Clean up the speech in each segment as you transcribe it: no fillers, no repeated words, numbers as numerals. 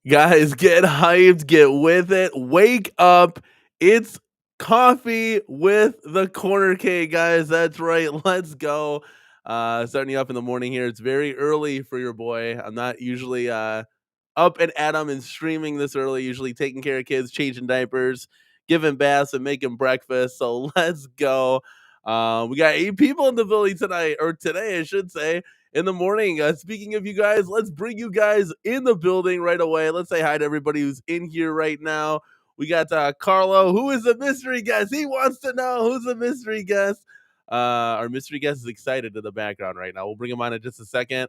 Guys, get hyped, get with it, wake up. It's coffee with the CornerCade, guys. That's right. Let's go. Starting you up in the morning here. It's very early for your boy. I'm not usually up and at 'em and streaming this early, usually taking care of kids, changing diapers, giving baths, and making breakfast. So let's go. We got 8 people in the building tonight, or today, I should say, in the morning. Speaking of you guys, let's bring you guys in the building right away. Let's say hi to everybody who's in here right now. We got Carlo, who is a mystery guest. He wants to know who's the mystery guest. Our mystery guest is excited in the background right now. We'll bring him on in just a second.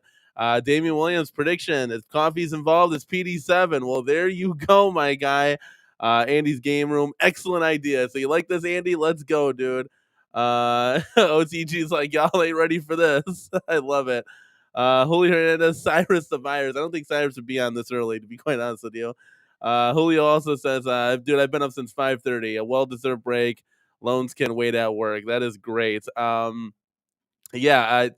Damian Williams prediction: if coffee's involved, it's PD7. Well, there you go, my guy. Andy's game room, excellent idea. So you like this, Andy? Let's go, dude. OTG's like, y'all ain't ready for this. I love it. Julio Hernandez, Cyrus the virus. I don't think Cyrus would be on this early, to be quite honest with you. Julio also says, dude, I've been up since 5:30. A well-deserved break. Loans can wait at work. That is great. Yeah,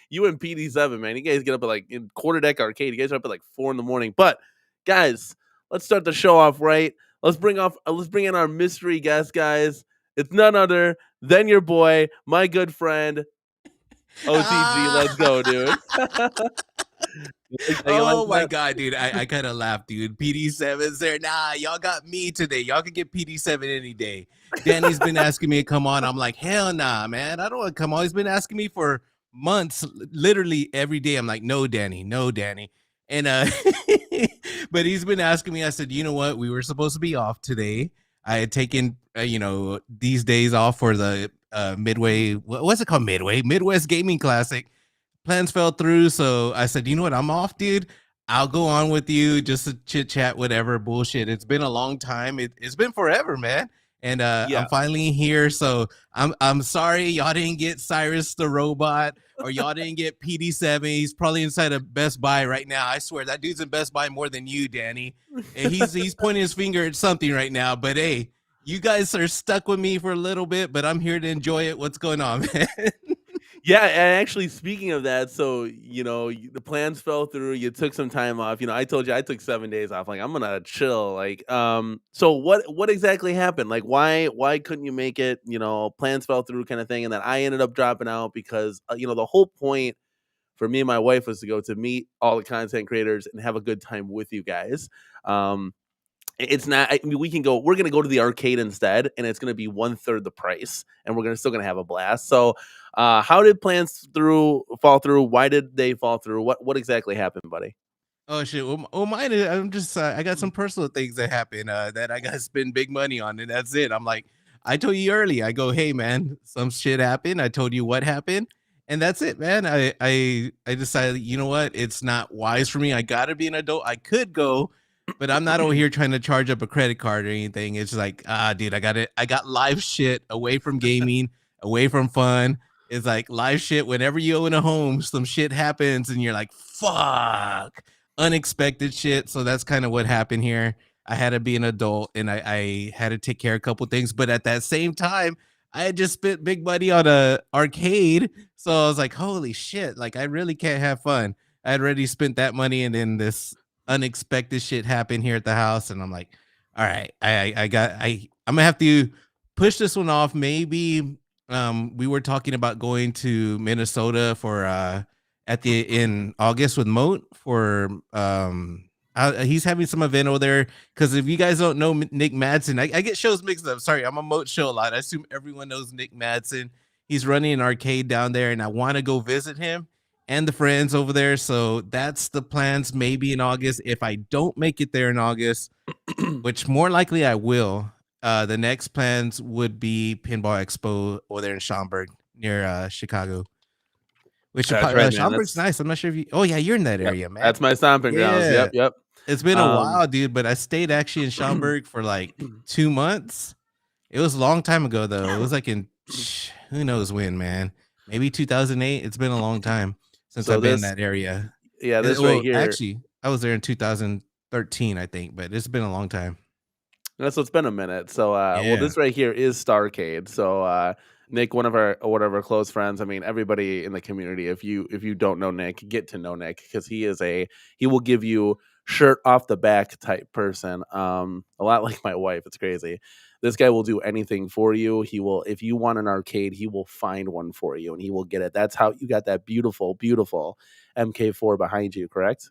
you and PD7, man. You guys get up at like in quarter deck arcade. You guys are up at like 4 in the morning. But guys, let's start the show off right. Let's bring in our mystery guest, guys. It's none other than your boy, my good friend, OTG. Let's go, dude. You like Oh my that? god, dude. I kind of laughed, dude. PD7's there. Nah, y'all got me today. Y'all can get PD7 any day. Danny's been asking me to come on. I'm like, hell nah, man. I don't want to come on. He's been asking me for months, literally every day. I'm like, no, Danny, no, Danny. And but he's been asking me. I said, you know what? We were supposed to be off today. I had taken these days off for the Midway. What's it called? Midwest Gaming Classic. Plans fell through, so I said, you know what? I'm off, dude. I'll go on with you just to chit chat, whatever bullshit. It's been a long time. It's been forever, man. And Yeah. I'm finally here. So I'm sorry y'all didn't get Cyrus the robot, or y'all didn't get PD7. He's probably inside of Best Buy right now. I swear that dude's in Best Buy more than you, Danny. And he's pointing his finger at something right now. But hey, you guys are stuck with me for a little bit, but I'm here to enjoy it. What's going on, man? Yeah, and actually, speaking of that, so the plans fell through. You took some time off. I told you I took 7 days off. Like I'm gonna chill. So what exactly happened? Like why couldn't you make it? Plans fell through, kind of thing, and then I ended up dropping out because the whole point for me and my wife was to go to meet all the content creators and have a good time with you guys. It's not. I mean, we can go. We're gonna go to the arcade instead, and it's gonna be 1/3 the price, and we're still gonna have a blast. So, how did plans fall through? Why did they fall through? What exactly happened, buddy? Oh shit! Well, mine. I'm just. I got some personal things that happen that I got to spend big money on, and that's it. I'm like, I told you early. I go, hey man, some shit happened. I told you what happened, and that's it, man. I decided, you know what? It's not wise for me. I gotta be an adult. I could go, but I'm not over here trying to charge up a credit card or anything. It's like, dude, I got it. I got live shit away from gaming, away from fun. It's like live shit. Whenever you own a home, some shit happens, and you're like, fuck, unexpected shit. So that's kind of what happened here. I had to be an adult, and I had to take care of a couple things. But at that same time, I had just spent big money on a arcade. So I was like, holy shit, like I really can't have fun. I had already spent that money, and then this unexpected shit happened here at the house. And I'm like, all right, I'm gonna have to push this one off. Maybe we were talking about going to Minnesota for in August with Moat for he's having some event over there. Because if you guys don't know Nick Madsen, I get shows mixed up. Sorry, I'm a Moat show a lot. I assume everyone knows Nick Madsen. He's running an arcade down there, and I want to go visit him and the friends over there. So that's the plans. Maybe in August. If I don't make it there in August, which more likely I will, the next plans would be Pinball Expo over there in Schaumburg near Chicago. Which That's right, man. Schaumburg's nice. I'm not sure if you. Oh yeah, you're in that area, man. That's my stomping grounds. Yeah, Yep, yep. it's been a while, dude. But I stayed actually in Schaumburg for like 2 months. It was a long time ago, though. It was like in who knows when, man. Maybe 2008. It's been a long time since I've been in that area. Yeah, this right here. Actually, I was there in 2013, I think, but it's been a long time. So it's been a minute. So, well, this right here is Starcade. So, Nick, one of our close friends. I mean, everybody in the community. If you don't know Nick, get to know Nick because he will give you shirt off the back type person. A lot like my wife. It's crazy. This guy will do anything for you. He will, if you want an arcade, he will find one for you and he will get it. That's how you got that beautiful, beautiful MK4 behind you. Correct?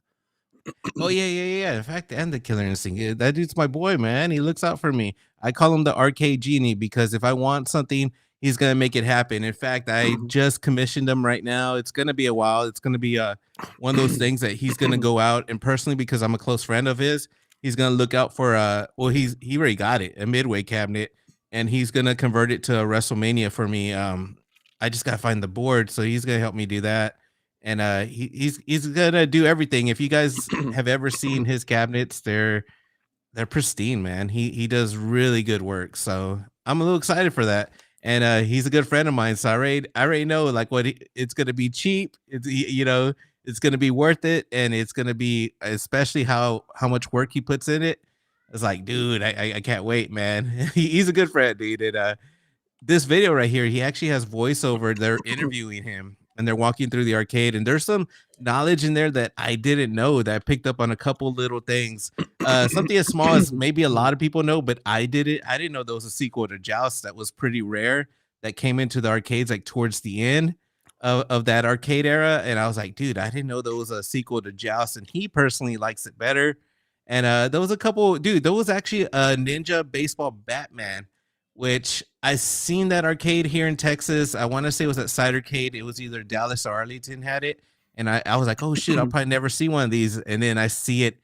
Oh yeah, yeah, yeah. In fact, and the Killer Instinct. That dude's my boy, man. He looks out for me. I call him the arcade genie because if I want something, he's gonna make it happen. In fact, I just commissioned him right now. It's gonna be a while. It's gonna be one of those things that he's gonna go out and personally because I'm a close friend of his. He's gonna look out for well, he already got it, a Midway cabinet, and he's gonna convert it to a WrestleMania for me. I just gotta find the board, so he's gonna help me do that and he's gonna do everything. If you guys have ever seen his cabinets, they're pristine, man. He does really good work, so I'm a little excited for that. And he's a good friend of mine, so I already know like it's gonna be cheap. It's gonna be worth it, and it's gonna be especially how much work he puts in it. It's like, dude, I can't wait, man. He's a good friend, dude. And this video right here, he actually has voiceover. They're interviewing him and they're walking through the arcade, and there's some knowledge in there that I didn't know that I picked up on a couple little things. Something as small as maybe a lot of people know, but I didn't. I didn't know there was a sequel to Joust that was pretty rare that came into the arcades like towards the end of that arcade era. And I was like, dude, I didn't know there was a sequel to Joust, and he personally likes it better. And there was a couple, dude. There was actually a Ninja Baseball Batman which I seen that arcade here in Texas. I want to say it was at Cidercade. It was either Dallas or Arlington had it. And I was like, oh shit, I'll probably never see one of these. And then I see it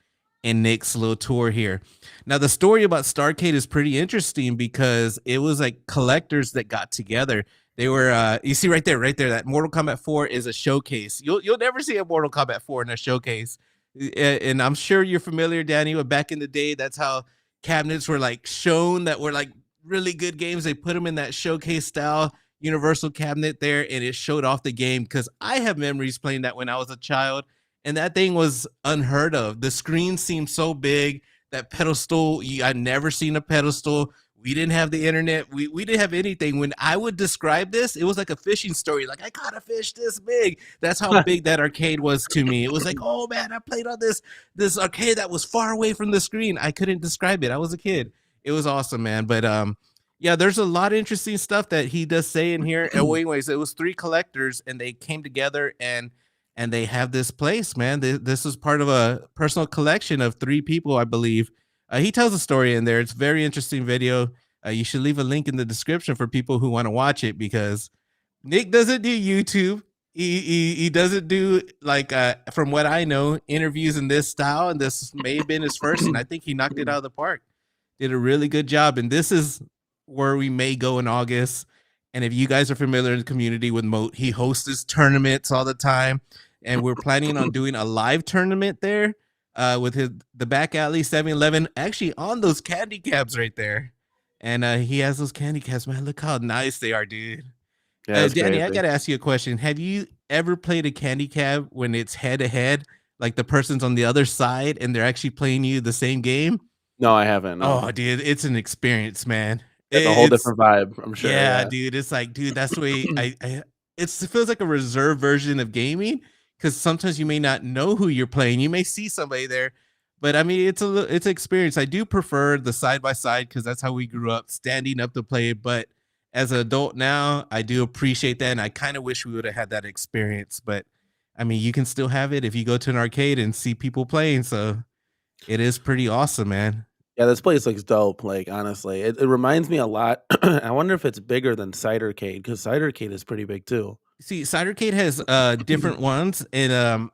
in Nick's little tour here. Now the story about Starcade is pretty interesting because it was like collectors that got together. They were you see right there, that Mortal Kombat 4 is a showcase. You'll never see a Mortal Kombat 4 in a showcase. And I'm sure you're familiar, Danny, but back in the day, that's how cabinets were like shown that were like really good games. They put them in that showcase style universal cabinet there, and it showed off the game because I have memories playing that when I was a child, and that thing was unheard of. The screen seemed so big. That pedestal, I never seen a pedestal. We didn't have the internet. We didn't have anything. When I would describe this, it was like a fishing story. Like I caught a fish this big. That's how big that arcade was to me. It was like, oh man, I played on this arcade that was far away from the screen. I couldn't describe it. I was a kid. It was awesome, man. But yeah, there's a lot of interesting stuff that he does say in here. And anyways, it was three collectors, and they came together and they have this place, man. This is part of a personal collection of three people, I believe. He tells a story in there. It's a very interesting video. You should leave a link in the description for people who want to watch it because Nick doesn't do YouTube. He doesn't do like from what I know interviews in this style, and this may have been his first, and I think he knocked it out of the park. Did a really good job, and this is where we may go in August. And if you guys are familiar in the community with Moat, he hosts his tournaments all the time, and we're planning on doing a live tournament there with the back alley 7-Eleven actually on those candy cabs right there. And he has those candy cabs, man. Look how nice they are, dude. Yeah, that's Danny, I crazy. gotta ask you a question. Have you ever played a candy cab when it's head to head, like the person's on the other side and they're actually playing you the same game? No, I haven't. No, Oh, dude, it's an experience, man. it's a whole It's different vibe. I'm sure. yeah, Yeah. dude. It's like, dude, that's the way it feels like a reserved version of gaming because sometimes you may not know who you're playing. You may see somebody there, but I mean, it's an experience. I do prefer the side by side because that's how we grew up, standing up to play. But as an adult now, I do appreciate that, and I kind of wish we would have had that experience. But I mean, you can still have it if you go to an arcade and see people playing. So it is pretty awesome, man. Yeah, this place looks dope. Like honestly, it reminds me a lot. I wonder if it's bigger than Cidercade because Cidercade is pretty big too. See, Cidercade has different ones, and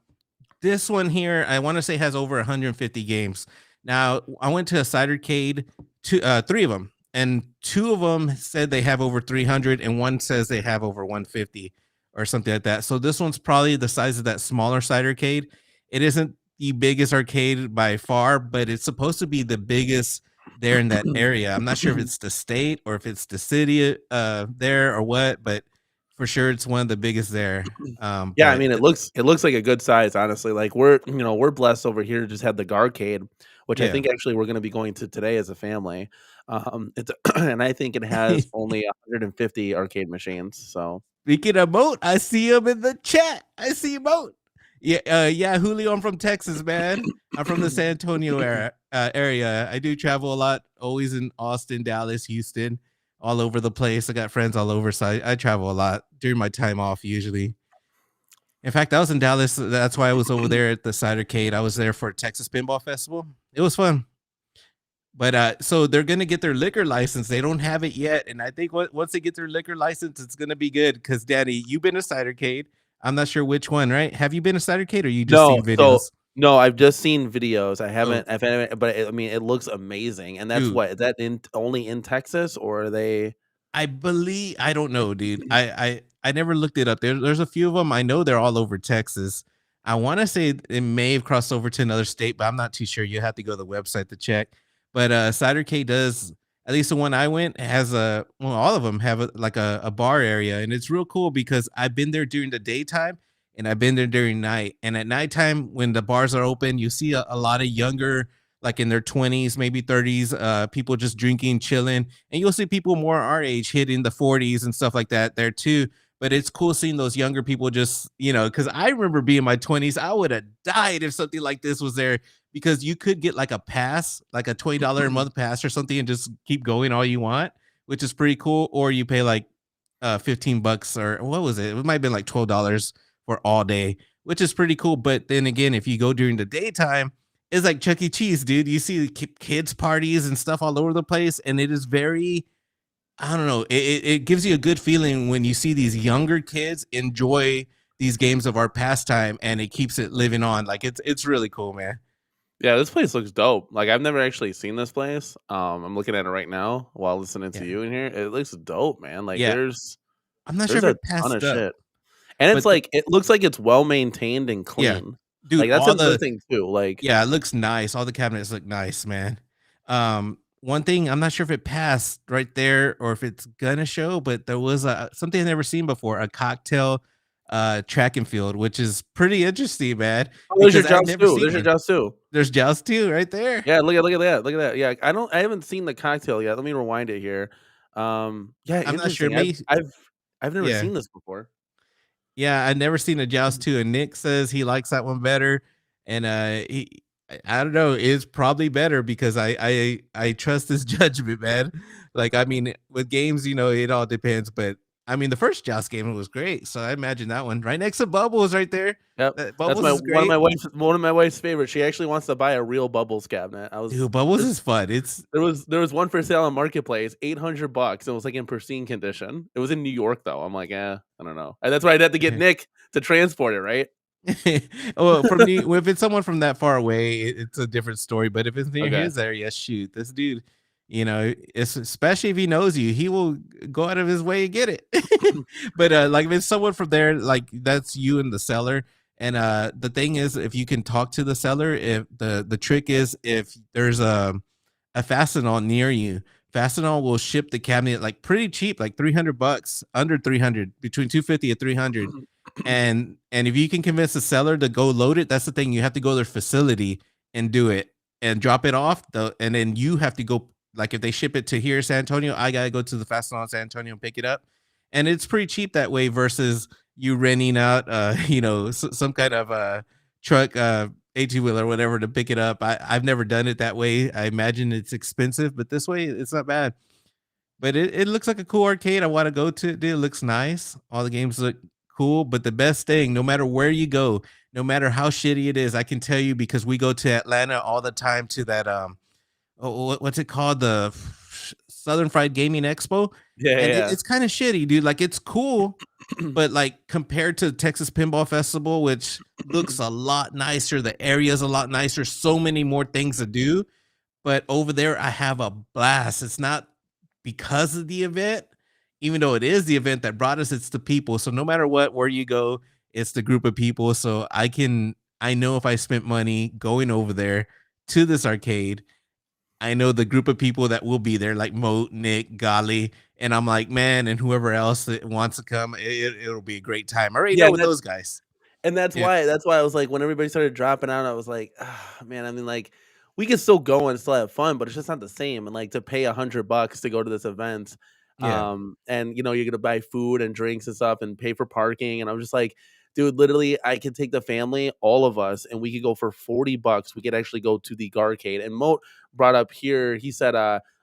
this one here, I want to say has over 150 games. Now, I went to a Cidercade, three of them, and two of them said they have over 300, and one says they have over 150 or something like that. So this one's probably the size of that smaller Cidercade. It isn't the biggest arcade by far, but it's supposed to be the biggest there in that area. I'm not sure if it's the state or if it's the city there or what, but for sure it's one of the biggest there. Yeah, I But mean, it looks like a good size, honestly. Like we're blessed over here to just have the Garcade, which I yeah. think actually we're going to be going to today as a family. It's and I think it has only 150 arcade machines. So Speaking of Moat, I see him in the chat. I see Moat. Yeah, yeah, Julio, I'm from Texas, man. I'm from the San Antonio area. I do travel a lot, always in Austin, Dallas, Houston, all over the place. I got friends all over, so I travel a lot during my time off usually. In fact, I was in Dallas. That's why I was over there at the Cidercade. I was there for Texas Pinball Festival. It was fun. But so they're gonna get their liquor license. They don't have it yet, and I think once they get their liquor license, it's gonna be good. Because Danny, you've been to Cidercade. I'm not sure which one, right? Have you been to Cidercade, or you just no, seen videos? no, I've just seen videos. Oh, I haven't, but I mean, it looks amazing. And that's dude, what is that in only in Texas or are they? I believe I don't know, dude. I never looked it up. There's a few of them. I know they're all over Texas. I want to say it may have crossed over to another state, but I'm not too sure. You have to go to the website to check. But Cider K does, at least the one I went has a, well, all of them have like a bar area, and it's real cool because I've been there during the daytime and I've been there during night. And at nighttime, when the bars are open, you see a lot of younger, like in their 20s, maybe 30s, people just drinking, chilling, and you'll see people more our age hitting the 40s and stuff like that there too. But it's cool seeing those younger people just, because I remember being in my 20s, I would have died if something like this was there because you could get like a pass, like a $20 a month pass or something, and just keep going all you want, which is pretty cool. Or you pay like $15 or what was it? It might have been like $12 for all day, which is pretty cool. But then again, if you go during the daytime, it's like Chuck E. Cheese, dude. You see kids parties and stuff all over the place, and it is very, I don't know. It gives you a good feeling when you see these younger kids enjoy these games of our pastime, and it keeps it living on. Like it's really cool, man. Yeah, this place looks dope. Like I've never actually seen this place. I'm looking at it right now while listening to Yeah, you in here. It looks dope, man. Like yeah. I'm not sure there's if a it ton passed of up, shit. And it's but the like it looks like it's well maintained and yeah, clean. dude, Like that's all another the thing too. Like yeah, it looks nice. All the cabinets look nice, man. One thing I'm not sure if it passed right there or if it's gonna show, but there was something I've never seen before, a cocktail track and field, which is pretty interesting, man, oh, there's your because I've joust never too. seen There's your one. joust too. There's joust too, right there. Yeah, look at that. Look at that. Yeah, I haven't seen the cocktail yet. Let me rewind it here. Yeah, I'm not sure. interesting. Me, I've never yeah. seen this before. Yeah, I've never seen a Joust 2, and Nick says he likes that one better, and, I don't know, it's probably better because I trust his judgment, man. Like, I mean, with games, it all depends, but, I mean, the first Joust game was great, so I imagine that one. Right next to Bubbles right there. Yep. That's Bubbles my is great. one of my wife's favorites. She actually wants to buy a real Bubbles cabinet. Dude, Bubbles There's is fun. It's there was one for sale on Marketplace, $800. It was like in pristine condition. It was in New York though. I'm like, I don't know. And that's why I'd have to get Nick to transport it, right? well, from New if it's someone from that far away, it's a different story. But if it's near Okay. his area, shoot, this dude, it's especially if he knows you, he will go out of his way and get it. But like if it's someone from there, like that's you and the seller. And the thing is, if you can talk to the seller, if the trick is if there's a Fastenal near you, Fastenal will ship the cabinet like pretty cheap, like $300, under 300, between 250 and 300. And if you can convince the seller to go load it, that's the thing. You have to go to their facility and do it and drop it off. And then you have to go, like if they ship it to here, San Antonio, I gotta go to the Fastenal in San Antonio and pick it up. And it's pretty cheap that way versus you renting out some kind of truck 18-wheeler or whatever to pick it up. I've never done it that way. I imagine it's expensive, but this way it's not bad. But it looks like a cool arcade. I want to go to it. Dude, it looks nice. All the games look cool. But the best thing, no matter where you go, no matter how shitty it is, I can tell you because we go to Atlanta all the time to that what's it called? The Southern Fried Gaming Expo. Yeah, And yeah. it's kind of shitty, dude. Like it's cool, but like compared to Texas Pinball Festival, which looks a lot nicer, the area's a lot nicer, so many more things to do. But over there, I have a blast. It's not because of the event, even though it is the event that brought us, it's the people. So no matter what, where you go, it's the group of people. So I know if I spent money going over there to this arcade, I know the group of people that will be there, like Moat, Nick, Golly, and I'm like, man, and whoever else that wants to come, it'll be a great time. I already Yeah, know with those guys. and Yeah. that's why I was like when everybody started dropping out, I was like, man, I mean like we can still go and still have fun, but it's just not the same. And like to pay $100 to go to this event, Yeah. and you're gonna buy food and drinks and stuff and pay for parking. And I'm just like, dude, literally, I could take the family, all of us, and we could go for $40. We could actually go to the Garcade. And Moat brought up here, he said,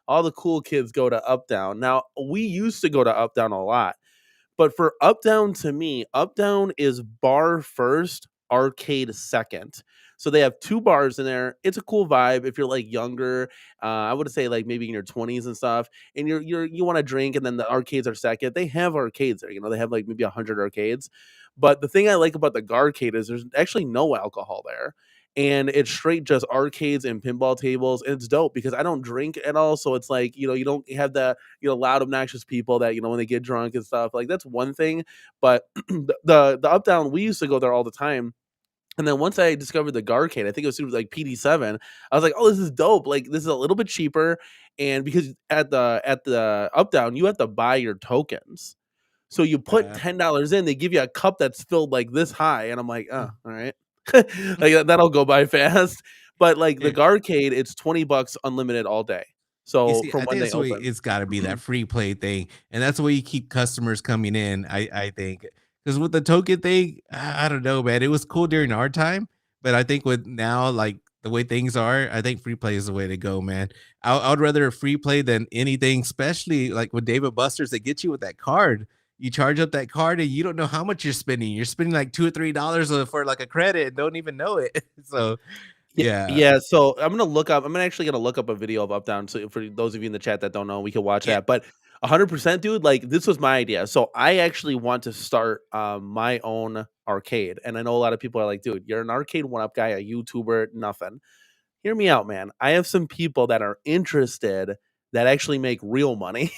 all the cool kids go to Uptown. Now, we used to go to Uptown a lot, but for Uptown, to me, Uptown is bar first, arcade second. So they have two bars in there. It's a cool vibe if you're like younger. I would say like maybe in your 20s and stuff, and you want to drink, and then the arcades are second. They have arcades there. They have like maybe 100 arcades. But the thing I like about the Garcade is there's actually no alcohol there. And it's straight just arcades and pinball tables. And it's dope because I don't drink at all. So it's like, you don't have the loud, obnoxious people that when they get drunk and stuff. Like that's one thing, but the Uptown, we used to go there all the time. And then once I discovered the Garcade, I think it was through like PD7. I was like, "Oh, this is dope! Like this is a little bit cheaper." And because at the Uptown, you have to buy your tokens. So you put Uh, $10 in, they give you a cup that's filled like this high, and I'm like, "Oh, all right." Like that'll go by fast. But like the yeah. Garcade, it's $20 unlimited all day. You So see, from I when think they that's the way open. it's got to be, that free play thing, and that's the way you keep customers coming in. I think, because with the token thing, I don't know, man. It was cool during our time, but I think with now, like the way things are, I think free play is the way to go, man. I'd rather a free play than anything, especially like with David Buster's. They get you with that card. You charge up that card, and you don't know how much you're spending. You're spending like $2 or $3 for like a credit and don't even know it. So Yeah, yeah, yeah. So I'm actually gonna look up a video of Up Down. So for those of you in the chat that don't know, we can watch yeah. that. But 100%, dude. Like this was my idea. So I actually want to start my own arcade, and I know a lot of people are like, dude, you're an arcade one up guy, a YouTuber, nothing. Hear me out, man. I have some people that are interested that actually make real money,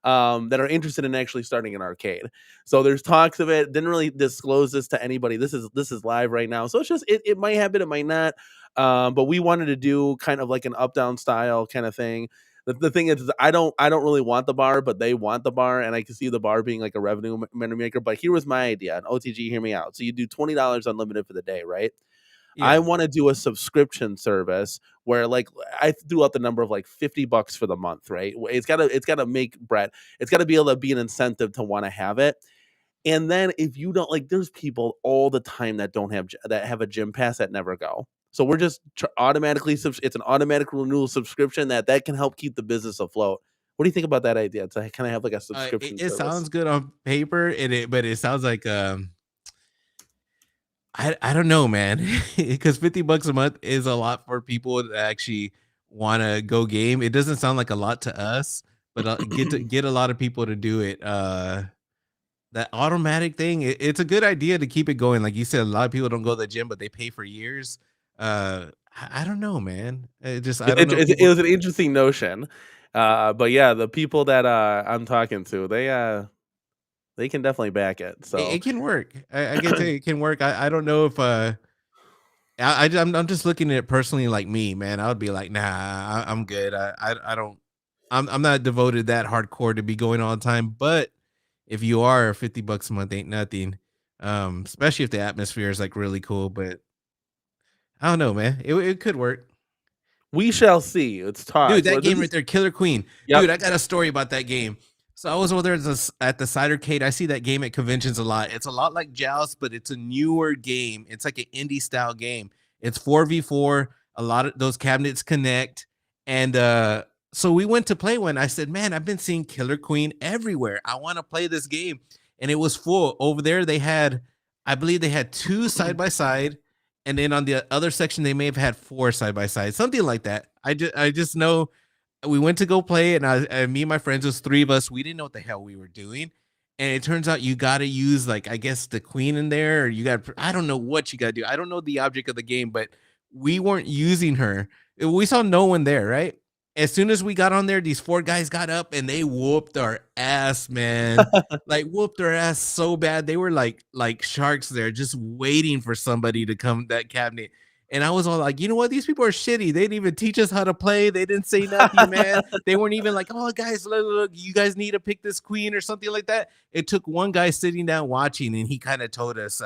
that are interested in actually starting an arcade. So there's talks of it. Didn't really disclose this to anybody. This is live right now. So it's just it might happen, it might not. But we wanted to do kind of like an up down style kind of thing. The thing is, I don't really want the bar, but they want the bar, and I can see the bar being like a revenue money maker. But here was my idea, and OTG, hear me out. So you do $20 unlimited for the day, right? I Yeah. want to do a subscription service where like I threw out the number of like $50 for the month, right? It's gotta make Brett. It's gotta be able to be an incentive to want to have it. And then if you don't like, there's people all the time that don't have that have a gym pass that never go. So we're just automatically it's an automatic renewal subscription that can help keep the business afloat. What do you think about that idea to kind of have like a It, subscription it service? sounds good on paper, but it sounds like I don't know, man, because $50 a month is a lot for people that actually want to go game. It doesn't sound like a lot to us, but get a lot of people to do it. That automatic thing, it's a good idea to keep it going. Like you said, a lot of people don't go to the gym, but they pay for years. I don't know, man. I don't know It people. was an interesting notion. But yeah, the people that I'm talking to, they can definitely back it. So It can work. I can tell you it can work. I don't know if I'm just looking at it personally, like me, man. I would be like, nah, I'm good. I don't. I'm not devoted that hardcore to be going all the time. But if you are, $50 a month ain't nothing. Especially if the atmosphere is like really cool. But I don't know, man. It could work. we shall see. It's Dude, talks. that Or this game right is there, Killer Queen. yep. Dude, I got a story about that game. So I was over there at the Cidercade. I see that game at conventions a lot. It's a lot like Joust, but it's a newer game. It's like an indie style game. It's 4v4. A lot of those cabinets connect. And so we went to play one. I said, man, I've been seeing Killer Queen everywhere. I want to play this game. And it was full. Over there, I believe they had two side by side. And then on the other section, they may have had four side by side, something like that. I just know we went to go play, and me and my friends, was three of us. We didn't know what the hell we were doing, and it turns out you got to use, like, I guess the queen in there, or I don't know what you got to do. I don't know the object of the game, but we weren't using her. We saw no one there, right? As soon as we got on there, these four guys got up and they whooped our ass, man. Like whooped our ass so bad. They were like sharks there, just waiting for somebody to come that cabinet. And I was all like, you know what? These people are shitty. They didn't even teach us how to play. They didn't say nothing, man. They weren't even like, oh, guys, look, you guys need to pick this queen or something like that. It took one guy sitting down watching, and he kind of told us,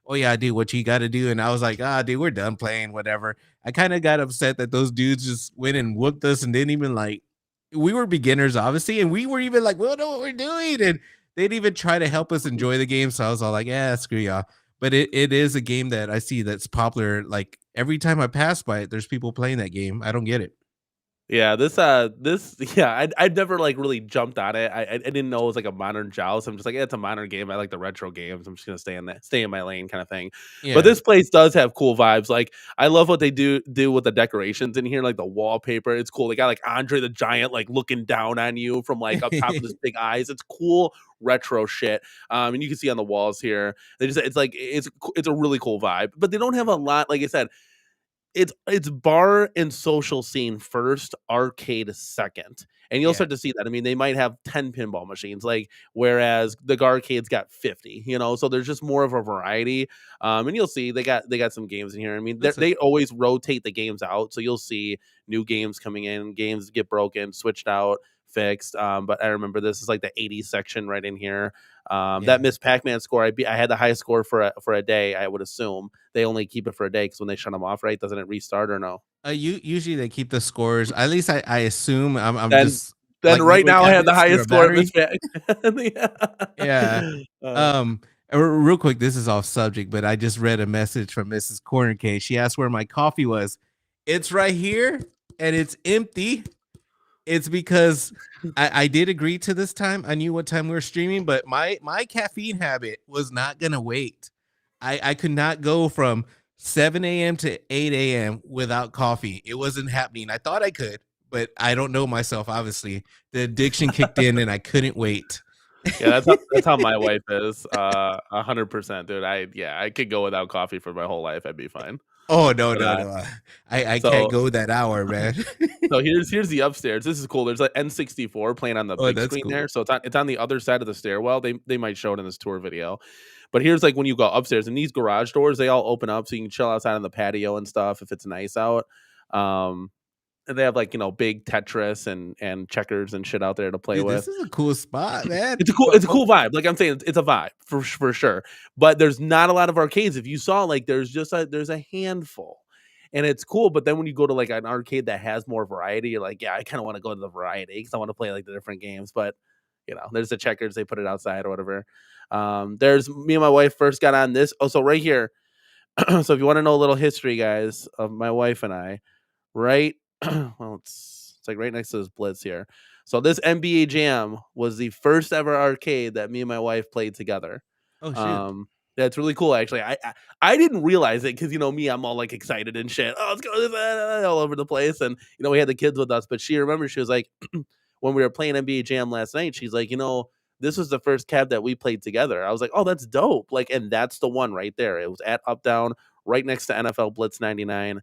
"Oh yeah, dude, what you got to do?" And I was like, "Ah, dude, we're done playing, whatever." I kind of got upset that those dudes just went and whooped us and didn't even like. We were beginners, obviously, and we were even like, "We don't know what we're doing," and they didn't even try to help us enjoy the game. So I was all like, "Yeah, screw y'all." But it is a game that I see that's popular. Like every time I pass by it, there's people playing that game. I don't get it. Yeah, this yeah, I'd never like really jumped on it. I didn't know it was like a modern joust. I'm just like, yeah, it's a modern game. I like the retro games. I'm just gonna stay in my lane kind of thing. But Yeah. this place does have cool vibes. Like I love what they do with the decorations in here, like the wallpaper. It's cool. They got like Andre the Giant like looking down on you from like up top of his big eyes. It's cool retro shit. And you can see on the walls here. It's a really cool vibe. But they don't have a lot. Like I said, it's bar and social scene first, arcade second. And you'll Yeah. start to see that. I mean, they might have 10 pinball machines, like whereas the arcade's got 50, so there's just more of a variety. And you'll see they got some games in here. I mean, That's a they always rotate the games out, so you'll see new games coming in, games get broken, switched out, fixed. But I remember this is like the 80s section right in here. yeah. That Miss Pac-Man score, I had the highest score for a day. I would assume they only keep it for a day because when they shut them off, right, doesn't it restart or no? Usually they keep the scores. At least I assume. I'm Then just then like right Midway now I have the cabinets, they're a highest score at Miss battery. Pac. Yeah. Yeah. Um, real quick, this is off subject, but I just read a message from Mrs. CornerCade. She asked where my coffee was. It's right here, and it's empty. It's because I did agree to this time. I knew what time we were streaming, but my caffeine habit was not gonna wait. I could not go from 7 a.m. to 8 a.m. without coffee. It wasn't happening. I thought I could, but I don't know myself. Obviously, the addiction kicked in, and I couldn't wait. Yeah, that's how my wife is. 100%, dude. I could go without coffee for my whole life. I'd be fine. Oh no, But no, no! I can't so go that hour, man. so here's the upstairs. This is cool. There's an N64 playing on the Oh, big that's screen cool. there. So it's on the other side of the stairwell. They might show it in this tour video. But here's like when you go upstairs and these garage doors, they all open up so you can chill outside on the patio and stuff if it's nice out. Um and they have like, big Tetris and checkers and shit out there to play Dude, with. this is a cool spot, man. It's a cool But, it's a cool vibe. Like I'm saying, it's a vibe for sure. But there's not a lot of arcades. If you saw, like, there's a handful, and it's cool. But then when you go to like an arcade that has more variety, you're like, yeah, I kind of want to go to the variety because I want to play like the different games. But there's the checkers. They put it outside or whatever. There's me and my wife first got on this. Oh, so right here. So if you want to know a little history, guys, of my wife and I, right? Well, it's like right next to this Blitz here. So this NBA Jam was the first ever arcade that me and my wife played together. oh shoot. Um, that's really cool, actually. I didn't realize it because me, I'm all like excited and shit. Oh, let's go to this, all over the place, and we had the kids with us. But she remembers she was like, when we were playing NBA Jam last night, she's like, this was the first cab that we played together. I was like, oh, that's dope. Like, and that's the one right there. It was at Up Down, right next to NFL Blitz 99.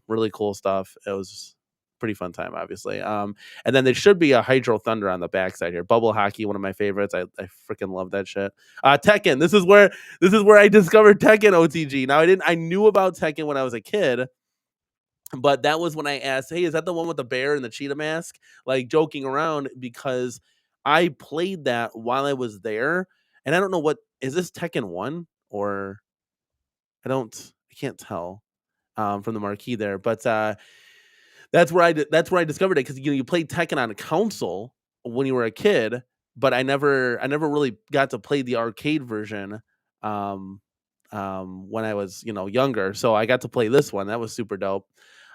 Really cool stuff. It was pretty fun time, obviously. And then there should be a Hydro Thunder on the backside here. Bubble hockey, one of my favorites. I freaking love that shit. Tekken. This is where I discovered Tekken OTG. Now I knew about Tekken when I was a kid, but that was when I asked, "Hey, is that the one with the bear and the cheetah mask?" Like joking around because I played that while I was there, and I don't know what is this Tekken 1 or I can't tell from the marquee there, but that's where I discovered it because you played Tekken on a console when you were a kid, but I never really got to play the arcade version um, when I was younger. So I got to play this one. That was super dope.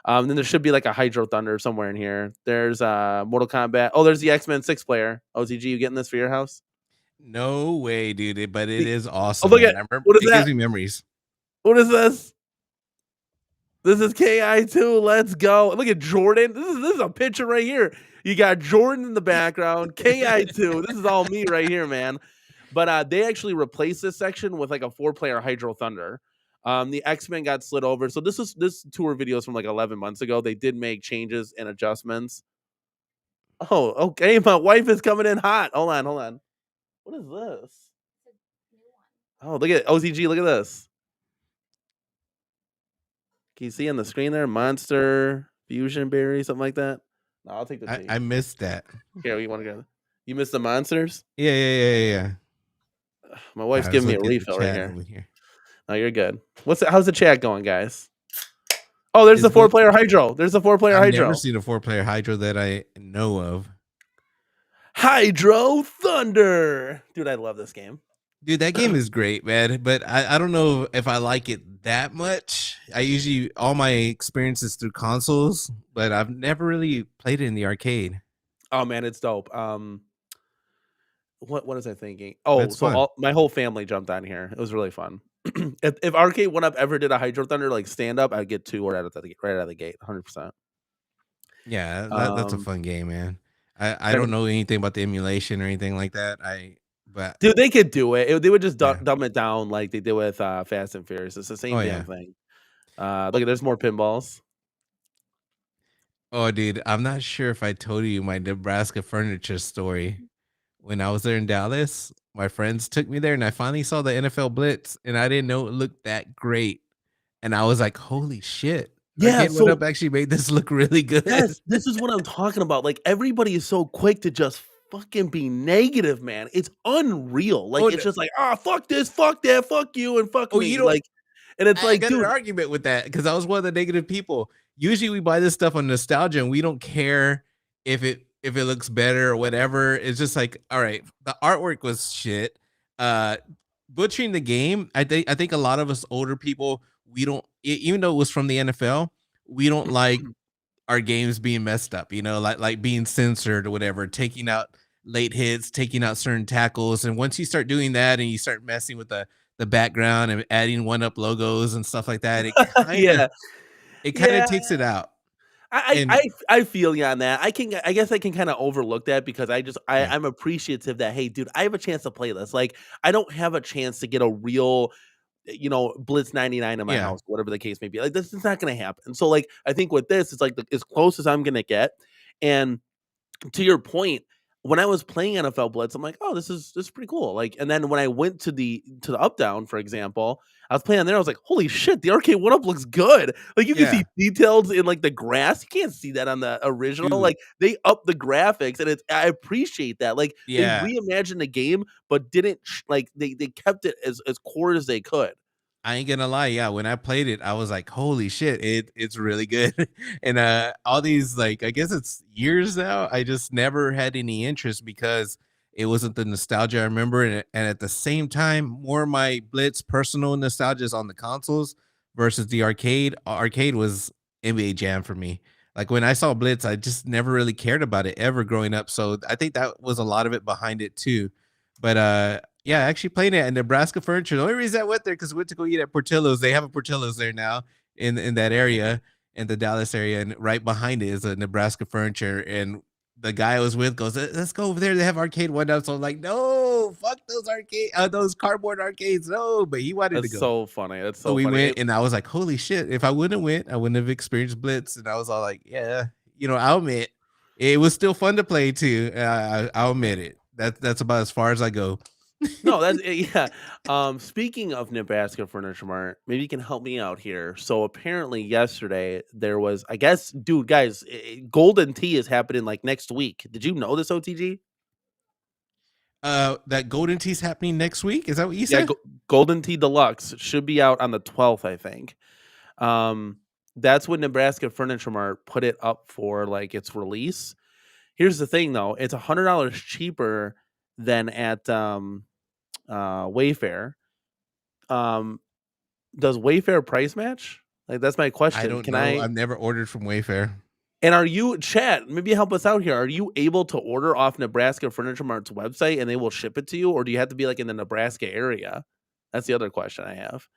Then there should be like a Hydro Thunder somewhere in here. There's Mortal Kombat. Oh, there's the X-Men 6 player. OTG, you getting this for your house? No way, dude. But it The- is oh, awesome, look man. at I remember what is it gives that? me memories. What is this? This is KI2. Let's go. Look at Jordan. This is a picture right here. You got Jordan in the background. KI2. This is all me right here, man. But they actually replaced this section with like a 4-player Hydro Thunder. The X-Men got slid over. So this tour video is from like 11 months ago. They did make changes and adjustments. Oh, okay. My wife is coming in hot. Hold on, hold on. What is this? Oh, look at OCG. Look at this. Can you see on the screen there? Monster, Fusion Berry, something like that. No, I'll take the tea. I missed that. Here, you want to go? You missed the monsters? Yeah. My wife's I was giving me a looking at the refill right chat here. over here. No, you're good. How's the chat going, guys? Oh, there's It's the good. four-player Hydro. There's the four-player I've never Hydro. seen a four-player Hydro that I know of. Hydro Thunder. Dude, I love this game. Dude, that game is great, man. But I don't know if I like it that much. I usually all my experiences through consoles, but I've never really played it in the arcade. Oh man, it's dope. What was I thinking? But Oh, it's so fun. my whole family jumped on here. It was really fun. If Arcade One Up ever did a Hydro Thunder like stand up, I'd get two right out of the gate, 100%. Yeah, that's a Um, fun game, man. I trying don't to, know anything about the emulation or anything like that. But dude, they could do it. They would just yeah. dumb it down like they did with Fast and Furious. It's the Oh same damn yeah. thing. Look, there's more pinballs. Oh, dude, I'm not sure if I told you my Nebraska furniture story. When I was there in Dallas, my friends took me there, and I finally saw the NFL Blitz, and I didn't know it looked that great. And I was like, "Holy shit! Yeah, Arcade One so Up actually made this look really good." yes, this is what I'm talking about. Like everybody is so quick to just fucking be negative, man. It's unreal. Like Oh, it's just like, ah, fuck this, fuck that, fuck you, and fuck oh, you me. don't. Like, and it's I like, got an dude, argument with that because I was one of the negative people. Usually, we buy this stuff on nostalgia, and we don't care if it looks better or whatever. It's just like, all right, the artwork was shit. Uh, Butchering the game. I think a lot of us older people, we don't even though it was from the NFL, we don't like our games being messed up, like being censored or whatever, taking out late hits, taking out certain tackles. And once you start doing that and you start messing with the background and adding one up logos and stuff like that, yeah, it kind of yeah. takes it out. I I And I I feel you on that. I guess I can kind of overlook that because yeah, I'm appreciative that hey, dude, I have a chance to play this. Like I don't have a chance to get a real Blitz 99 in my yeah, house, whatever the case may be. Like this is not going to happen. So like I think with this, it's like as close as I'm going to get. And to your point, when I was playing NFL Blitz, I'm like, oh, this is pretty cool. Like, and then when I went to the up down, for example, I was playing there. I was like, holy shit, the arcade one up looks good. Like you can see yeah, details in like the grass. You can't see that on the original. dude, Like they up the graphics, and I appreciate that. Like they yeah. reimagined the game, but didn't like they kept it as core as they could. I ain't gonna lie, yeah, when I played it, I was like, "Holy shit, it's really good." And all these like I guess it's years now, I just never had any interest because it wasn't the nostalgia I remember, and at the same time, more of my Blitz personal nostalgia is on the consoles versus the arcade. Arcade was NBA Jam for me. Like when I saw Blitz, I just never really cared about it ever growing up. So I think that was a lot of it behind it too. But yeah, I actually played it at Nebraska Furniture. The only reason I went there because we went to go eat at Portillo's. They have a Portillo's there now in that area, in the Dallas area, and right behind it is a Nebraska Furniture. And the guy I was with goes, "Let's go over there. They have arcade one up." So I'm like, "No, fuck those cardboard arcades, no." But he wanted to That's go, so funny. That's so so we funny. went, and I was like, "Holy shit! If I wouldn't have went, I wouldn't have experienced Blitz." And I was all like, "Yeah, I'll admit it was still fun to play too. I'll admit it. That's about as far as I go." No, that's yeah. Speaking of Nebraska Furniture Mart, maybe you can help me out here. So apparently yesterday there was, I guess, dude, guys, Golden Tea is happening like next week. Did you know this, OTG? That Golden Tea's happening next week. Is that what you Yeah, said? Golden Tea Deluxe should be out on the 12th, I think. Um, that's when Nebraska Furniture Mart put it up for like its release. Here's the thing, though, it's $100 cheaper than at Wayfair. Um, Does Wayfair price match? Like, that's my I question. don't Can know. I I've never ordered from Wayfair. and are you chat, maybe help us out here. Are you able to order off Nebraska Furniture Mart's website and they will ship it to you, or do you have to be like in the Nebraska area? That's the other question I have.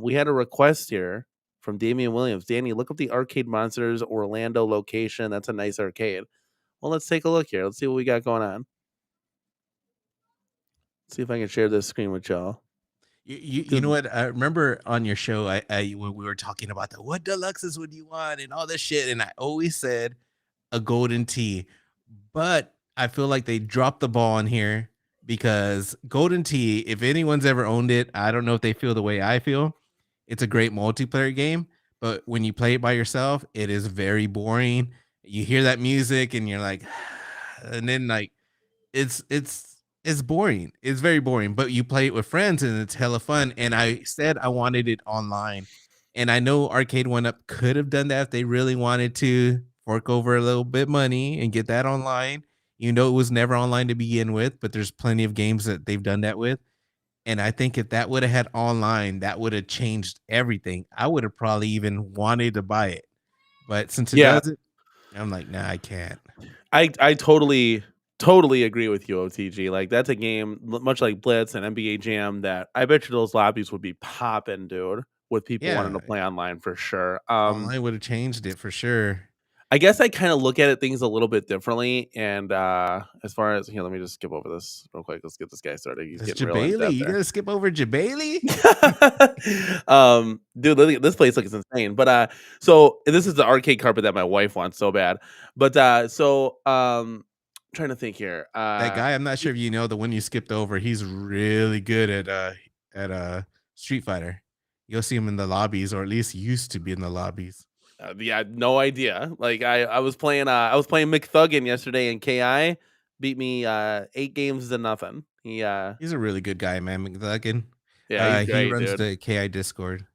We had a request here from Damian Williams. Danny, look up the Arcade Monsters Orlando location. That's a nice arcade. Well, let's take a look here. Let's see what we got going on. See if I can share this screen with y'all. You know Dude, what? I remember on your show, I when we were talking about the what deluxes would you want and all this shit, and I always said a golden tea, but I feel like they dropped the ball on here because golden tea. If anyone's ever owned it, I don't know if they feel the way I feel. It's a great multiplayer game, but when you play it by yourself, it is very boring. You hear that music and you're like, and then like it's It's boring. It's very boring, but you play it with friends and it's hella fun. And I said I wanted it online. And I know Arcade One Up could have done that if they really wanted to fork over a little bit money and get that online. You know, it was never online to begin with, but there's plenty of games that they've done that with. And I think if that would have had online, that would have changed everything. I would have probably even wanted to buy it. But since it Yeah, doesn't, I'm like, nah, I can't. I totally agree with you, OTG. Like that's a game much like Blitz and NBA Jam that I bet you those lobbies would be popping, dude, with people wanting Yeah, to play online for sure. online would have changed it for sure. I guess I kind of look at it things a little bit differently. And as far as here, let me just skip over this real quick. Let's get this guy started. He's That's getting real in Jabali. depth You there. gotta skip over Jabali? Dude, this place looks insane. But so this is the arcade carpet that my wife wants so bad. But trying to think here. That guy, I'm not sure if you know the one you skipped over, he's really good at Street Fighter. You'll see him in the lobbies, or at least used to be in the lobbies. Yeah, no idea. Like I was playing McThuggin yesterday and KI beat me 8 games to nothing. He's a really good guy, man, McLaughlin. Yeah, he's He great, runs dude. the KI Discord.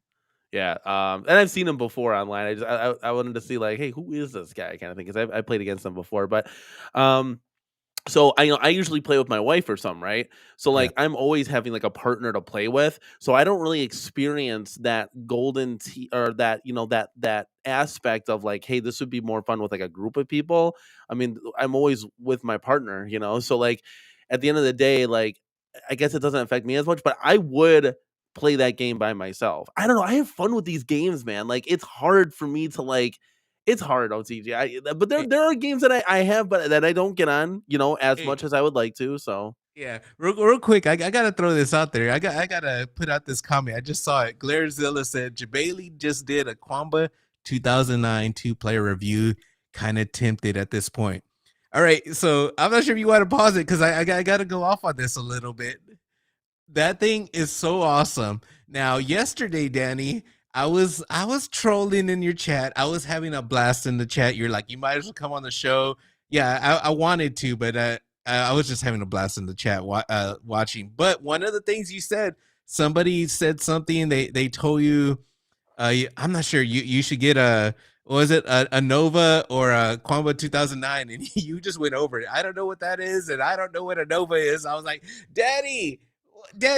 Yeah, and I've seen him before online. I wanted to see like, hey, who is this guy kind of thing because I played against him before, but um so I usually play with my wife or something, right? So Yeah. like I'm always having like a partner to play with. So I don't really experience that or that, that aspect of like, hey, this would be more fun with like a group of people. I mean, I'm always with my partner. So like at the end of the day, like I guess it doesn't affect me as much, but I would play that game by myself. I don't know. I have fun with these games, man. Like it's hard for me to like it's hard, OTG. But Eh, there are games that I have, but that I don't get on, as eh, much as I would like to. So yeah, real quick, I gotta throw this out there. I gotta put out this comment. I just saw it. Glairzilla said Jabali just did a Quamba 2009 two-player review. Kind of tempted at this point. All right, so I'm not sure if you want to pause it because I gotta go off on this a little bit. That thing is so awesome. Now, yesterday, Danny, I was trolling in your chat. I was having a blast in the chat. You're like, you might as well come on the show. Yeah, I wanted to, but I was just having a blast in the chat watching. But one of the things you said, somebody said something. They told you, I'm not sure. You should get a was it a Nova or a Quamba 2009, and you just went over it. I don't know what that is, and I don't know what a Nova is. I was like, Daddy,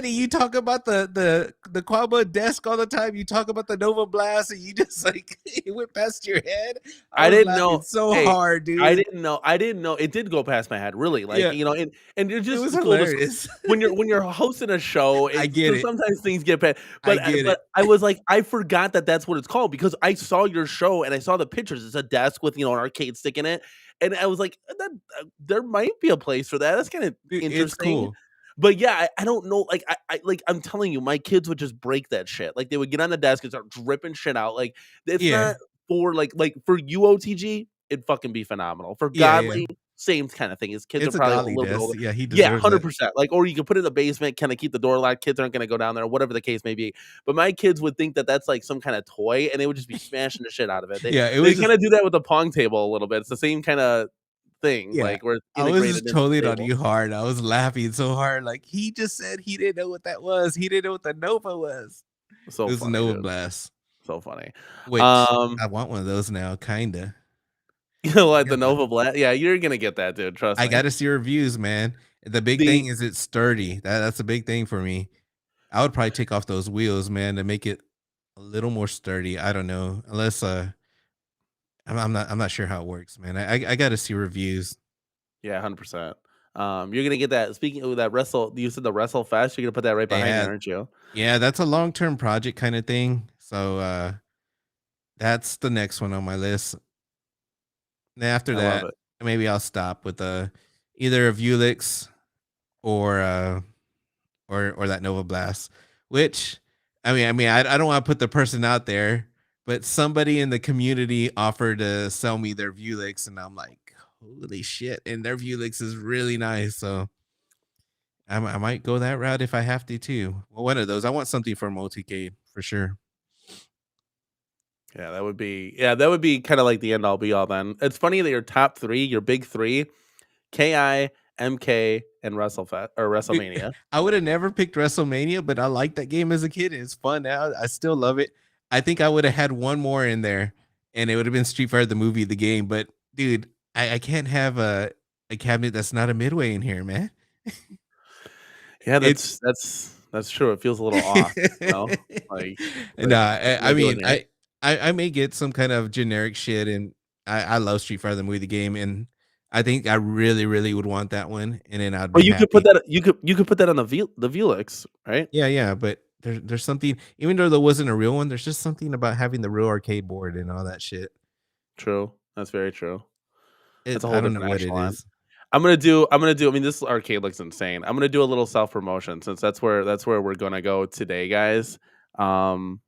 you talk about the Quamba desk all the time. You talk about the Nova Blast, and you just like it went past your head. I I was didn't laughing know. so Hey, hard, I dude. didn't know. I didn't know it did go past my head. Really, like Yeah, and it's it just was full disclosure. hilarious. When you're hosting a show, I it's get so it. sometimes things get past. I But get it. I was like, I forgot that that's what it's called because I saw your show and I saw the pictures. It's a desk with an arcade stick in it, and I was like, there might be a place for that. That's kind of Dude, it's interesting. cool. But yeah, I don't know. Like I'm telling you, my kids would just break that shit. Like they would get on the desk and start dripping shit out. Like it's Yeah, not for like for you OTG, it'd fucking be phenomenal. For yeah. Godly, same kind of thing. His kids are It's a probably a godly little bit desk. older. Yeah, he Yeah, deserves it. 100%. Like, or you could put it in the basement, kind of keep the door locked. Kids aren't gonna go down there, whatever the case may be. But my kids would think that that's like some kind of toy, and they would just be smashing the shit out of it. They Yeah, it they was kind just of do that with the pong table a little bit. It's the same kind of thing, yeah. like where it's I was integrated just into the trolling on table. you hard. I was laughing so hard. Like he just said he didn't know what that was. He didn't know what the Nova was. It So was a funny, Nova dude. Blast, So funny. which Um, I want one of those now, kinda. like Yeah, the but Nova Blast. Yeah, you're gonna get that, dude. Trust I me. gotta see reviews, man. The big thing The is it's sturdy. That's a big thing for me. I would probably take off those wheels, man, to make it a little more sturdy. I don't know, unless I'm not sure how it works, man. I gotta see reviews. Yeah, 100%. You're gonna get that. Speaking of that wrestle, you said the wrestle fest. You're gonna put that right behind you, Yeah, aren't you? yeah, that's a long term project kind of thing. So that's the next one on my list. Then after I love that, it. maybe I'll stop with either a Vulix or or that Nova Blast. Which I don't want to put the person out there, but somebody in the community offered to sell me their Vulix, and I'm like, holy shit! And their Vulix is really nice, so I might go that route if I have to too. Well, one of those. I want something for multicade for sure. Yeah, that would be kind of like the end all be all. Then it's funny that your top three, your big three, Ki, MK, and or Dude, WrestleMania. I would have never picked WrestleMania, but I liked that game as a kid. It's fun now. I still love it. I think I would have had one more in there, and it would have been Street Fighter the movie, the game. But dude, I can't have a cabinet that's not a Midway in here, man. Yeah, It's that's true. It feels a little off, you know? Like, nah. what am I I doing mean, here? I may get some kind of generic shit, and I love Street Fighter the movie, the game, and I think I really, really would want that one, and then I'd But be you could put happy. that you could put that on the Velix, right? Yeah, yeah, but there's something, even though there wasn't a real one, there's just something about having the real arcade board and all that shit. True. That's very true. That's a I whole don't know different what it echelon. is. I mean, this arcade looks insane. I'm gonna do a little self-promotion since that's where we're gonna go today, guys. Um,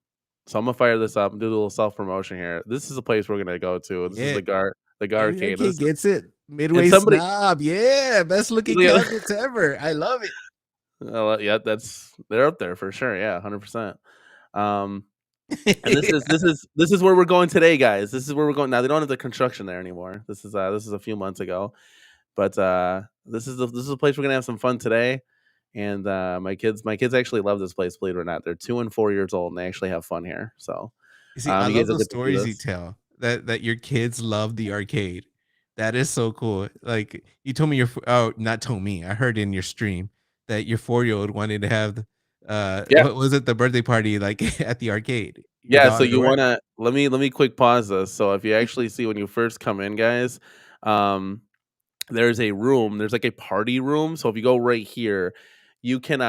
so I'm gonna fire this up and do a little self-promotion here. This is a place we're gonna go to. This is Yeah, the Gar every arcade. arcade gets it. And Midway somebody snob, yeah, best looking yeah, cabinets ever. I love it. yeah, they're up there for sure. Yeah, 100%. Um, and this is where we're going today, guys. This is where we're going now. They don't have the construction there anymore. This is a few months ago. But this is a place we're gonna have some fun today. And my kids actually love this place, believe it or not. They're 2 and 4 years old and they actually have fun here. So You see, I you love guys will those get to see stories you this. tell that your kids love the arcade. That is so cool. Like you told me oh, not told me. I heard in your stream that your 4-year-old wanted to have Yeah. what was it, the birthday party like at the arcade. Your Yeah, so daughter, you right? wanna let me quick pause this. So if you actually see when you first come in, guys, um there's a room, there's like a party room. So if you go right here, you can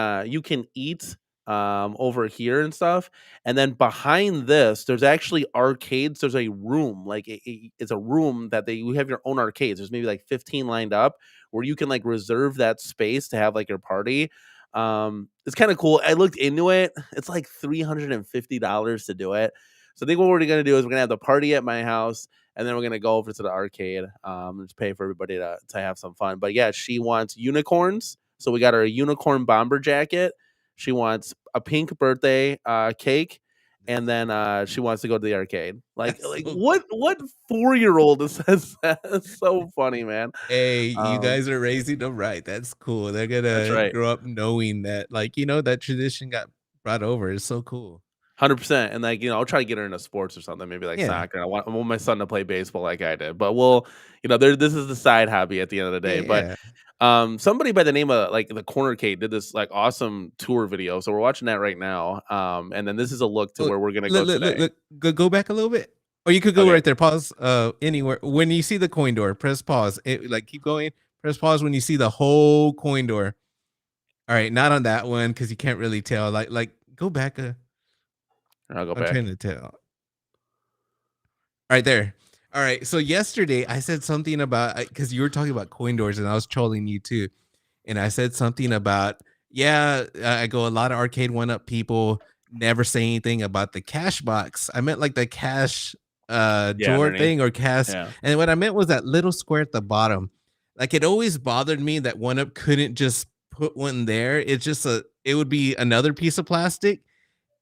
eat over here and stuff. And then behind this, there's actually arcades. There's a room, it's a room that you have your own arcades. There's maybe like 15 lined up where you can like reserve that space to have like your party. It's kind of cool. I looked into it. It's like $350 to do it. So I think what we're gonna do is we're gonna have the party at my house and then we're gonna go over to the arcade, and just pay for everybody to have some fun. But yeah, she wants unicorns, so we got her a unicorn bomber jacket. She wants a pink birthday cake, and then she wants to go to the arcade. That's Like so what 4-year-old says that? It's so funny, man. Hey, you Um, guys are raising them right. That's cool. They're that's gonna right. grow up knowing that, like, that tradition got brought over. It's so cool. 100%. And like, I'll try to get her into sports or something, maybe like Yeah. soccer. I want my son to play baseball like I did. But this is the side hobby at the end of the day. But Yeah. somebody by the name of like the CornerCade did this like awesome tour video. So we're watching that right now. And then this is a look to Oh, where we're gonna go look, look, today. look, look. Go back a little bit. Or you could go Okay. right there. Pause. Anywhere. When you see the coin door, press pause. Like keep going. Press pause when you see the whole coin door. All right, not on that one because you can't really tell. Like go back. I'll go I'm trying back. to tell. Right there. All right. So yesterday I said something about because you were talking about coin doors and I was trolling you too. And I said something about, yeah, I go a lot of arcade one up people never say anything about the cash box. I meant like the cash Yeah, drawer underneath. thing or cash. Yeah. And what I meant was that little square at the bottom. Like it always bothered me that one up couldn't just put one there. It would be another piece of plastic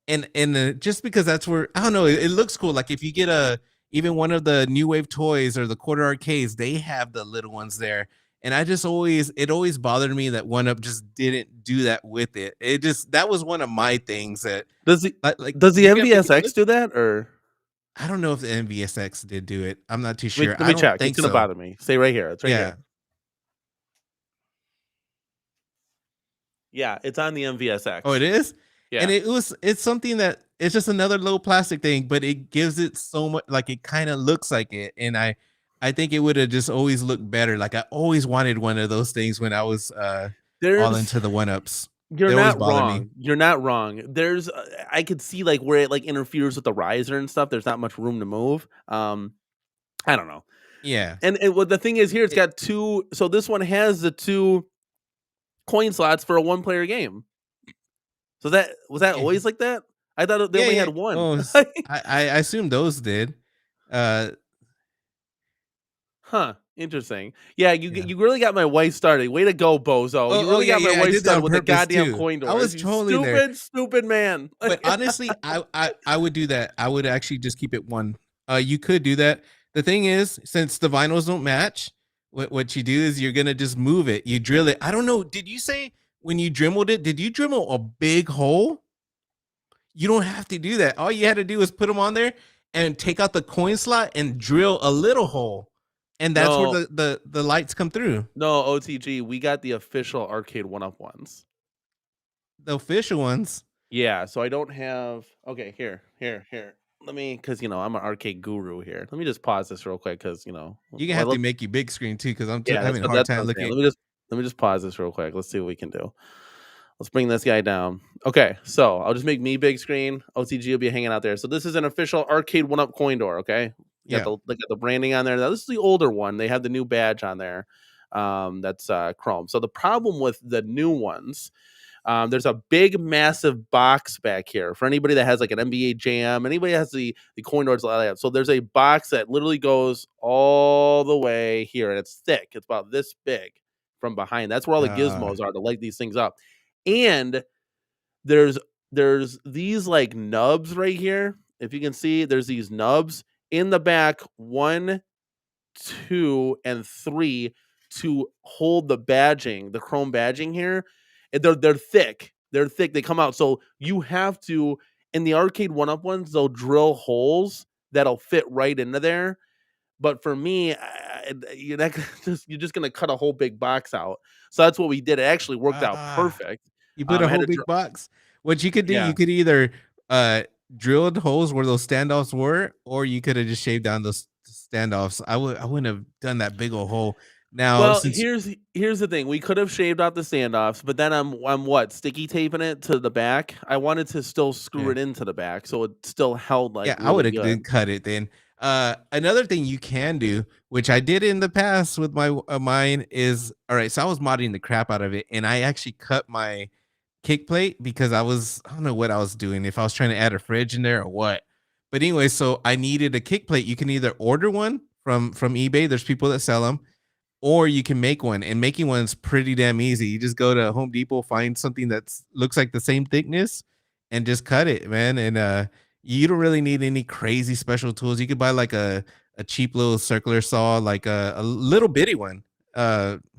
and just because that's where I don't know, it looks cool. Like if you get a even one of the new wave toys or the quarter arcades, they have the little ones there. And I just always it always bothered me that one up just didn't do that with it. It just that was one of my things that Does the like does the maybe I'm thinking MVSX good. do that or I don't know if the NVSX did do it. I'm not too sure. let I me don't check. It's think gonna so. bother me. Stay right here. It's right Yeah. here. Yeah, it's on the Oh, it MVSX. is? And Yeah. it's something that it's just another little plastic thing, but it gives it so much like it kind of looks like it. And I think it would have just always looked better. Like I always wanted one of those things when I was all There's into the one ups. You're They always not bother me. wrong. You're not wrong. I could see like where it like interferes with the riser and stuff. There's not much room to move. I don't know. Yeah. And what the thing is here, it's It, got two. So this one has the two coin slots for a one player game. So that was that yeah. always like that? I thought they Yeah, only yeah. had one. Oh, I assume those did. Uh Huh. Interesting. Yeah, yeah. you really got my wife started. Way to go, bozo. You Oh, really yeah, got my yeah. I wife did that started on with the purpose goddamn too. coin I was doors. You trolling there. stupid, stupid man. But honestly, I would do that. I would actually just keep it one. You could do that. The thing is, since the vinyls don't match, what you do is you're gonna just move it. You drill it. I don't know. Did you say when you dremeled it? Did you dremel a big hole? You don't have to do that. All you had to do is put them on there and take out the coin slot and drill a little hole, and that's where No, the lights come through. no, OTG, we got the official Arcade 1-Up ones. The official ones. Yeah, so I don't have okay, here. Let me because I'm an arcade guru here. Let me just pause this real quick because You're gonna well, have to make you big screen too, because I'm yeah, having a hard that's what time I'm saying. looking. Let me just pause this real quick. Let's see what we can do. Let's bring this guy down. Okay, so I'll just make me big screen. OTG will be hanging out there. So this is an official Arcade 1-Up coin door. Okay, Yeah. they got the branding on there. Now this is the older one. They have the new badge on there. That's chrome. So the problem with the new ones, there's a big, massive box back here for anybody that has like an NBA Jam. Anybody that has the coin doors like that. So there's a box that literally goes all the way here, and it's thick. It's about this big from behind. That's where all the Uh, gizmos are to light these things up. And there's these like nubs right here. If you can see, there's these nubs in the back. 1, 2, and 3 to hold the badging, the chrome badging here. And they're thick. They're thick. They come out. So you have to in the arcade 1-Up ones, they'll drill holes that'll fit right into there. But for me, you're just gonna cut a whole big box out. So that's what we did. It actually worked out ah, perfect. you put a I had whole to, big box. What you could do, yeah. you could either uh drilled holes where those standoffs were, or you could have just shaved down those standoffs. I wouldn't have done that big old hole. Now, Well, since here's the thing. We could have shaved out the standoffs, but then I'm what sticky taping it to the back. I wanted to still screw yeah. it into the back so it still held like Yeah, I would really have good. did cut it then. Another thing you can do, which I did in the past with my mine, is all right. So I was modding the crap out of it, and I actually cut my kick plate because I don't know what I was doing, if I was trying to add a fridge in there or what. But anyway, so I needed a kick plate. You can either order one from eBay. There's people that sell them, or you can make one, and making one is pretty damn easy. You just go to Home Depot, find something that's looks like the same thickness, and just cut it, man. And you don't really need any crazy special tools. You could buy like a cheap little circular saw, like a little bitty one.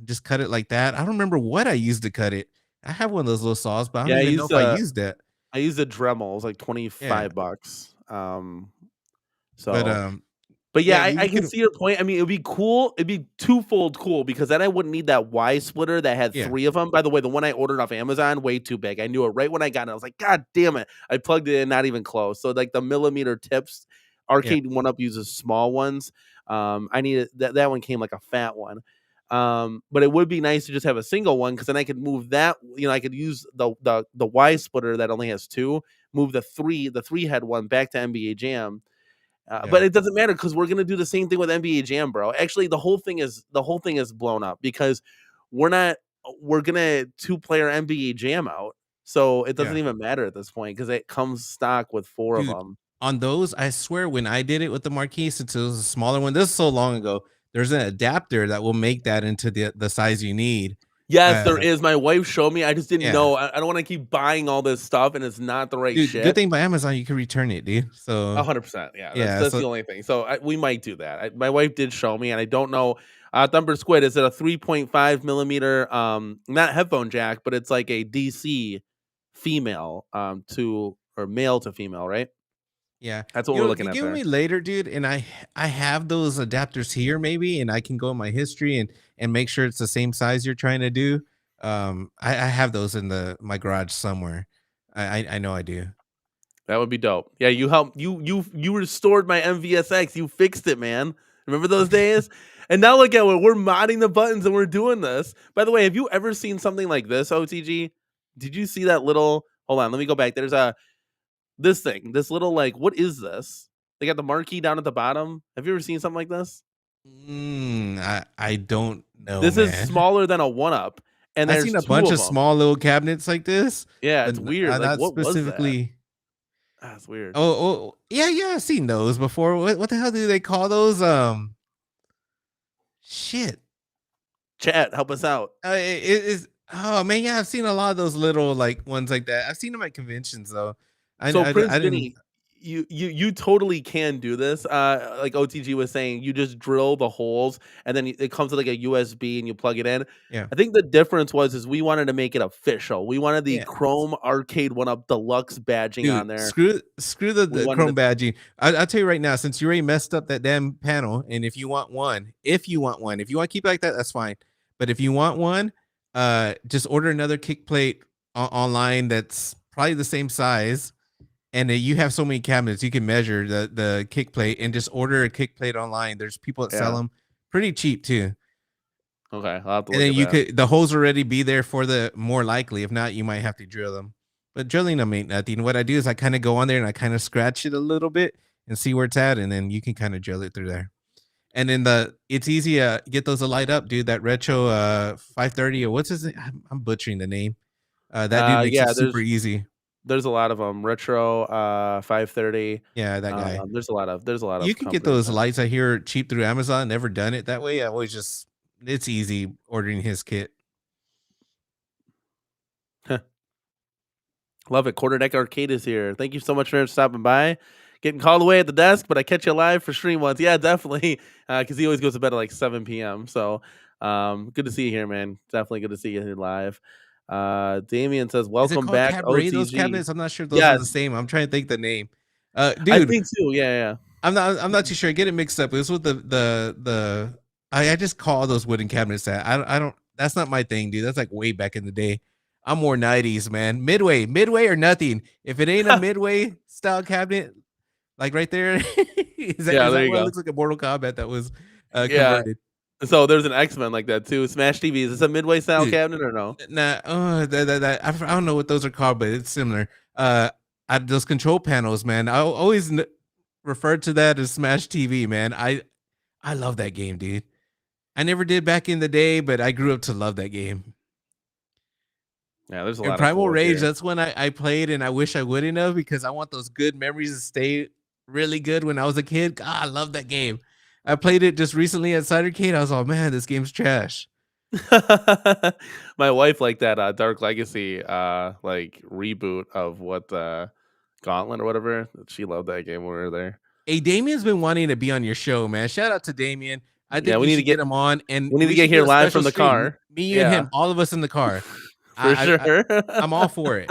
Just cut it like that. I don't remember what I used to cut it. I have one of those little saws, but I don't Yeah, even know if I used that. I used a Dremel. It was like Yeah, $25. but So But yeah, yeah, I you can could, see your point. I mean, it'd be cool. It'd be twofold cool because then I wouldn't need that Y splitter that had yeah, 3 of them. By the way, the one I ordered off Amazon, way too big. I knew it right when I got it. I was like, God damn it. I plugged it in, not even close. So like the millimeter tips, yeah, Arcade 1-Up uses small ones. I needed that one came like a fat one. But it would be nice to just have a single one because then I could move that. I could use the Y splitter that only has 2, move the 3 head one back to NBA Jam, but yeah, it doesn't matter because we're gonna do the same thing with NBA Jam, bro. Actually, the whole thing is blown up because we're not we're gonna 2-player NBA Jam out, so it doesn't yeah. even matter at this point because it comes stock with 4 of Dude, them. on those, I swear when I did it with the Marquee, since it was a smaller one, this is so long ago, there's an adapter that will make that into the size you need. Yes, there Uh, is. My wife showed me. I just didn't yeah. know. I don't want to keep buying all this stuff and it's not the right Dude, good shit. thing by Amazon, you can return it, dude. So, 100%. Yeah, that's yeah, that's so the only thing. So we might do that. My wife did show me, and I don't know. Thumper Squid is it a 3.5 millimeter, not headphone jack, but it's like a DC female, to or male to female, right? yeah. That's what we're looking You at give there. me later, dude, and I have those adapters here maybe, and I can go in my history and make sure it's the same size you're trying to do. I have those in the my garage somewhere. I know I do. That would be dope. Yeah, you helped. You restored my MVSX. You fixed it, man. Remember those days? And now look at what we're modding the buttons and we're doing this. By the way, have you ever seen something like this, OTG? Did you see that little? Hold on, let me go back. There's this thing, this little like, what is this? They got the marquee down at the bottom. Have you ever seen something like this? I don't know, This is man. smaller than a 1-Up, and I've there's seen a 2 bunch of of them. small little cabinets like this, Yeah, but it's weird. Like, not what was that? specifically. It's weird. Yeah, yeah, I've seen those before. What the hell do they call those? Shit. Chat, help us out. It is. Oh man, yeah, I've seen a lot of those little like ones like that. I've seen them at conventions though. So Prince I didn't. Vinny, you totally can do this. Like OTG was saying, you just drill the holes and then it comes with like a USB and you plug it in. Yeah. I think the difference was is we wanted to make it official. We wanted the Yeah. Chrome Arcade One Up Deluxe badging Dude, on there. screw We the wanted Chrome to badging. I'll tell you right now, since you already messed up that damn panel, and if you want one, if you want one, if you want to keep it like that, that's fine. But if you want one, just order another kick plate online that's probably the same size, and you have so many cabinets you can measure the kick plate, and just order a kick plate online. There's people that sell yeah. them pretty cheap too. Okay, I'll have to And look then at you that. could the holes already be there for the more likely. If not, you might have to drill them. But drilling them ain't nothing. What I do is I kind of go on there and I kind of scratch it a little bit and see where it's at, and then you can kind of drill it through there. And then it's easy to get those to light up, dude. That retro 530 or what's his name? I'm butchering the name. That dude makes it Yeah, super easy. there's a lot of them. Retro 530. Yeah, that guy. There's a lot You of can get companies those lights I hear cheap through Amazon. Never done it that way. I always just it's easy ordering his kit. that love it. Quarter Deck Arcade is here. Thank you so much for stopping by. Getting called away at the desk, but I catch you live for stream once. Yeah, definitely. Because he always goes to bed at like 7 p.m. So good to see you here, man. Definitely good to see you here live. Damien says, Is it "Welcome called back, Cabaret, those OTG." cabinets? I'm not sure if those are the Yes, same. I'm trying to think the name. I Dude, think too. Yeah. I'm not too sure. I get it mixed up. It was with the I just call those wooden cabinets that. I don't that's not my thing, dude. That's like way back in the day. I'm more 90s, man. Midway or nothing. If it ain't a Yeah. Midway style cabinet, like right there, Yeah, is there that you what it go. looks like a Mortal Kombat that was Yeah. converted? So there's an X-Men like that too. Smash TV. Is this a Midway style Dude, cabinet or no? nah, I don't know what those are called, but it's similar. Those control panels, man. I always referred to that as Smash TV, man. I love that game, dude. I never did back in the day, but I grew up to love that game. Yeah, there's a In lot of Primal fools Rage, here. that's when I played, and I wish I wouldn't have because I want those good memories to stay really good when I was a kid. God, I love that game. I played it just recently at CornerCade. I was like, man, this game's trash. My wife liked that Dark Legacy like reboot of what Gauntlet or whatever. She loved that game when we were there. Hey, Damien's been wanting to be on your show, man. Shout out to Damien. I Yeah, think you should get him on, and we need to we get should do here a live special from the stream. car. Me, you, and Yeah, him, all of us in the car. for sure. I'm all for it.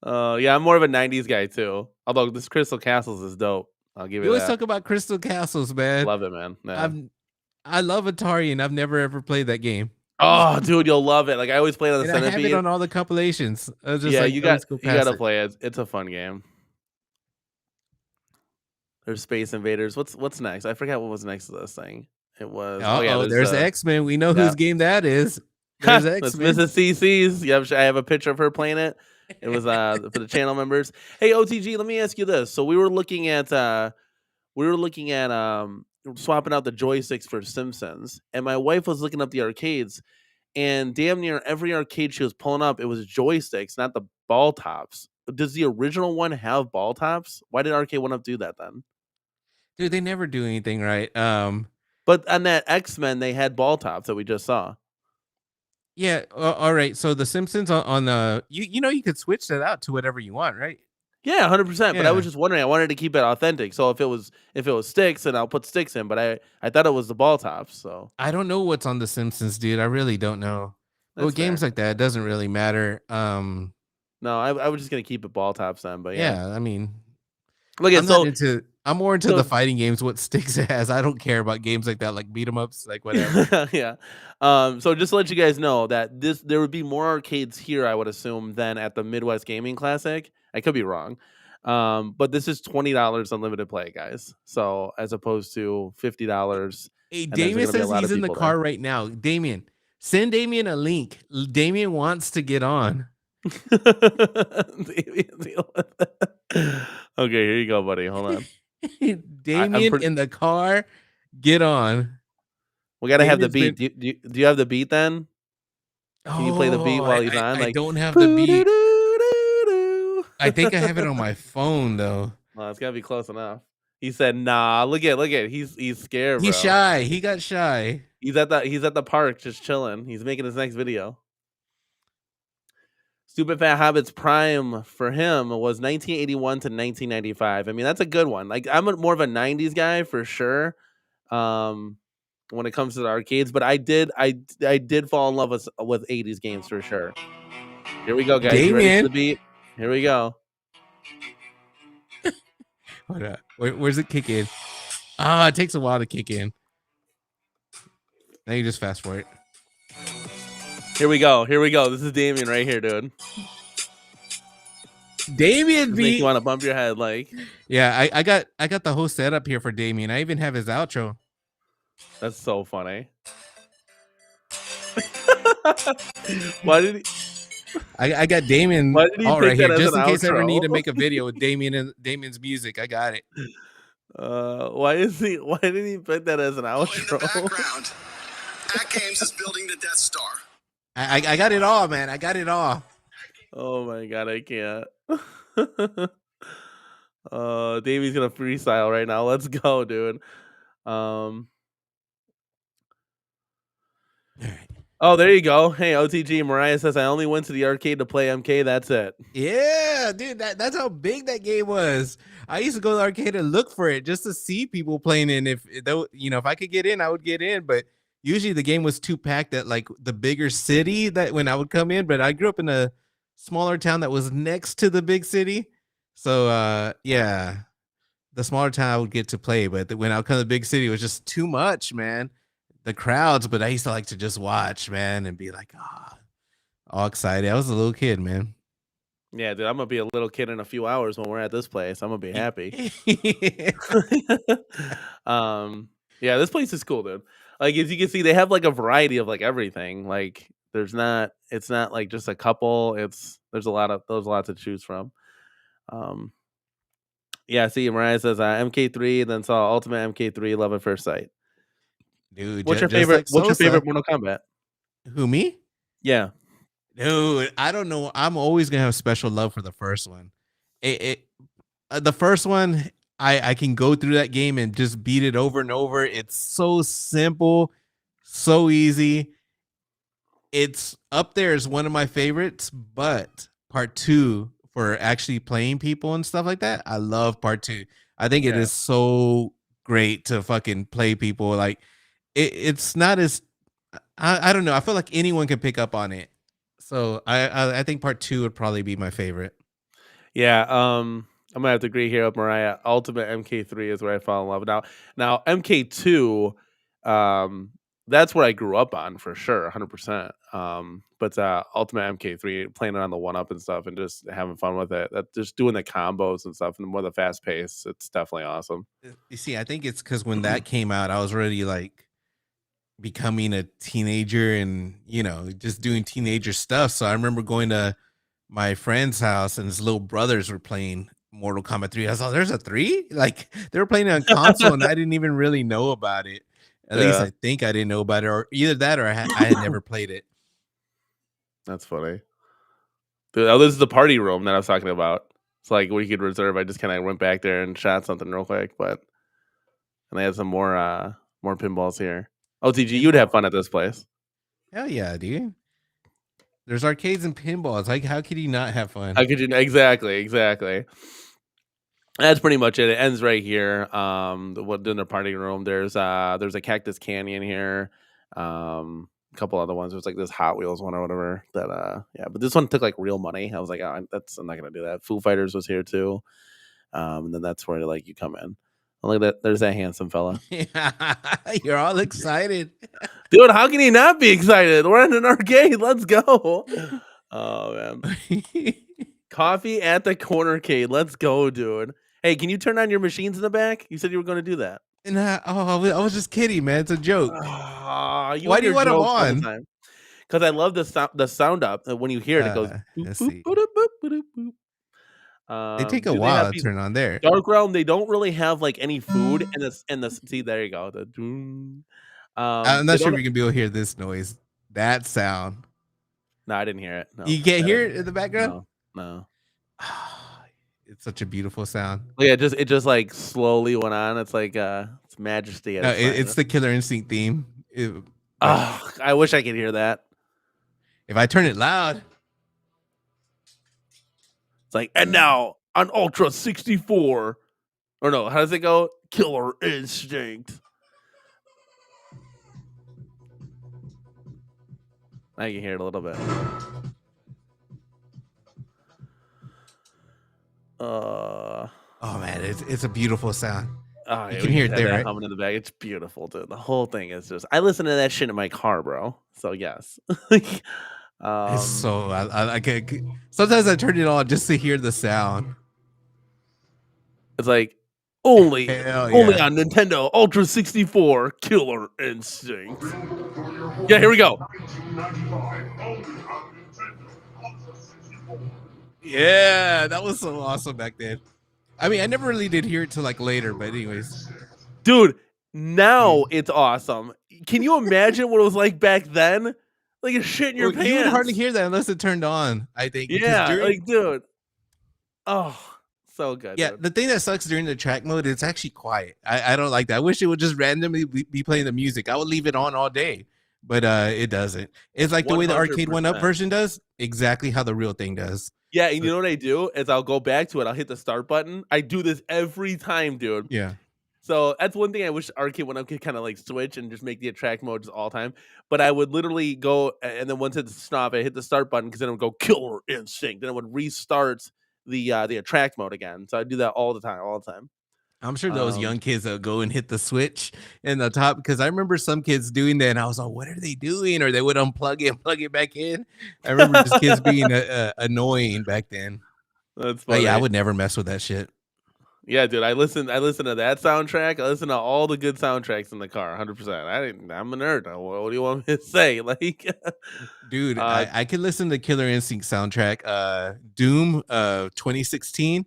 Yeah, I'm more of a 90s guy too. Although this Crystal Castles is dope. I'll give We you always that. talk about Crystal Castles, man. Love it, man. Yeah. I've I love Atari, and I've never ever played that game. Oh, dude, you'll love it. Like I always play it on the And I have it Centipede. on all the compilations. I was just Yeah, like, let's go you past gotta it. play it. It's a fun game. There's Space Invaders. What's next? I forgot what was next to this thing. It was yeah, Uh-oh, there's X-Men. We know yeah. whose game that is. There's That's X-Men. Mrs. CC's. Yep, I have a picture of her playing it. It was for the channel members. Hey OTG, let me ask you this. So we were looking at swapping out the joysticks for Simpsons, and my wife was looking up the arcades, and damn near every arcade she was pulling up, it was joysticks, not the ball tops. Does the original one have ball tops? Why did Arcade One Up do that then? Dude, they never do anything right. But on that X-Men, they had ball tops that we just saw. Yeah, all right. So the Simpsons on the you know you could switch that out to whatever you want, right? Yeah, 100%. But I was Yeah. just wondering. I wanted to keep it authentic. So if it was sticks, then I'll put sticks in. But I thought it was the ball tops. So I don't know what's on the Simpsons, dude. I really don't know. But that's with games fair. like that, it doesn't really matter. No, I was just gonna keep it ball tops then. But yeah, Yeah, I mean, look at I'm more into the so fighting games, what sticks it has. I don't care about games like that, like beat 'em ups, like whatever. yeah. So just to let you guys know that there would be more arcades here, I would assume, than at the Midwest Gaming Classic. I could be wrong. But this is $20 unlimited play, guys. So as opposed to $50, Hey, and there's Damien gonna be a says lot of he's in the people there. car right now. Damien, send Damien a link. Damien wants to get on. Okay, here you go, buddy. Hold on. I'm Damien pretty. in the car, get on. We gotta have the Damien's beat. been Do you have the beat then? Can you play the beat Oh, while he's on? I Like, don't have the beat. "Boo-doo-doo-doo-doo." I think I have it on my phone though. Well, it's gotta be close enough. He said, "Nah." Look at. He's scared, He's bro. shy. He got shy. He's at the park just chilling. He's making his next video. Stupid Fat Hobbit's prime for him was 1981 to 1995. I mean, that's a good one. Like, I'm more of a 90s guy for sure. Um, when it comes to the arcades, but I did fall in love with 80s games for sure. Here we go, guys. You ready for Damien. the beat? Here we go. Hold up. Where's it kick in? Ah, it takes a while to kick in. Now you just fast forward. Here we go. Here we go. This is Damien right here, dude. Damien This make you beat. want to bump your head, like. Yeah, I got the whole setup here for Damien. I even have his outro. That's so funny. Why did he? I got Damien Why did he all pick right here, that as just an in case I ever need to outro? make a video with Damien and Damien's music. I got it. Why is he? Why did he pick that as an outro? In the background, At Games is building the Death Star. I got it all, man. I got it all. Oh my god, I can't. Davey's gonna freestyle right now. Let's go, dude. Oh, there you go. Hey, OTG Mariah says I only went to the arcade to play MK. That's it. Yeah, dude, that's how big that game was. I used to go to the arcade and look for it just to see people playing it. And if I could get in, I would get in. But usually the game was too packed at like the bigger city that when I would come in. But I grew up in a smaller town that was next to the big city. So yeah, the smaller town I would get to play. But when I would come to the big city, it was just too much, man. The crowds, but I used to like to just watch, man, and be like, all excited. I was a little kid, man. Yeah, dude, I'm gonna be a little kid in a few hours when we're at this place. I'm gonna be happy. Yeah, this place is cool, dude. Like, as you can see, they have like a variety of like everything. Like, it's not like just a couple. There's a lot to choose from. Yeah, see, Mariah says MK3, then saw Ultimate MK3, Love at First Sight. Dude, What's your just favorite? like What's your Sosa. favorite Mortal Kombat? Who, me? Yeah. Dude, I don't know. I'm always gonna have special love for the first one. The first one, I can go through that game and just beat it over and over. It's so simple, so easy. It's up there as one of my favorites, but part 2 for actually playing people and stuff like that, I love part 2. I think it is so great to fucking play people. Like it's not as I don't know. I feel like anyone can pick up on it. So I think part 2 would probably be my favorite. Yeah, I'm gonna have to agree here with Mariah. Ultimate MK3 is where I fell in love. Now MK2, that's what I grew up on for sure, 100%. But Ultimate MK3, playing it on the 1-up and stuff, and just having fun with it. Just doing the combos and stuff, and more the fast pace. It's definitely awesome. You see, I think it's because when that came out, I was already like becoming a teenager and just doing teenager stuff. So I remember going to my friend's house and his little brothers were playing Mortal Kombat 3. I was like, there's a 3? Like they were playing it on console and I didn't even really know about it. At least I think I didn't know about it, or either that or I had never played it. That's funny. This is the party room that I was talking about. It's like we could reserve. I just kind of went back there and shot something real quick, and they had some more pinballs here. OTG, you'd have fun at this place. Hell yeah, dude. There's arcades and pinballs. Like, how could you not have fun? How could you? Exactly. That's pretty much it. It ends right here. In the party room, there's a Cactus Canyon here. A couple other ones. There's like this Hot Wheels one or whatever. But this one took like real money. I was like, I'm not gonna do that. Foo Fighters was here too. And then that's where like you come in. Look at that. There's that handsome fella. You're all excited. Dude, how can he not be excited? We're in an arcade. Let's go. Oh, man. Coffee at the CornerCade. Let's go, dude. Hey, can you turn on your machines in the back? You said you were going to do that. And I was just kidding, man. It's a joke. Why do you want them on? Because I love the sound up. When you hear it, it goes. Let's Boop, see. boop, boop, boop, boop, boop. They take a while to turn on there. Dark Realm, they don't really have like any food in the see, there you go. I'm not sure if you can be able to hear this noise. That sound. No, I didn't hear it. No. You can't hear it in the background? No. It's such a beautiful sound. Yeah, it just like slowly went on. It's like it's majesty. No, it's the Killer Instinct theme. I wish I could hear that. If I turn it loud. It's like, and now on Ultra 64, or no, how does it go? Killer Instinct. I can hear it a little bit. Oh man, it's a beautiful sound. Oh, You yeah, can we hear just it had there, that right? humming in the back. It's beautiful, dude. The whole thing is just. I listen to that shit in my car, bro. So yes. It's um, so I can sometimes I turn it on just to hear the sound. it's like only Hell only yeah. on Nintendo Ultra 64 Killer Instinct. Yeah, here we go. Yeah, that was so awesome back then. I mean, I never really did hear it till like later, but anyways. Dude, now it's awesome. Can you imagine what it was like back then? Like a shit in your Well, you would hardly pants. hear that unless it turned on, I think, because Yeah, during like dude. Oh, so good, yeah, dude. the thing that sucks during the track mode, it's actually quiet. I don't like that. I wish it would just randomly be playing the music. I would leave it on all day, but it doesn't. It's like the way the arcade 1-up 100%. version does, exactly how the real thing does. Yeah, and So you know what I do is I'll go back to it. I'll hit the start button. I do this every time, dude. yeah. So that's one thing I wish Arcade 1-Up could kind of like switch and just make the attract mode just all time. But I would literally go and then once it's stop, I hit the start button because then it would go Killer Instinct. Then it would restart the attract mode again. So I do that all the time. I'm sure those Um, young kids that go and hit the switch in the top because I remember some kids doing that, and I was like, "What are they doing?" Or they would unplug it and plug it back in. I remember just kids being annoying back then. that's But yeah, I funny. would never mess with that shit. Yeah, dude, I listen to that soundtrack. I listen to all the good soundtracks in the car, 100%. I'm a nerd. What do you want me to say? Like, Dude, uh, I could listen to Killer Instinct soundtrack, Doom, 2016.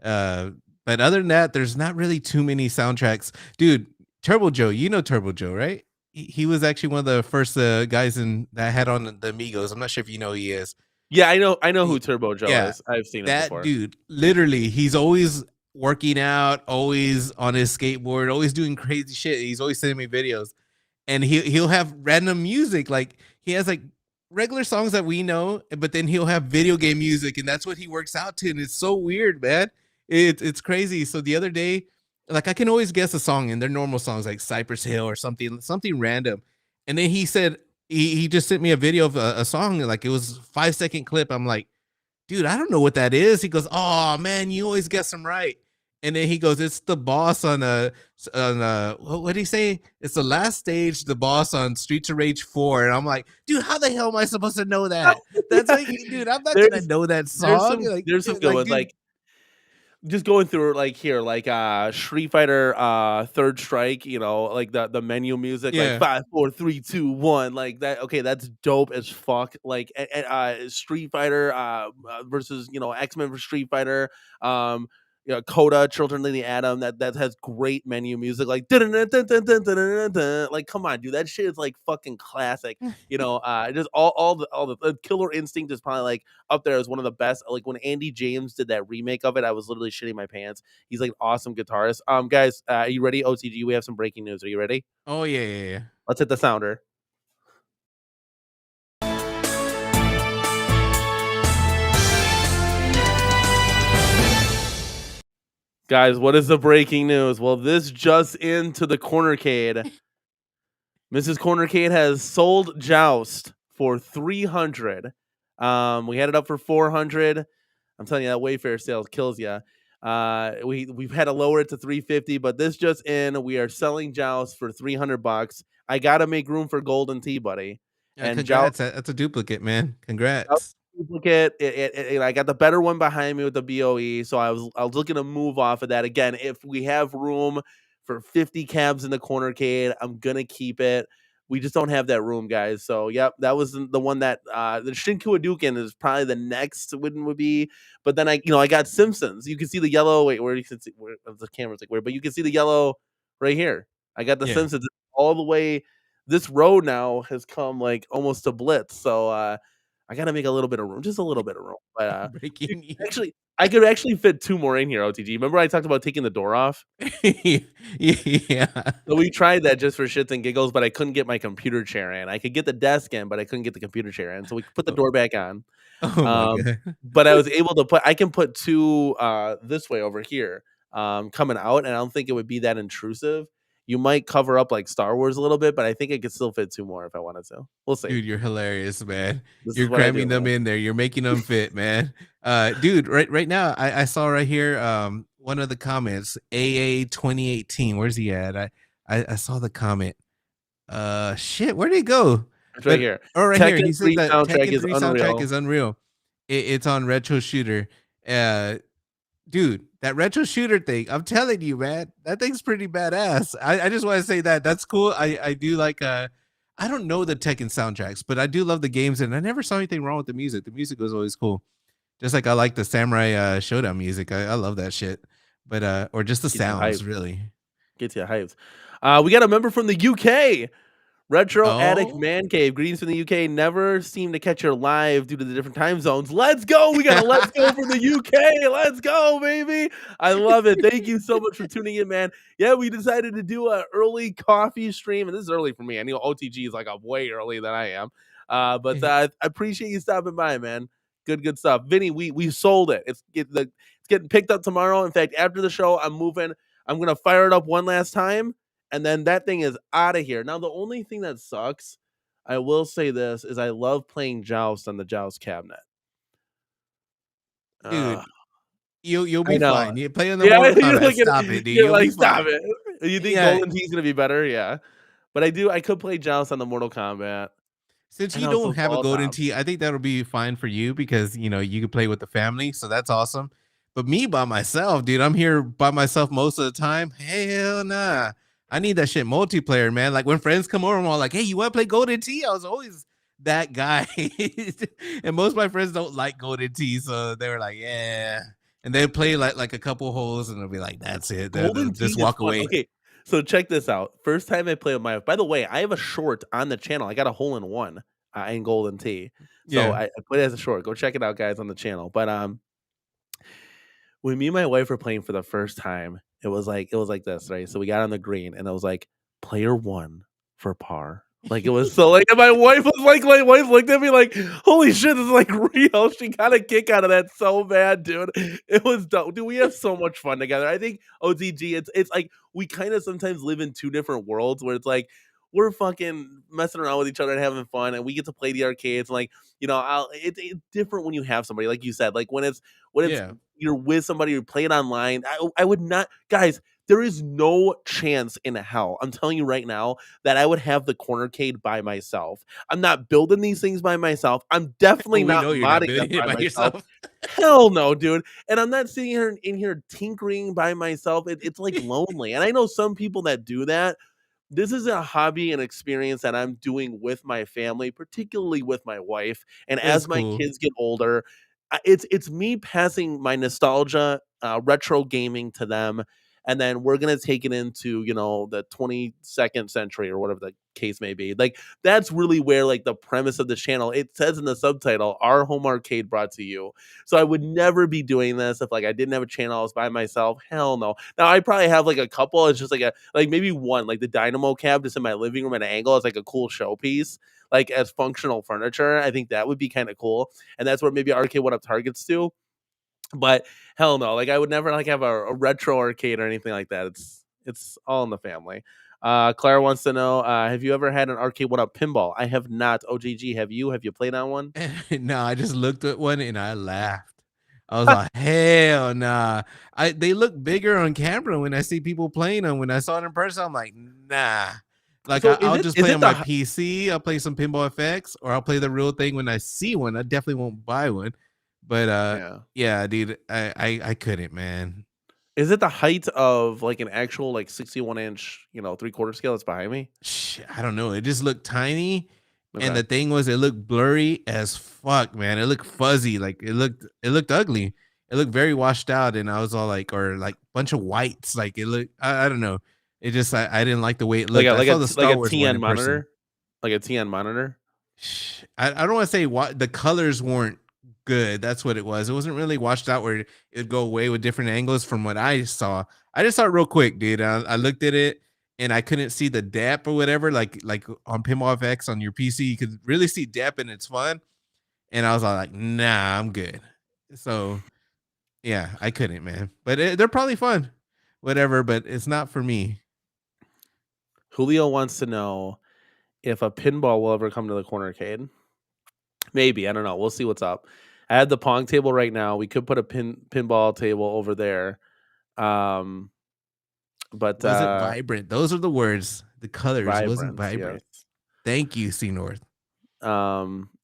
Uh, but other than that, there's not really too many soundtracks. Dude, Turbo Joe, you know Turbo Joe, right? He was actually one of the first guys that had on the Amigos. I'm not sure if you know who he is. yeah, I know who Y- Turbo Joe Yeah, is. I've seen him that before. dude, literally, he's always working out, always on his skateboard, always doing crazy shit. He's always sending me videos, and he'll have random music. Like he has like regular songs that we know, but then he'll have video game music, and that's what he works out to. And it's so weird, man. It's crazy. So the other day, like I can always guess a song, and they're normal songs like Cypress Hill or something random. And then he said he just sent me a video of a song, like it was 5 second clip. I'm like, dude, I don't know what that is. He goes, oh man, you always guess them right. And then he goes, it's the boss on what did he say? It's the last stage, the boss on Streets of Rage 4. And I'm like, dude, how the hell am I supposed to know that? That's like, dude, I'm not gonna there's know that there's song. some there's some good ones. Dude, Like just going through like here, like Street Fighter Third Strike, like the menu music, like yeah. 5, 4, 3, 2, 1, like that. Okay, that's dope as fuck. Like Street Fighter versus X-Men for Street Fighter. Coda, Children of the Atom, that has great menu music, like like come on, dude, that shit is like fucking classic. Just all the Killer Instinct is probably like up there as one of the best. Like when Andy James did that remake of it, I was literally shitting my pants. He's like an awesome guitarist. Guys, are you ready? OTG, we have some breaking news. Are you ready? Oh yeah. Let's hit the sounder. Guys, what is the breaking news? Well, this just into the CornerCade. Mrs. CornerCade has sold Joust for 300. We had it up for 400. I'm telling you, that Wayfair sale kills you. We've had to lower it to 350, but this just in, we are selling Joust for $300. I gotta make room for Golden Tea, buddy. Yeah, And Joust congrats. That's a duplicate, man. Joust Congrats. duplicate. I got the better one behind me with the BOE, so I was looking to move off of that again. If we have room for 50 cabs in the CornerCade, I'm gonna keep it. We just don't have that room, guys. So, yep, that was the one that the Shinku Hadouken is probably the next one would be. But then I got Simpsons. You can see the yellow. Wait, where you can see where the camera's like weird, but you can see the yellow right here. I got the Yeah. Simpsons all the way. This road now has come like almost to Blitz. So I gotta make a little bit of room, just a little bit of room. But dude, Breaking news. actually, I could actually fit 2 more in here, OTG. Remember I talked about taking the door off? Yeah. So we tried that just for shits and giggles, but I couldn't get my computer chair in. I could get the desk in, but I couldn't get the computer chair in. So we put the Oh, door back on. oh my Um, god. but I was able to I can put 2 this way over here, coming out, and I don't think it would be that intrusive. You might cover up like Star Wars a little bit, but I think I could still fit 2 more if I wanted to. We'll see. Dude, you're hilarious, man. This is You're what I do, cramming them man. in there. You're making them fit, man. Dude, right now, I saw right here, one of the comments, AA 2018. Where's he at? I saw the comment. Shit, where'd he go? It's right But here. right here, Tekken he says 3 that soundtrack Tekken is 3 soundtrack unreal. is unreal. It's on Retro Shooter. Dude, that Retro Shooter thing, I'm telling you, man, that thing's pretty badass. I just want to say that that's cool. I do like I don't know the Tekken soundtracks, but I do love the games, and I never saw anything wrong with the music. The music was always cool. Just like I like the Samurai Showdown music. I love that shit. But or just the Gets you sounds, hyped. really. Gets you hyped. We got a member from the UK. Retro Attic Oh. Man Cave. Greetings from the UK. Never seem to catch your live due to the different time zones. Let's go. We got a let's go from the UK. Let's go, baby. I love it. Thank you so much for tuning in, man. Yeah, we decided to do an early coffee stream, and this is early for me. I know OTG is like up way early than I am. But I appreciate you stopping by, man. Good stuff. Vinny, we sold it. It's getting picked up tomorrow. In fact, after the show, I'm moving. I'm gonna fire it up one last time, and then that thing is out of here. Now, the only thing that sucks, I will say this, is I love playing Joust on the Joust cabinet. Dude, you'll I be know. fine. You play on the Yeah, Mortal you're Kombat. looking, Stop it, dude. you're You'll like, be stop fine. it. You think Yeah. Golden Tee's gonna be better? Yeah, but I could play Joust on the Mortal Kombat. Since And you also don't have a Fall golden Top. tee, I think that'll be fine for you because you can play with the family, so that's awesome. But me by myself, dude, I'm here by myself most of the time. Hell nah. I need that shit multiplayer, man. Like when friends come over, I'm all like, "Hey, you want to play golden tee?" I was always that guy, and most of my friends don't like golden tee, so they were like, "Yeah," and they play like a couple holes, and they'll be like, "That's it." They'll Golden Tee just is walk fun. away. Okay, so check this out. First time I play with my. By the way, I have a short on the channel. I got a hole in one in Golden Tee, so Yeah. I put it as a short. Go check it out, guys, on the channel. But when me and my wife were playing for the first time, it was like this, right? So we got on the green, and it was like player 1 for par. Like it was so like, and my wife was like, my wife looked at me like, "Holy shit, this is like real." She got a kick out of that so bad, dude. It was dope, dude. We have so much fun together. I think OTG, it's like we kind of sometimes live in 2 different worlds where it's like we're fucking messing around with each other and having fun, and we get to play the arcades. And like, it's different when you have somebody, like you said, like when it's Yeah. you're with somebody who play it online. I would not, guys. There is no chance in hell, I'm telling you right now, that I would have the CornerCade by myself. I'm not building these things by myself. I'm definitely We not know you're not modding them doing it by by myself. yourself. Hell no, dude. And I'm not sitting here in here tinkering by myself. It's like lonely. And I know some people that do that. This is a hobby and experience that I'm doing with my family, particularly with my wife. And That's as my cool. kids get older, it's me passing my nostalgia, retro gaming to them, and then we're gonna take it into the 22nd century or whatever the case may be. Like that's really where like the premise of the channel. It says in the subtitle, "Our home arcade brought to you." So I would never be doing this if like I didn't have a channel. I was by myself. Hell no. Now I probably have like a couple. It's just like maybe one, like the Dynamo cab just in my living room at an angle. It's like a cool showpiece, like as functional furniture. I think that would be kind of cool, and that's where maybe arcade one up targets to. But hell no, like I would never like have a retro arcade or anything like that. It's all in the family. Claire wants to know, have you ever had an arcade one up pinball? I have not. OGG, have you? Have you played on one? No, I just looked at one and I laughed. I was like, hell nah. They look bigger on camera when I see people playing them. When I saw it in person, I'm like, nah. Like So I'll just is play it on my PC. I'll play some pinball effects, or I'll play the real thing when I see one. I definitely won't buy one. But yeah? yeah, dude, I couldn't, man. Is it the height of like an actual like 61-inch 3/4 scale that's behind me? I don't know. It just looked tiny. And Okay. the thing was, it looked blurry as fuck, man. It looked fuzzy, like it looked ugly. It looked very washed out, and I was all like, or like bunch of whites. Like it looked, I don't know. It just I didn't like the way it Like looked. a I like saw a the like Star a Wars one TN in person. monitor, like a TN monitor. I don't want to say what the colors weren't good. That's what it was. It wasn't really washed out where it'd go away with different angles from what I saw. I just saw it real quick, dude. I looked at it and I couldn't see the depth or whatever. Like on Pinball FX on your PC, you could really see depth and it's fun. And I was all like, nah, I'm good. So yeah, I couldn't, man. But they're probably fun, whatever. But it's not for me. Julio wants to know if a pinball will ever come to the cornercade. Maybe, I don't know. We'll see what's up. I have the pong table right now. We could put a pinball table over there. Um, but Wasn't vibrant. Those are the words. The colors wasn't vibrance, vibrant. yes. Thank you, C North.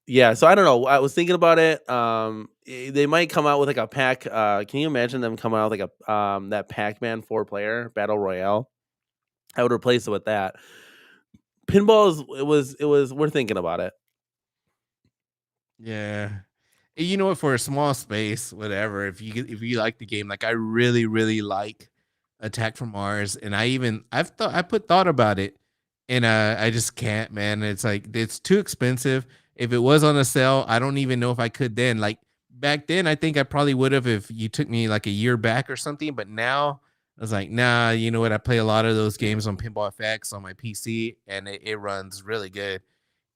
Yeah, so I don't know. I was thinking about it. They might come out with like a pack. Can you imagine them coming out with like a that Pac-Man 4-player battle royale? I would replace it with that. Pinball is it was we're thinking about it. Yeah. You know what? For a small space, whatever. If you like the game, like I really like Attack from Mars, and I put thought about it, and I just can't, man. It's like it's too expensive. If it was on a sale, I don't even know if I could then. Like back then, I think I probably would have if you took me like a year back or something. But now I was like, nah. You know what? I play a lot of those games on Pinball FX on my PC, and it runs really good.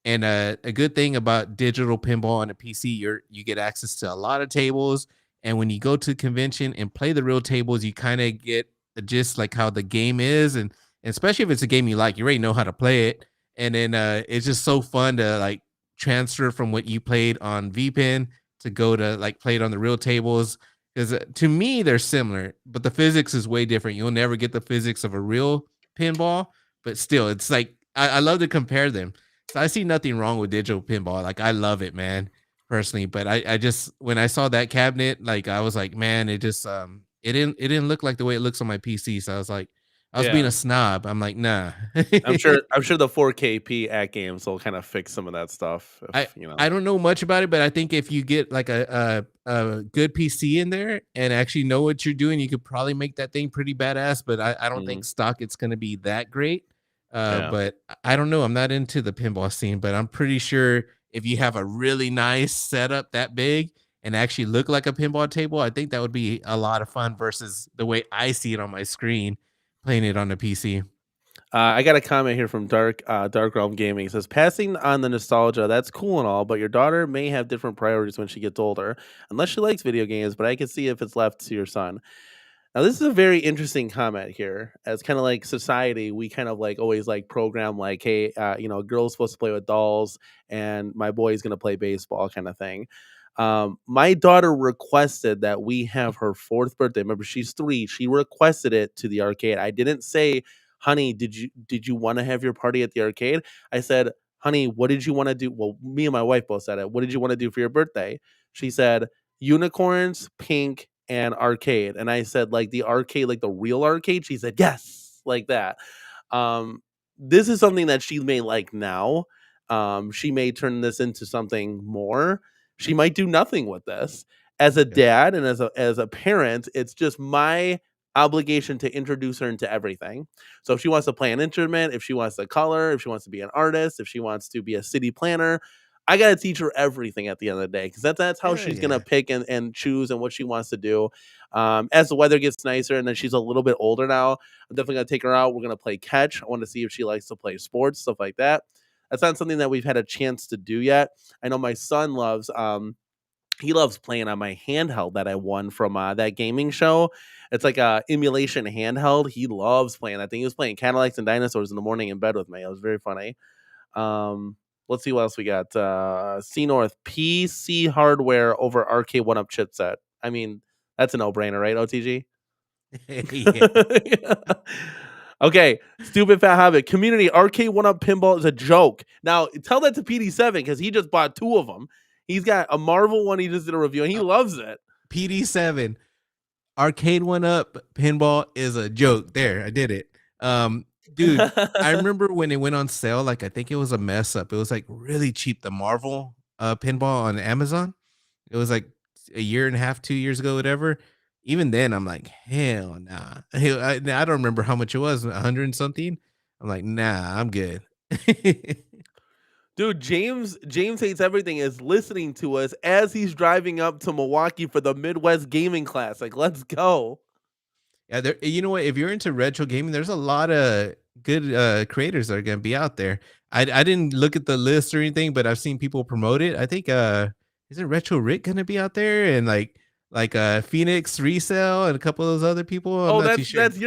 And a good thing about digital pinball on a PC, you get access to a lot of tables. And when you go to the convention and play the real tables, you kind of get just like how the game is, and especially if it's a game you like, you already know how to play it. And then it's just so fun to like transfer from what you played on VPN to go to like play it on the real tables. Because to me, they're similar, but the physics is way different. You'll never get the physics of a real pinball, but still, it's like I love to compare them. So I see nothing wrong with digital pinball. Like I love it, man, personally. But I just when I saw that cabinet, like I was like, man, it didn't look like the way it looks on my PC. So I was like, I was being Yeah. a snob. I'm like, nah. I'm sure the 4KP at games will kind of fix some of that stuff I if, you know. I don't know much about it, but I think if you get like a good PC in there and actually know what you're doing, you could probably make that thing pretty badass. But I don't think Mhm. stock it's gonna be that great. Yeah. But I don't know. I'm not into the pinball scene, but I'm pretty sure if you have a really nice setup that big and actually look like a pinball table, I think that would be a lot of fun versus the way I see it on my screen playing it on the PC. I got a comment here from Dark Realm Gaming. It says, "Passing on the nostalgia, that's cool and all, but your daughter may have different priorities when she gets older, unless she likes video games. But I can see if it's left to your son." Now, this is a very interesting comment here. As kind of like society, we kind of like always like program like, hey, a girl's supposed to play with dolls, and my boy's gonna play baseball, kind of thing. My daughter requested that we have her fourth birthday. Remember, she's 3. She requested it to the arcade. I didn't say, "Honey, did you want to have your party at the arcade?" I said, "Honey, what did you want to do?" Well, me and my wife both said it. "What did you want to do for your birthday?" She said, "Unicorns, pink, and arcade." And I said, "Like the arcade, like the real arcade?" She said, "Yes," like that. Um, this is something that she may like now. She may turn this into something more. She might do nothing with this. As a Yeah. dad and as a parent, it's just my obligation to introduce her into everything. So if she wants to play an instrument, if she wants to color, if she wants to be an artist, if she wants to be a city planner, I got to teach her everything at the end of the day, because that's how Hell she's going to yeah. pick and choose and what she wants to do. As the weather gets nicer and then she's a little bit older now, I'm definitely going to take her out. We're going to play catch. I want to see if she likes to play sports, stuff like that. That's not something that we've had a chance to do yet. I know my son loves he loves playing on my handheld that I won from that gaming show. It's like a emulation handheld. He loves playing that thing. He was playing Cadillacs and Dinosaurs in the morning in bed with me. It was very funny. Um, let's see what else we got. C North PC hardware over arcade one up chipset. I mean, that's a no brainer, right? OTG. Yeah. Okay, stupid fat habit. Community arcade one up pinball is a joke. Now tell that to PD7 because he just bought 2 of them. He's got a Marvel one. He just did a review and he Uh, loves it. PD7 arcade one up pinball is a joke. There, I did it. Dude, I remember when it went on sale, like I think it was a mess up. It was like really cheap. The Marvel pinball on Amazon. It was like a year and a half, 2 years ago, whatever. Even then, I'm like, hell nah. I don't remember how much it was, 100 and something. I'm like, nah, I'm good. Dude, James Hates Everything is listening to us as he's driving up to Milwaukee for the Midwest Gaming Classic. Let's go. Yeah, you know what? If you're into retro gaming, there's a lot of good creators that are gonna be out there. I didn't look at the list or anything, but I've seen people promote it. I think isn't Retro Rick gonna be out there and like Phoenix Resale and a couple of those other people? I'm Oh, not too sure. that's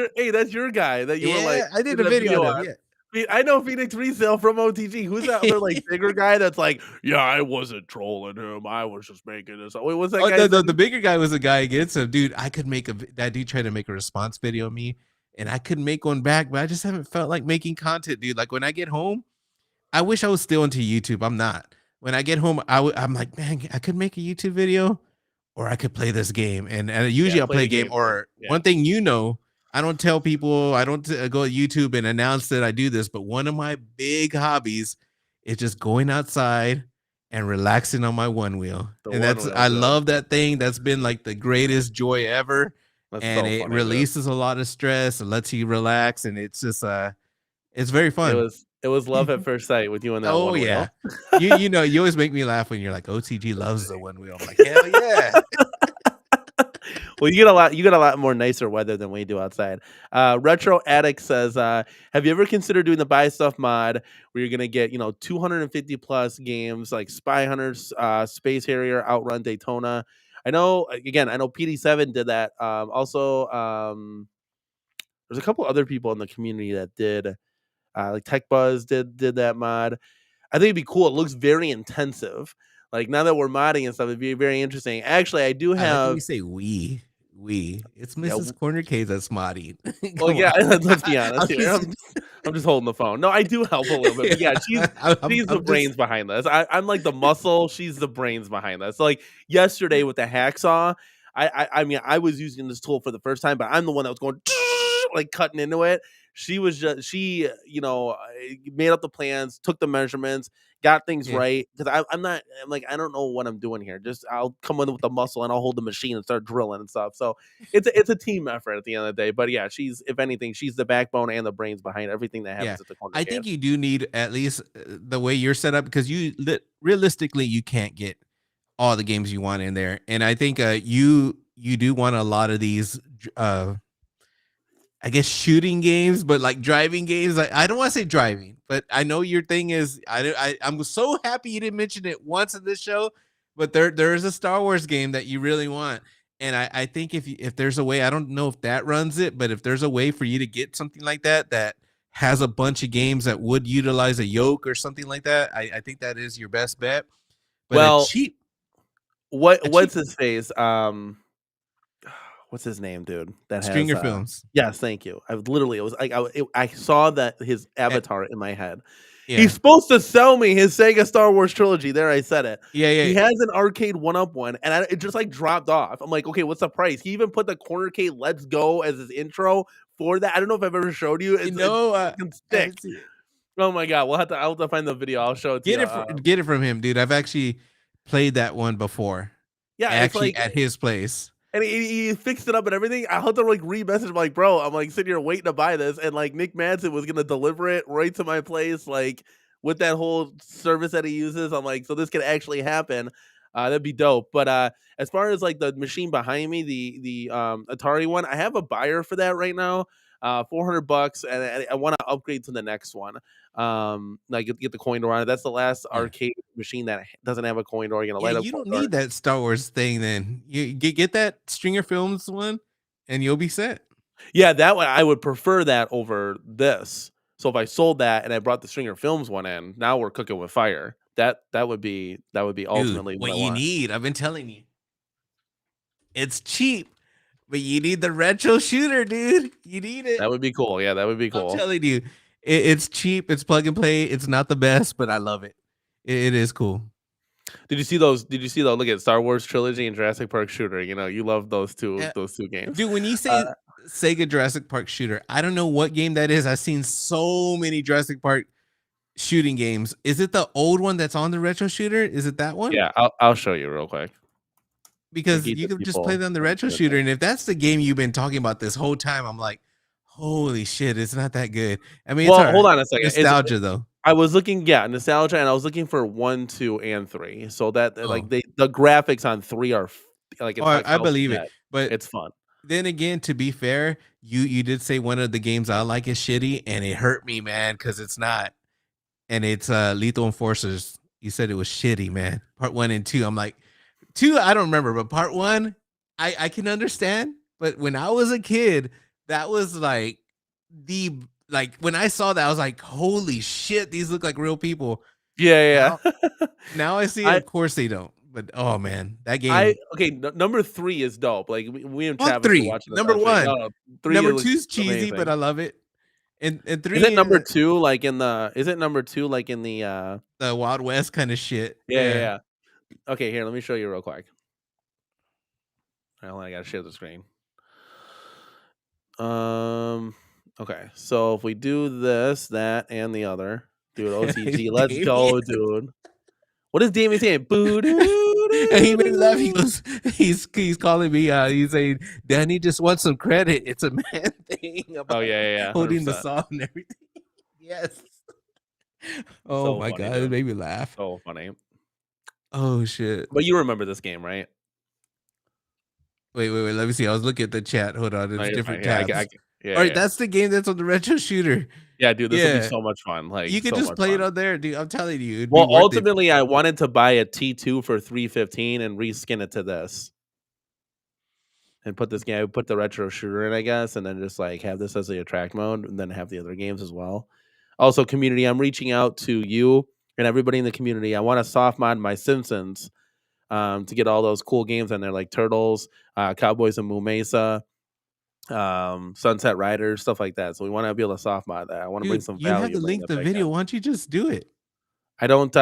your guy that you were like Yeah, I did did a a video video on on. him. I know Phoenix Resale from OTG. Who's that other like bigger guy that's like, yeah, I wasn't trolling him. I was just making this. Wait, what's that Oh, guy's the name? bigger guy was a guy against him, dude. I could make that dude tried to make a response video of me, and I couldn't make one back, but I just haven't felt like making content, dude. Like when I get home, I wish I was still into YouTube. I'm not. When I get home, I'm like, man, I could make a YouTube video, or I could play this game. And Yeah, usually I'll play play a the game. game first. Or Yeah. one thing, I don't tell people, I don't go to YouTube and announce that I do this. But one of my big hobbies is just going outside and relaxing on my one wheel. The And one that's wheel, I dude. love that thing. That's been like the greatest joy ever. That's And so it funny, dude. releases a lot of stress. It lets you relax, and it's just it's very fun. It was love at first sight with you and that Oh one yeah. wheel. You know, you always make me laugh when you're like, OTG loves the one wheel. I'm like, hell yeah. Well, you get a lot more nicer weather than we do outside. Retro Addict says, have you ever considered doing the buy stuff mod where you're gonna get 250 plus games like Spy Hunters, Space Harrier, Outrun, Daytona? I know PD7 did that. There's a couple other people in the community that did, like Tech Buzz did that mod. I think it'd be cool. It looks very intensive. Like now that we're modding and stuff, it'd be very interesting. Actually, I do I like when have. you say we. It's Yeah, Mrs. CornerCade that's modding. well, Come yeah. on. Let's be honest I'm here. just, I'm just holding the phone. No, I do help a little bit. But yeah, she's the I'm brains just behind this. I'm like the muscle. She's the brains behind this. So like yesterday with the hacksaw, I mean I was using this tool for the first time, but I'm the one that was going like cutting into it. She was just made up the plans, took the measurements, got things yeah. right. Because I'm not. I'm like I don't know what I'm doing here. Just I'll come in with the muscle and I'll hold the machine and start drilling and stuff. So it's a team effort at the end of the day. But yeah, if anything, she's the backbone and the brains behind everything that happens Yeah. at the corner. I think you do need at least the way you're set up, because realistically you can't get all the games you want in there. And I think you do want a lot of these I guess shooting games, but like driving games. I don't want to say driving, but I know your thing is. I'm so happy you didn't mention it once in this show, but there is a Star Wars game that you really want, and I think if there's a way, I don't know if that runs it, but if there's a way for you to get something like that has a bunch of games that would utilize a yoke or something like that, I think that is your best bet. But Well, a cheap, what's his face? What's his name, dude? That has Stringer Films. Yes, thank you. It was like I saw that his avatar in my head. Yeah, He's supposed to sell me his Sega Star Wars trilogy. There, I said it. yeah. He has an arcade 1-up one, and it just like dropped off. I'm like, okay, what's the price? He even put the CornerCade "Let's Go" as his intro for that. I don't know if I've ever showed you. It's fucking sick. Oh my god, I'll have to find the video. I'll show it to you. Get it from him, dude. I've actually played that one before. Yeah, actually it's like at his place. And he fixed it up and everything. I had to like re-message him like, bro, I'm like sitting here waiting to buy this, and like Nick Madsen was gonna deliver it right to my place, like with that whole service that he uses. I'm like, so this could actually happen. That'd be dope. But as far as like the machine behind me, the Atari one, I have a buyer for that right now. $400, and I want to upgrade to the next one. Like get the coin door on it. That's the last arcade machine that doesn't have a coin door. You're gonna light up. You don't need that Star Wars thing. Then you get that Stringer Films one, and you'll be set. Yeah, that one I would prefer that over this. So if I sold that and I brought the Stringer Films one in, now we're cooking with fire. That would be ultimately Dude, what what I you want. need. I've been telling you, it's cheap, but you need the retro shooter, dude. You need it. That would be cool. Yeah, that would be cool. I'm telling you, it's cheap. It's plug and play. It's not the best, but I love it. It is cool. Did you see those? Look at Star Wars trilogy and Jurassic Park shooter. You know, you love those two games. Dude, when you say Sega Jurassic Park shooter, I don't know what game that is. I've seen so many Jurassic Park shooting games. Is it the old one that's on the retro shooter? Is it that one? Yeah, I'll show you real quick. Because you can just play on the retro shooter, and if that's the game you've been talking about this whole time, I'm like, holy shit, it's not that good. I mean, well, hold on a second. Nostalgia though. I was looking, nostalgia, and I was looking for 1, 2, and 3. So that like Oh, the graphics on 3 are like oh, it's like I house believe it. set. But It's fun. then again, to be fair, you did say one of the games I like is shitty, and it hurt me, man, because it's not. And it's Lethal Enforcers. You said it was shitty, man. Part 1 and 2. I'm like, 2, I don't remember, but part 1, I can understand. But when I was a kid, that was like the like when I saw that, I was like, holy shit, these look like real people. Yeah, Now yeah. now I see it, I of course they don't. But oh man, that I game. okay, number 3 is dope. Like we and Fuck Travis were 3. watching this Number on stream. 1. No, 3 Number looks 2's cheesy, but amazing. I love it. And Is it 3 number 2 like in the is it number 2 like in the the Wild West kind of shit. yeah, yeah, Yeah. yeah. Okay, here, let me show you real quick. I gotta share the screen. Okay, so if we do this, that, and the other, dude, OTG, let's Damien. go, dude. What is Damien saying? Boo doo And he made me laugh. doo He doo. goes, he's calling me. He's saying, Danny just wants some credit. It's a man thing Oh about yeah, yeah, yeah, holding the 100%. saw and everything. Yes. Oh So my funny, god, it dude. made me laugh. So funny. Oh shit. But you remember this game, right? Wait. Let me see. I was looking at the chat. Hold on. No, It's you're fine. different Yeah, tabs. yeah, All right, yeah. that's the game that's on the retro shooter. Yeah, dude, this will be Yeah. so much fun. Like You could so just much play it fun. on there, dude. I'm telling you, it'd be Well, worth it. ultimately, I wanted to buy a T2 for $315 and reskin it to this. And put this game, put the retro shooter in, I guess, and then just like have this as the attract mode, and then have the other games as well. Also, community, I'm reaching out to you and everybody in the community. I want to soft mod my Simpsons to get all those cool games on there, like Turtles, Cowboys and Moo Mesa, Sunset Riders, stuff like that. So we want to be able to soft mod that. I want to bring Dude, some you have value the back link if to the I video. can. Why don't you just do it? I don't,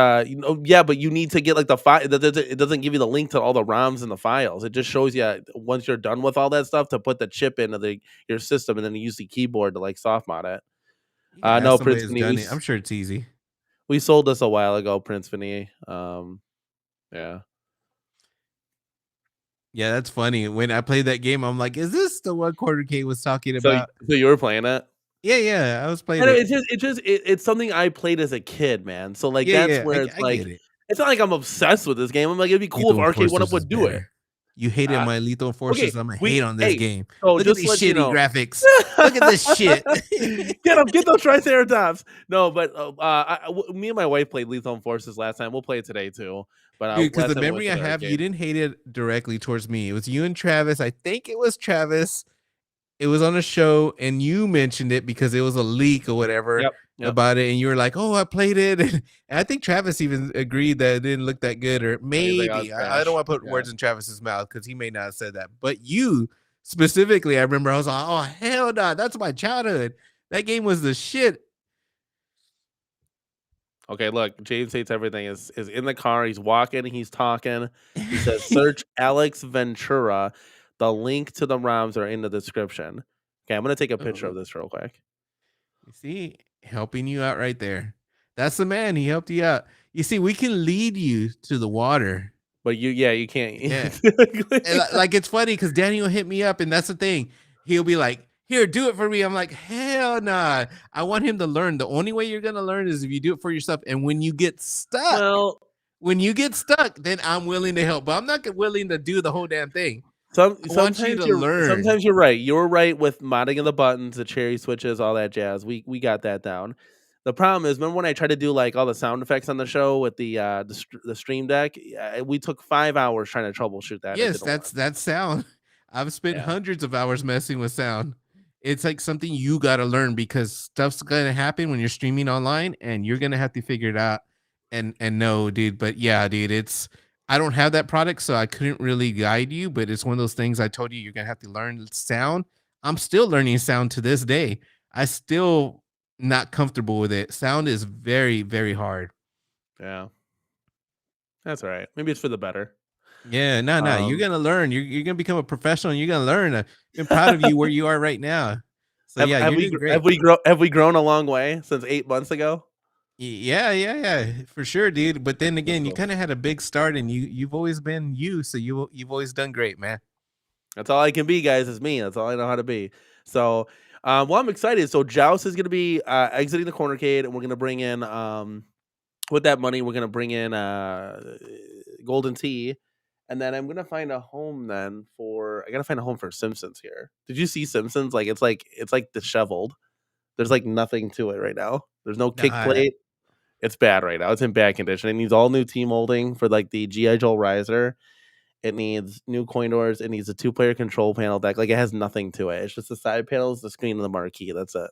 yeah, but you need to get like the file. It doesn't give you the link to all the ROMs and the files. It just shows you once you're done with all that stuff to put the chip into your system and then use the keyboard to like soft mod it. You gotta ask No, somebody Prince that's Vinny, done it. I'm sure it's easy. we sold this a while ago, Prince Vinny. Yeah. Yeah, that's funny. When I played that game, I'm like, is this the one CornerCade was talking So about? so you were playing it? Yeah, I was I playing know it. it's something I played as a kid, man. So like that's Yeah, where it's I get like it. it's not like I'm obsessed with this game. I'm like it'd be cool if Lethal Arcade One Up Enforcers is would do it. better. You hated Uh, my Lethal okay, Enforcers. I'm gonna hate on this hey, game. so Look at just these to let you shitty know. graphics. Look at this shit. Get those Triceratops. No, but me and my wife played Lethal Enforcers last time. We'll play it today too. But Dude, because last the time we went memory to I the have, you arcade. didn't hate it directly towards me. It was you and Travis. I think it was Travis. It was on a show, and you mentioned it because it was a leak or whatever Yep. about it, and you were like, "Oh, I played it." And I think Travis even agreed that it didn't look that good, or And he's like, "Oh, it's maybe I don't trash." want to put Yeah. words in Travis's mouth because he may not have said that. But you specifically, I remember I was like, "Oh hell no, that's my childhood. That game was the shit." Okay, look, James hates everything. Is in the car. He's walking. He's talking. He says, "Search Alex Ventura. The link to the ROMs are in the description." Okay, I'm gonna take a picture Oh, of this real quick. you see, helping you out right there. That's the man. He helped you out. You see, we can lead you to the water. But you can't. Yeah. And like it's funny because Danny will hit me up, and that's the thing. He'll be like, "Here, do it for me." I'm like, "Hell nah." I want him to learn. The only way you're gonna learn is if you do it for yourself. And when you get stuck, Well, then I'm willing to help. But I'm not willing to do the whole damn thing. I want you to learn. sometimes you're right. You're right with modding of the buttons, the cherry switches, all that jazz. We got that down. The problem is, remember when I tried to do like all the sound effects on the show with the Stream Deck? We took 5 hours trying to troubleshoot that. And it Yes, didn't work. that's sound. I've spent Yeah. hundreds of hours messing with sound. It's like something you got to learn because stuff's gonna happen when you're streaming online, and you're gonna have to figure it out. And no, dude. But yeah, dude, I don't have that product, so I couldn't really guide you. But it's one of those things I told you you're gonna have to learn sound. I'm still learning sound to this day. I still not comfortable with it. Sound is very, very hard. Yeah, that's all right. Maybe it's for the better. Yeah, no, you're Um, gonna learn. You're gonna become a professional, and you're gonna learn. I'm proud of you where you are right now. So yeah, have you're doing great. have we grown a long way since 8 months ago? Yeah, for sure, dude. But then That's again, you cool. kind of had a big start, and you've always been you. So you've always done great, man. That's all I can be, guys. Is me. That's all I know how to be. So, Well, I'm excited. So Joust is gonna be exiting the CornerCade, and we're gonna bring in with that money, we're gonna bring in Golden Tea, and then I'm gonna find a home then for I gotta find a home for Simpsons here. Did you see Simpsons? Like it's like disheveled. There's like nothing to it right now. There's no kick Nah, plate. It's bad right now. It's in bad condition. It needs all new team molding for like the GI Joe riser. It needs new coin doors. It needs a 2-player control panel deck. Like it has nothing to it. It's just the side panels, the screen, and the marquee. That's it.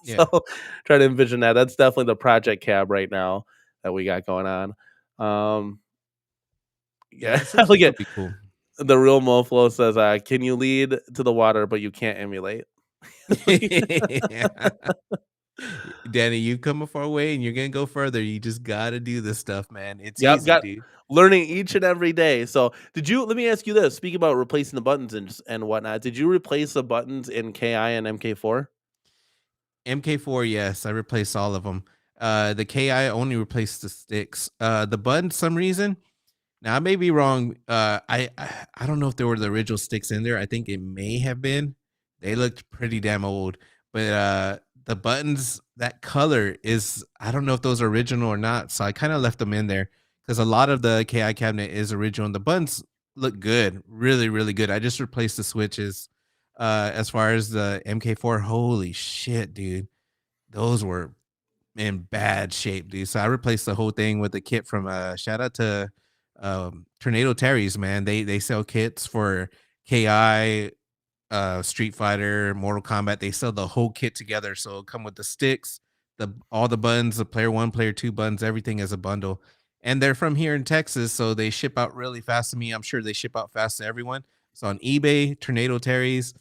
yeah, So try to envision that. That's definitely the project cab right now that we got going on. yeah. Yeah, The Simpsons look at would be cool. the real Moflo says, "Can you lead to the water, but you can't emulate?" Danny, you've come a far way and you're gonna go further. You just gotta do this stuff, man. It's Yep, easy, got dude. learning each and every day. So, did you? Let me ask you this: speaking about replacing the buttons and whatnot, did you replace the buttons in KI and MK4? MK4, yes, I replaced all of them. The KI only replaced the sticks. The button, some reason. Now I may be wrong. I don't know if there were the original sticks in there. I think it may have been. They looked pretty damn old. But the buttons, that color is I don't know if those are original or not. So I kind of left them in there because a lot of the KI cabinet is original. And the buttons look good, really, really good. I just replaced the switches. As far as the MK4, holy shit, dude, those were in bad shape, dude. So I replaced the whole thing with the kit from shout out to Tornado Terry's, man. They sell kits for KI, Street Fighter, Mortal Kombat. They sell the whole kit together. So it'll come with the sticks, the all the buttons, the player one, player two buttons, everything as a bundle. And they're from here in Texas, so they ship out really fast to me. I'm sure they ship out fast to everyone. So on eBay, Tornado Terry's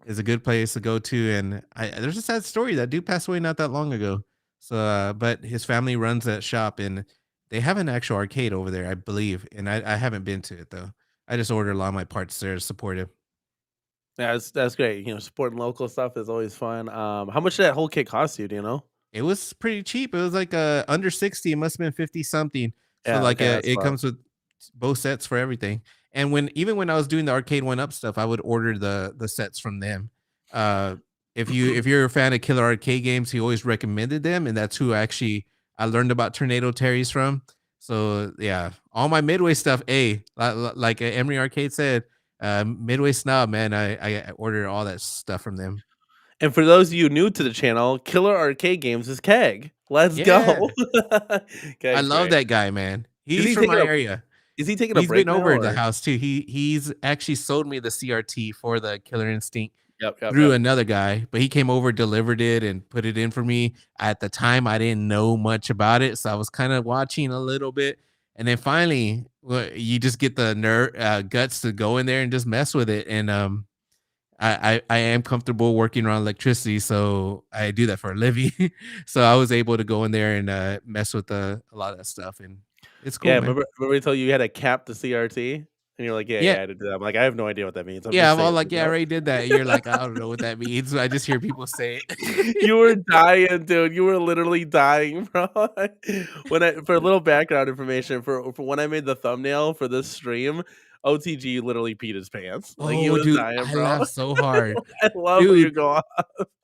is a good place to go to. And there's a sad story. That dude passed away not that long ago. So, but his family runs that shop, and they have an actual arcade over there, I believe. And I haven't been to it though. I just ordered a lot of my parts there to support him. Yeah, that's great. Supporting local stuff is always fun. How much did that whole kit cost you? Do you know? It was pretty cheap. It was like under 60. It must have been 50 something. So Yeah, like okay, that's it fun. comes with both sets for everything. And when I was doing the arcade one up stuff, I would order the sets from them. Uh if you're a fan of Killer Arcade games, he always recommended them, and that's who actually I learned about Tornado Terry's from. So yeah, all my Midway stuff, like Emery Arcade said, Midway snob, man. I ordered all that stuff from them. And for those of you new to the channel, Killer Arcade Games is Keg. Let's Yeah. go. I Keg's love great. that guy, man. Is He's he from taking my a area. is he taking a He's break been now over at the or? house too. He's actually sold me the CRT for the Killer Instinct Yep, yep, through yep. another guy, but he came over, delivered it, and put it in for me. At the time, I didn't know much about it, so I was kind of watching a little bit, and then finally, you just get the guts to go in there and just mess with it. And I am comfortable working around electricity, so I do that for a living. So I was able to go in there and mess with a lot of that stuff, and it's Yeah, cool, man. remember I told you you had to cap the CRT? And you're like, "Yeah, Yeah, I had to do that." I'm like, "I have no idea what that means." I'm yeah, just I'm all saying, like, "Yeah, I already did that." And you're like, "I don't know what that means." I just hear people say it. You were dying, dude. You were literally dying, bro. For a little background information, for when I made the thumbnail for this stream, OTG literally peed his pants. Like he Oh, was dude, dying, I bro. laughed so hard. I love where you Dude, go on.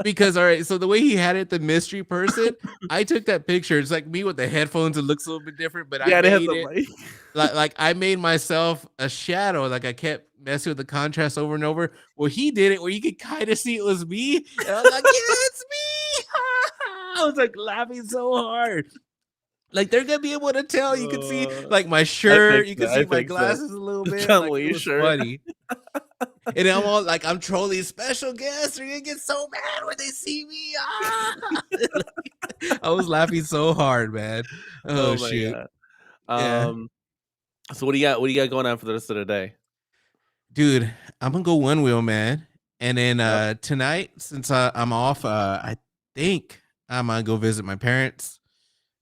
because all right, so the way he had it, the mystery person, I took that picture. It's like me with the headphones. It looks a little bit different, but I Yeah, it has made the it mic. like I made myself a shadow. Like I kept messing with the contrast over and over. Well, he did it where you could kind of see it was me. And I was like, yeah, it's me. I was like laughing so hard. Like they're gonna be able to tell. You can see Uh, like my I shirt, fixed you it, can I see my fixed it. glasses a little The bit. Chun Like it Li was shirt. funny. And I'm all like, I'm trolling special guests. They're gonna get so mad when they see me. Ah! I was laughing so hard, man. Oh Oh my shoot. god. Yeah. So what do you got going on for the rest of the day? Dude, I'm gonna go one wheel, man. And then Yep. tonight, since I'm off, I think I'm gonna go visit my parents.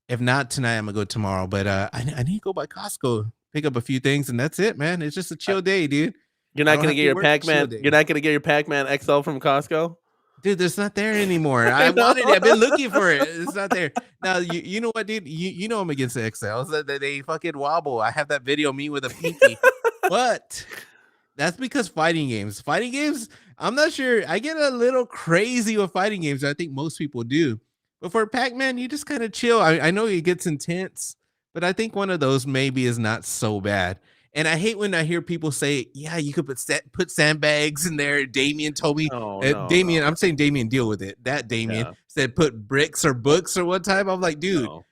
If not tonight, I'm gonna go tomorrow. But I need to go by Costco, pick up a few things, and that's it, man. It's just a Uh, chill day, dude. you're I not don't gonna have get to your work, chill Pac-Man you're day. not gonna get your Pac-Man XL from Costco? Dude, that's not there anymore. I I know. wanted it. I've been looking for it. It's not there. Now, you know what, dude? You know I'm against the XLs. That they fucking wobble. I have that video of me with a pinky. But That's because fighting games, I'm not sure. I get a little crazy with fighting games. I think most people do. But for Pac-Man, you just kind of chill. I know it gets intense, but I think one of those maybe is not so bad. And I hate when I hear people say, "Yeah, you could put sandbags in there." Damien told me, No, no, Damien, no. I'm saying Damien, deal with it. That Damien Yeah, said put bricks or books or one time. I'm like, dude, no.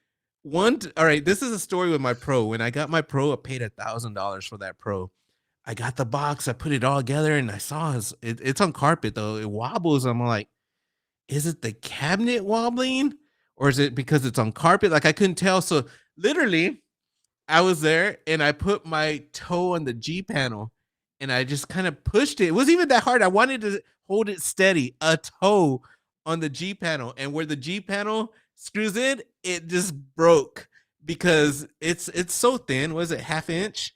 all right. This is a story with my Pro. When I got my Pro, I paid $1,000 for that Pro. I got the box, I put it all together, and I saw it's on carpet though. It wobbles. I'm like, is it the cabinet wobbling? Or is it because it's on carpet? Like I couldn't tell. So literally, I was there and I put my toe on the G panel and I just kind of pushed it. It wasn't even that hard. I wanted to hold it steady, a toe on the G panel. And where the G panel screws in, it just broke because it's so thin. Was it half inch?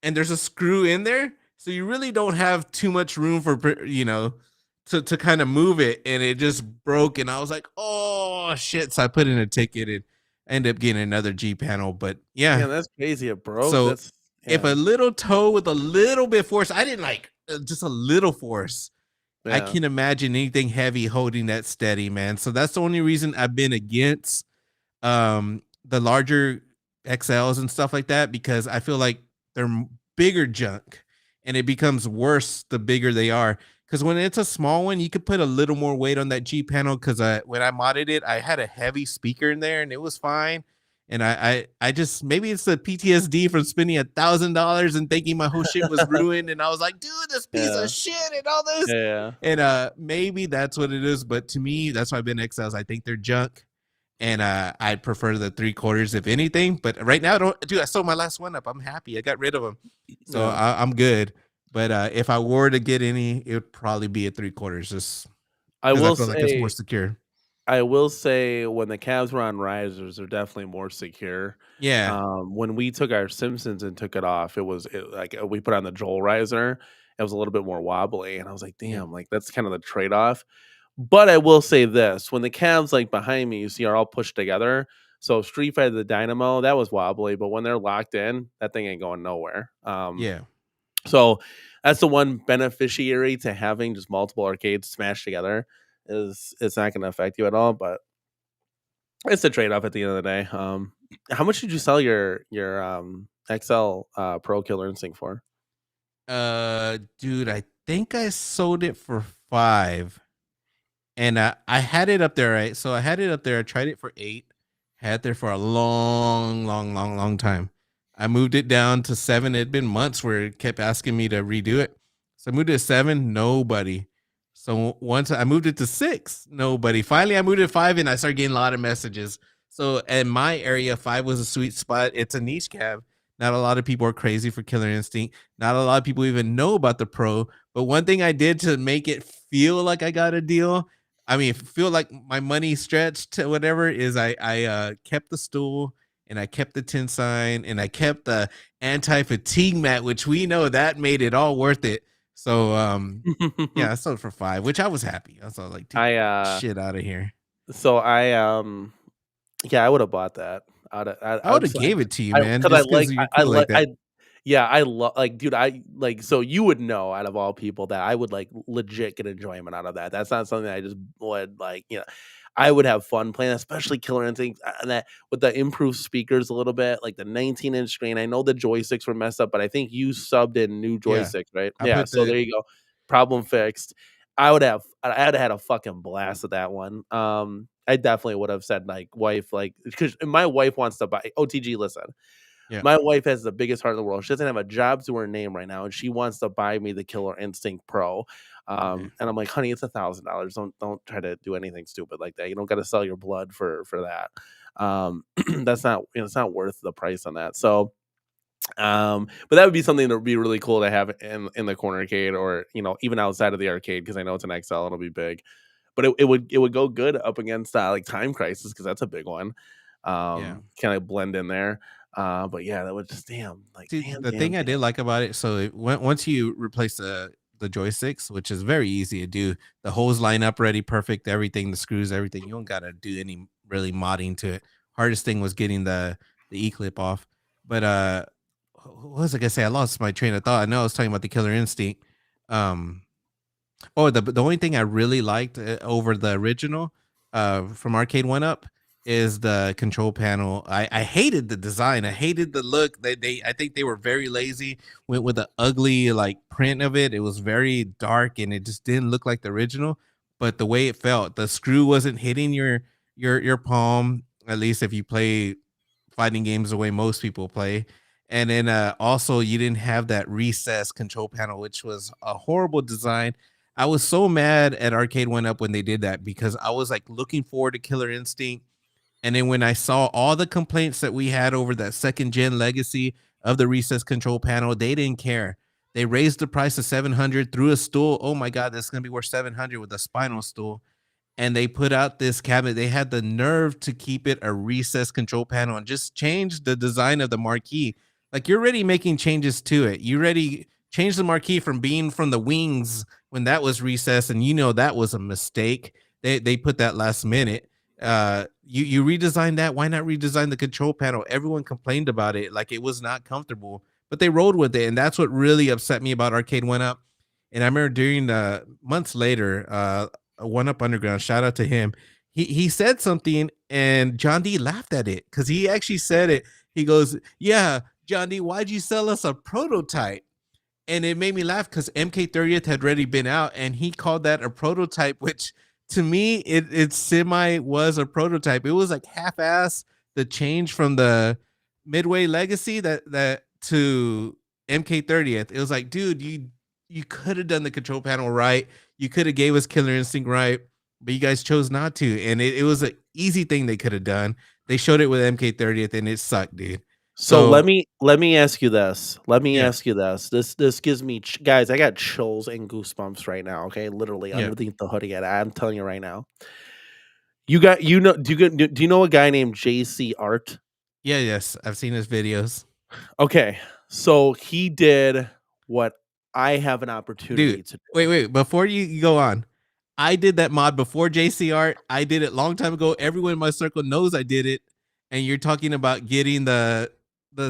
And there's a screw in there, so you really don't have too much room for to kind of move it, and it just broke. And I was like, oh shit! So I put in a ticket and ended up getting another G panel. But yeah, Man, that's crazy. It broke. so That's if yeah, a little toe with a little bit of force, I didn't like just a little force. I yeah. can imagine anything heavy holding that steady, man. So that's the only reason I've been against the larger XLs and stuff like that, because I feel like they're bigger junk and it becomes worse the bigger they are. Because when it's a small one, you could put a little more weight on that G panel. Because when I modded it, I had a heavy speaker in there and it was fine. And I just, maybe it's the PTSD from spending $1,000 and thinking my whole shit was ruined. And I was like, dude, this piece of Yeah, shit and all this. yeah. And maybe that's what it is. But to me, that's why I've been XLs. I think they're junk. And I prefer the 3/4 if anything. But right now, I don't, dude. I sold my last one up. I'm happy. I got rid of them, so Yeah. I'm good. But if I were to get any, it would probably be a 3/4, just I because I will feel like it's more say secure. I will say when the Cavs were on risers, they're definitely more secure. Yeah, When we took our Simpsons and took it off, like we put on the Joel riser. It was a little bit more wobbly, and I was like, yeah, "Damn!" Like that's kind of the trade off. But I will say this: when the Cavs like behind me, you see, are all pushed together. So Street Fighter the Dynamo that was wobbly, but when they're locked in, that thing ain't going nowhere. yeah. So that's the one beneficiary to having just multiple arcades smashed together is it's not going to affect you at all. But it's a trade off at the end of the day. How much did you sell your XL Pro Killer Instinct for? Dude, I think I sold it for 5. And I had it up there, right? So I had it up there. I tried it for 8. Had it there for a long, long, long, long time. I moved it down to 7. It'd been months where it kept asking me to redo it. So I moved it to 7. Nobody. So once I moved it to 6, nobody. Finally, I moved it to 5, and I started getting a lot of messages. So in my area, 5 was a sweet spot. It's a niche cab. Not a lot of people are crazy for Killer Instinct. Not a lot of people even know about the Pro. But one thing I did to make it feel like I got a deal, I mean, feel like my money stretched to whatever, is I kept the stool and I kept the tin sign and I kept the anti-fatigue mat, which we know that made it all worth it. So yeah, I sold it for 5, which I was happy. I was all like, dude, I get that shit out of here. so I yeah, I would have bought that. I would have gave it to you, I man, because I just because like you're I cool like like that. I yeah, I love like dude, I like so you would know out of all people that I would like legit get enjoyment out of that. That's not something I just would like, I would have fun playing, especially Killer Instinct and that with the improved speakers a little bit, like the 19-inch screen. I know the joysticks were messed up, but I think you subbed in new Yeah. joysticks, right? I Yeah, put so the there you go. Problem fixed. I'd have had a fucking blast at that one. I definitely would have said like wife, like because my wife wants to buy OTG. Listen, yeah. my wife has the biggest heart in the world. She doesn't have a job to her name right now, and she wants to buy me the Killer Instinct Pro. Okay. And I'm like, honey, it's $1,000. Don't try to do anything stupid like that. You don't got to sell your blood for that. That's not it's not worth the price on that. So but that would be something that would be really cool to have in the corner arcade or even outside of the arcade because I know it's an XL, it'll be big. But it would go good up against like Time Crisis because that's a big one. Yeah. Kind of blend in there. But yeah, that would just damn like See, damn the damn thing I damn. did like about it, so once you replace the joysticks, which is very easy to do, the holes line up ready, perfect, everything, the screws, everything. You don't gotta do any really modding to it. Hardest thing was getting the e clip off. But what was I gonna say? I lost my train of thought. I know I was talking about the Killer Instinct. Um, Oh, the only thing I really liked, over the original, from Arcade One Up is the control panel. I hated the design. I hated the look. They I think they were very lazy. Went with the ugly like print of it. It was very dark and it just didn't look like the original. But the way it felt, the screw wasn't hitting your palm. At least if you play fighting games the way most people play. And then also you didn't have that recess control panel, which was a horrible design. I was so mad at Arcade One Up when they did that because I was like looking forward to Killer Instinct. And then when I saw all the complaints that we had over that second gen legacy of the recess control panel, they didn't care. They raised the price to 700 through a stool. Oh my God, that's going to be worth 700 with a spinal stool, and they put out this cabinet. They had the nerve to keep it a recess control panel and just change the design of the marquee. Like you're already making changes to it. You already changed the marquee from being from the wings when that was recess, and you know that was a mistake. They put that last minute. You redesigned that. Why not redesign the control panel? Everyone complained about it, like it was not comfortable, but they rolled with it, and that's what really upset me about Arcade One Up. And I remember during the months later, One Up Underground. Shout out to him. He said something, and John D laughed at it because he actually said it. He goes, "Yeah, John D, why'd you sell us a prototype?" And it made me laugh because MK30th had already been out, and he called that a prototype, which to me it semi was a prototype. It was like half ass the change from the Midway Legacy that to MK30th. It was like, dude, you could have done the control panel right. You could have gave us Killer Instinct right, but you guys chose not to. And it was an easy thing they could have done. They showed it with MK30th, and it sucked, dude. So So let me ask you this. Let me yeah, ask you this. This gives me guys. I got chills and goosebumps right now. Okay, literally yeah, underneath the hoodie. I'm telling you right now. You got you know do you know a guy named JC Art? yeah, yes. I've seen his videos. Okay, so he did what I have an Dude, opportunity to do. wait. Before you go on, I did that mod before JCR. I did it long time ago. Everyone in my circle knows I did it. And you're talking about getting the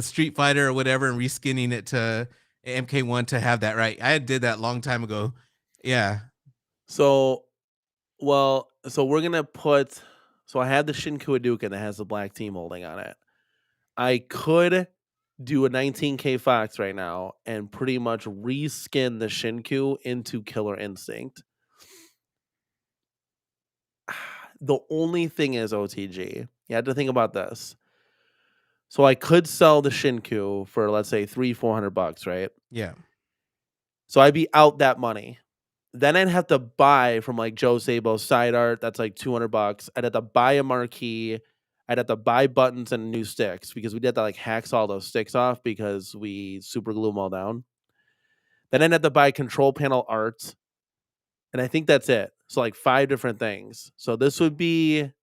Street Fighter or whatever and reskinning it to MK1 to have that right. I did that long time ago. Yeah. So so we're gonna put. So I have the Shinku Hadouken that has the black team molding on it. I could do a 19K Fox right now and pretty much reskin the Shinku into Killer Instinct. The only thing is OTG. You have to think about this. So I could sell the Shinku for let's say $300-400, right? Yeah. So I'd be out that money. Then I'd have to buy from like Joe Sabo's side art. That's like $200. I'd have to buy a marquee. I'd have to buy buttons and new sticks because we did to like hacks all those sticks off because we super glue them all down. Then I'd have to buy control panel art. And I think that's it. So like 5 different things. So this would that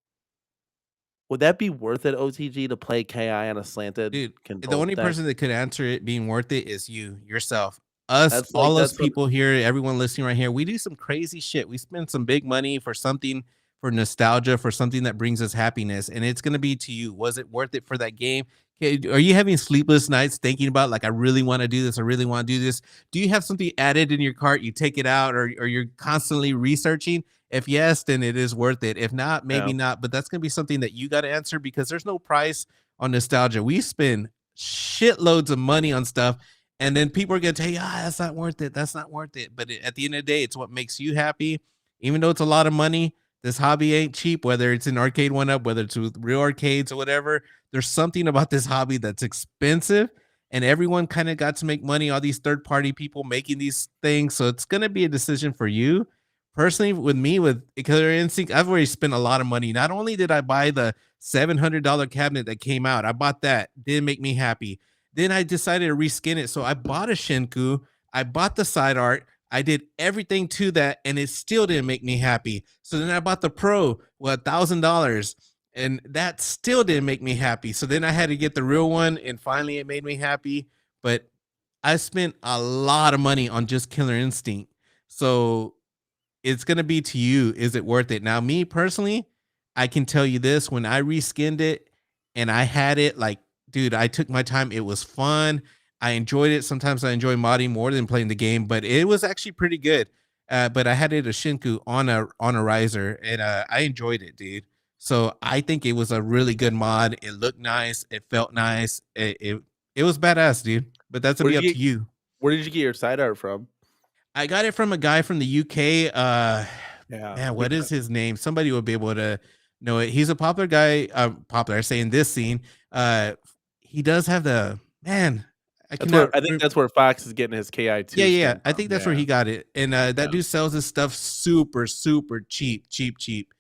be worth it, OTG, to play KI on a slanted Dude, the control only deck? person that could answer it being worth it is you yourself. Us, That's like all us that's what people here, everyone listening right here, we do some crazy shit. We spend some big money for something, for nostalgia, for something that brings us happiness, and it's gonna be to you. Was it worth it for that game? Are you having sleepless nights thinking about like I really want to do this? I really want to do this. Do you have something added in your cart? You take it out, or you're constantly researching. If yes, then it is worth it. If not, maybe yeah. not. But that's gonna be something that you got to answer because there's no price on nostalgia. We spend shitloads of money on stuff, and then people are gonna tell you, that's not worth it. That's not worth it. But at the end of the day, it's what makes you happy. Even though it's a lot of money, this hobby ain't cheap. Whether it's in Arcade One Up, whether it's with real arcades or whatever, there's something about this hobby that's expensive. And everyone kind of got to make money. All these third party people making these things, so it's gonna be a decision for you personally. With me, with Killer Instinct, I've already spent a lot of money. Not only did I buy the $700 cabinet that came out, I bought that, didn't make me happy. Then I decided to reskin it. So I bought a Shinku, I bought the side art, I did everything to that, and it still didn't make me happy. So then I bought the Pro with $1,000, and that still didn't make me happy. So then I had to get the real one, and finally it made me happy. But I spent a lot of money on just Killer Instinct. So it's gonna be to you. Is it worth it? Now, me personally, I can tell you this: when I reskinned it and I had it, like, dude, I took my time. It was fun. I enjoyed it. Sometimes I enjoy modding more than playing the game, but it was actually pretty good. But I had it a Shinku on a riser, and I enjoyed it, dude. So I think it was a really good mod. It looked nice. It felt nice. It was badass, dude. But that's gonna Where be did up you to you. where did you get your side art from? I got it from a guy from the UK. Yeah. Man, what is his name? Somebody will be able to know it. He's a popular guy. Popular, I say in this scene. Uh, he does have the man. I That's where cannot. I think that's where Fox is getting his Yeah, KI2 yeah, yeah. skin I from. think that's where he got it. And that Yeah. dude sells his stuff super, super cheap, cheap, cheap.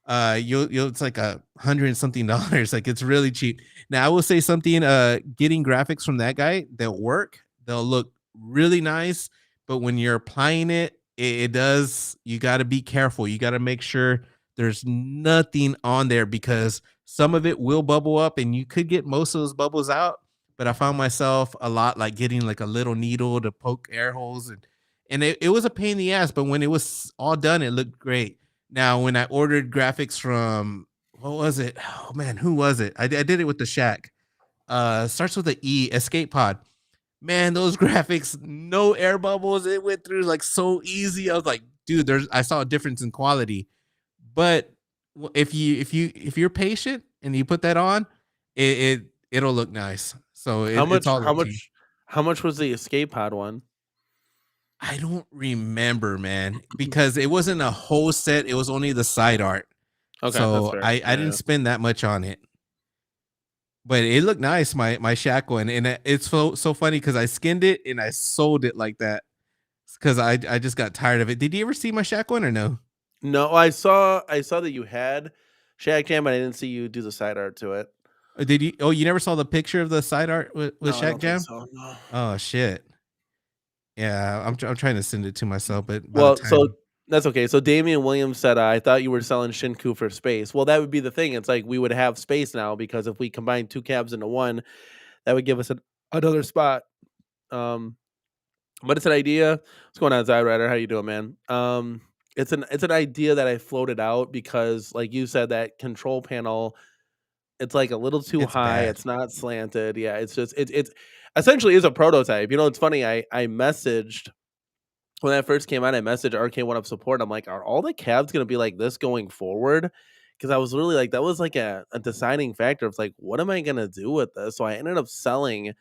You'll it's like $100 and something. Like it's really cheap. Now I will say something. Getting graphics from that guy, they'll work. They'll look really nice. But when you're applying it, it does. You got to be careful. You got to make sure there's nothing on there because some of it will bubble up, and you could get most of those bubbles out, but I found myself a lot like getting like a little needle to poke air holes and it was a pain in the ass, but when it was all done, it looked great. Now, when I ordered graphics from what was it? Oh man, who was it? I did it with the Shack. Starts with the E, Escape Pod. Man, those graphics, no air bubbles. It went through like so easy. I was like, dude, I saw a difference in quality. But if you're patient and you put that on, it'll look nice. So How it's much all how up to you. much how much was the escape pod one? I don't remember, man, because it wasn't a whole set. It was only the side art. Okay, that's So fair. I didn't Yeah. spend that much on it. But it looked nice, my Shack one. And it's so funny because I skinned it and I sold it like that. Because I just got tired of it. Did you ever see my Shack one or no? No, I saw that you had Shaq Jam, but I didn't see you do the side art to it. Or did you? Oh, you never saw the picture of the side art with No, I Shack don't think Jam? so. No. Oh shit. Yeah, I'm trying to send it to myself, but by the Well, so time that's okay. So Damian Williams said, I thought you were selling Shinku for space. Well, that would be the thing. It's like we would have space now because if we combine two cabs into one, that would give us another spot. Um, but it's an idea. What's going on, Zyrider? How you doing, man? It's an idea that I floated out because, like you said, that control panel, it's like a little too it's high. bad. It's not slanted. Yeah, it's just it's essentially is a prototype. You know, it's funny. I messaged when that first came out. I messaged RK1 Up support. I'm like, are all the cabs gonna be like this going forward? Because I was really like, that was like a deciding factor. It's like, what am I gonna do with this? So I ended up selling.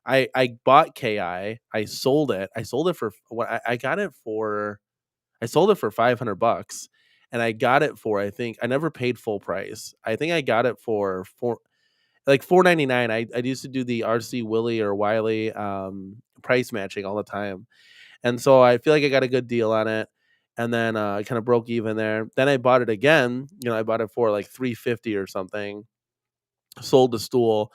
I bought KI. I sold it. I sold it for what I got it for. I sold it for $500, and I got it for, I think I never paid full price. I think I got it for like 4.99. I used to do the RC Willie or Wiley price matching all the time, and so I feel like I got a good deal on it. And then I kind of broke even there. Then I bought it again. You know, I bought it for like 350 or something. Sold the stool.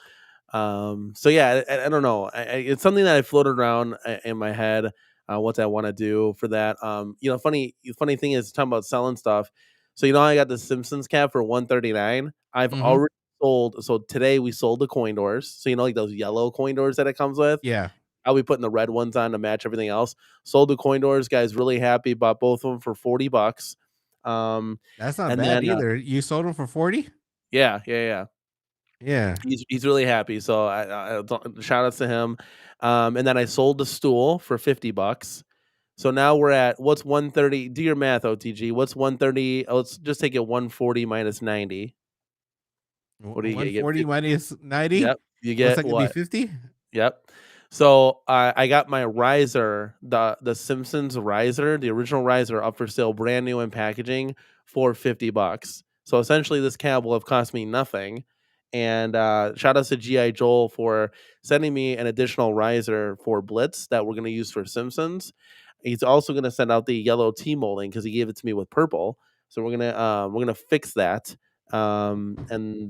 So yeah, I don't know. It's something that I floated around in my head. What I want to do for that. You know, funny thing is talking about selling stuff. So you know, I got the Simpsons cap for 139. I've Mhm. already sold. So today we sold the coin doors. So you know, like those yellow coin doors that it comes with. Yeah. I'll be putting the red ones on to match everything else. Sold the coin doors, guys. Really happy. Bought both of them for $40. Um, That's not and bad then either. You sold them for 40? yeah, yeah, yeah. Yeah. He's really happy. So shout outs to him. And then I sold the stool for $50. So now we're at what's 130. Do your math, OTG. What's 130? Oh, let's just take it 140 minus 90. What do you get? You get 140 minus 90? yep. You What's get that gonna be, what? 50? Yep. So I got my riser, the Simpsons riser, the original riser, up for sale, brand new in packaging for $50. So essentially, this cab will have cost me nothing. And shout out to GI Joel for sending me an additional riser for Blitz that we're going to use for Simpsons. He's also going to send out the yellow T molding because he gave it to me with purple. So we're gonna fix that, and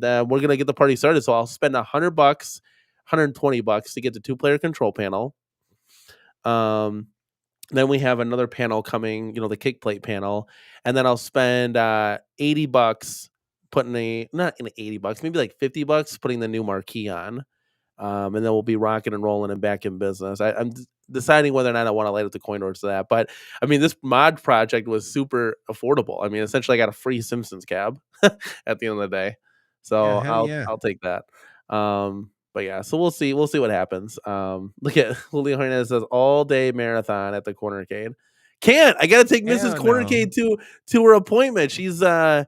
we're gonna get the party started. So I'll spend $100, $120 to get the two-player control panel. Um, then we have another panel coming, you know, the kick plate panel, and then I'll spend $80 putting not in $80, maybe like $50 putting the new marquee on. And then we'll be rocking and rolling and back in business. I'm deciding whether or not I want to light up the coin doors to that. But I mean, this mod project was super affordable. I mean, essentially, I got a free Simpsons cab at the end of the day, Yeah, so hell I'll yeah. I'll take that. Um, But yeah, so we'll see. We'll see what happens. Look at Julio Hernandez says all day marathon at the Cornercade. Can't. I gotta take Mrs. Hell no. Cornercade to her appointment. She's I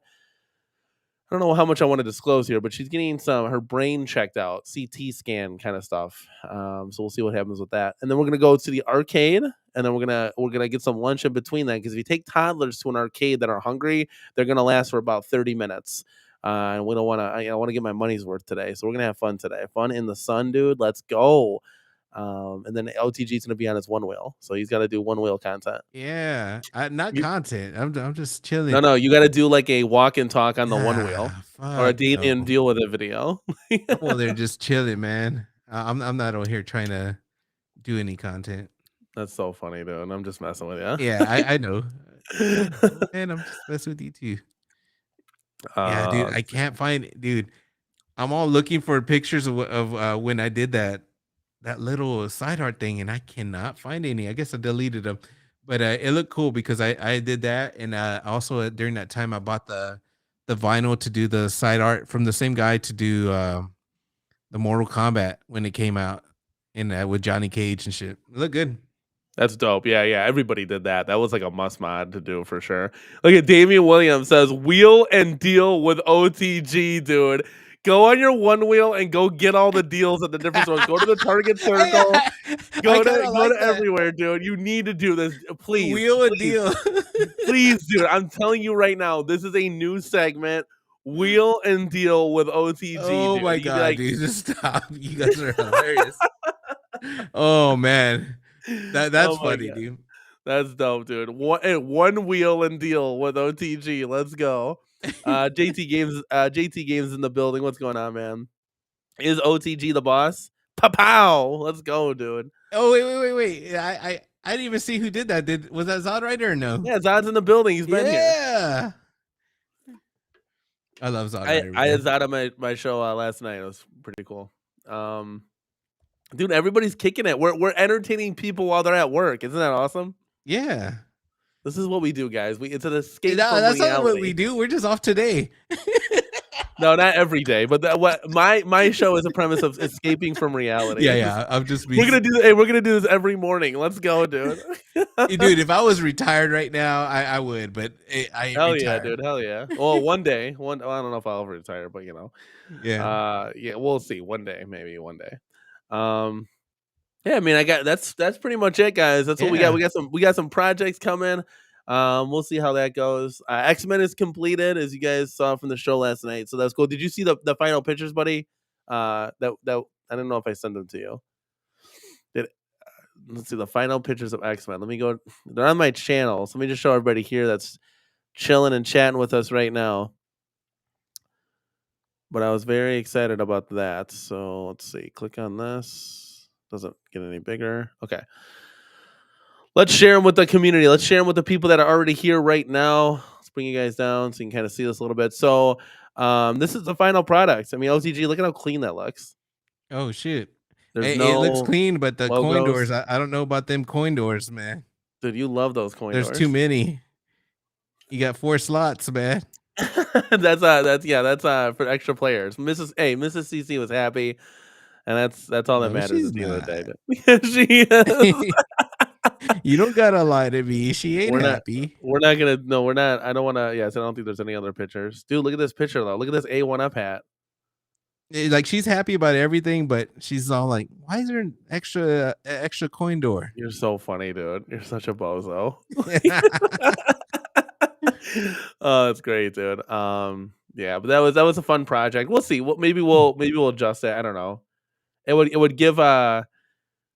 don't know how much I want to disclose here, but she's getting her brain checked out, CT scan kind of stuff. So we'll see what happens with that. And then we're gonna go to the arcade, and then we're gonna get some lunch in between that, because if you take toddlers to an arcade that are hungry, they're gonna last for about 30 minutes. And we don't want to. I want to get my money's worth today, so we're gonna have fun today. Fun in the sun, dude. Let's go. And then OTG is gonna be on his one wheel, so he's got to do one wheel content. Yeah, not content. I'm just chilling. No, you got to do like a walk and talk on the one wheel, or a date and no. deal with it video. Well, they're just chilling, man. I'm not over here trying to do any content. That's so funny, dude. I'm just messing with you. Yeah, I know. And I'm just messing with you too. Yeah, dude, I can't find it, dude. I'm all looking for pictures of when I did that little side art thing, and I cannot find any. I guess I deleted them, but it looked cool because I did that, and also during that time I bought the vinyl to do the side art from the same guy to do the Mortal Kombat when it came out, and with Johnny Cage and shit. It looked good. That's dope. Yeah. Everybody did that. That was like a must mod to do for sure. Look at Damian Williams says, wheel and deal with OTG, dude. Go on your one wheel and go get all the deals at the different stores. Go to the Target Circle. Go to everywhere, dude. You need to do this, please. Wheel and deal. Please, dude. I'm telling you right now, this is a new segment. Wheel and deal with OTG. Oh dude. my god, dude! Just stop. You guys are hilarious. Oh man. That's funny, God. dude. That's dope, dude. One wheel and deal with OTG. Let's go. JT Games in the building. What's going on, man? Is OTG the boss? Pow! Let's go, dude. Oh wait. I didn't even see who did that. Was that Zod Rider or no? Yeah, Zod's in the building. He's been here. Yeah. I love Zod Rider. I had Zod on my show last night. It was pretty cool. Dude, everybody's kicking it. We're entertaining people while they're at work. Isn't that awesome? Yeah. This is what we do, guys. It's an escape from that's reality. not what we do. We're just off today. No, not every day, but my show is a premise of escaping from reality. Yeah. I'm just. We're gonna do this every morning. Let's go, dude. Dude, if I was retired right now, I would. But I ain't hell retired. Yeah, dude. Hell yeah. Well, one day, I don't know if I'll ever retire, but you know, yeah. Yeah, we'll see. One day, maybe one day. Yeah, I mean, that's pretty much it, guys. That's what we got. We got some projects coming. We'll see how that goes. X-Men is completed, as you guys saw from the show last night, so that's cool. Did you see the final pictures, buddy? That I don't know if I sent them to you. Let's see the final pictures of X-Men. Let me go. They're on my channel, so let me just show everybody here that's chilling and chatting with us right now. But I was very excited about that. So let's see. Click on this. Doesn't get any bigger. Okay. Let's share them with the community. Let's share them with the people that are already here right now. Let's bring you guys down so you can kind of see this a little bit. So this is the final product. I mean, OTG, look at how clean that looks. Oh, shit. It looks clean, but the logos. coin doors, I don't know about them coin doors, man. Dude, you love those coin doors. There's too many. You got 4 slots, man. that's for extra players. Mrs. CC was happy, and that's all that matters at the end of the day. She is. You don't gotta lie to me. She ain't happy. We're not gonna. No, we're not. I don't want to. Yes, I don't think there's any other pictures. Dude, look at this picture though. Look at this A1 up hat. Like she's happy about everything, but she's all like, "Why is there an extra coin door?" You're so funny, dude. You're such a bozo. Oh, that's great, dude. Yeah, but that was a fun project. We'll see. Maybe we'll adjust it. I don't know. It would give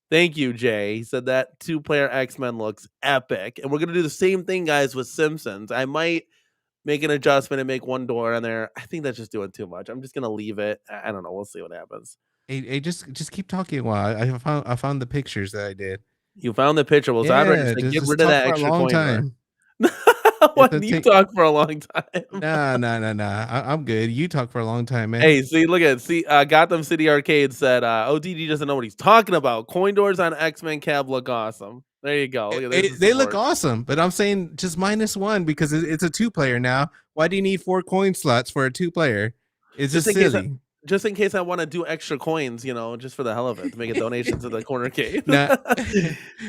Thank you, Jay. He said that 2-player X-Men looks epic. And we're going to do the same thing, guys, with Simpsons. I might make an adjustment and make one door on there. I think that's just doing too much. I'm just going to leave it. I don't know. We'll see what happens. Hey, just keep talking while I found the pictures that I did. You found the picture. Well, yeah, get rid of that extra coin time. What, you talk for a long time. Nah. I'm good. You talk for a long time, man. Hey, Gotham City Arcade said OTG doesn't know what he's talking about. Coin doors on X-Men cab look awesome. There you go. Look at they look awesome, but I'm saying just -1 because it's a 2-player now. Why do you need 4 coin slots for a 2-player? It's just silly. just in case I want to do extra coins, just for the hell of it, to make a donation to the CornerCade. Nah,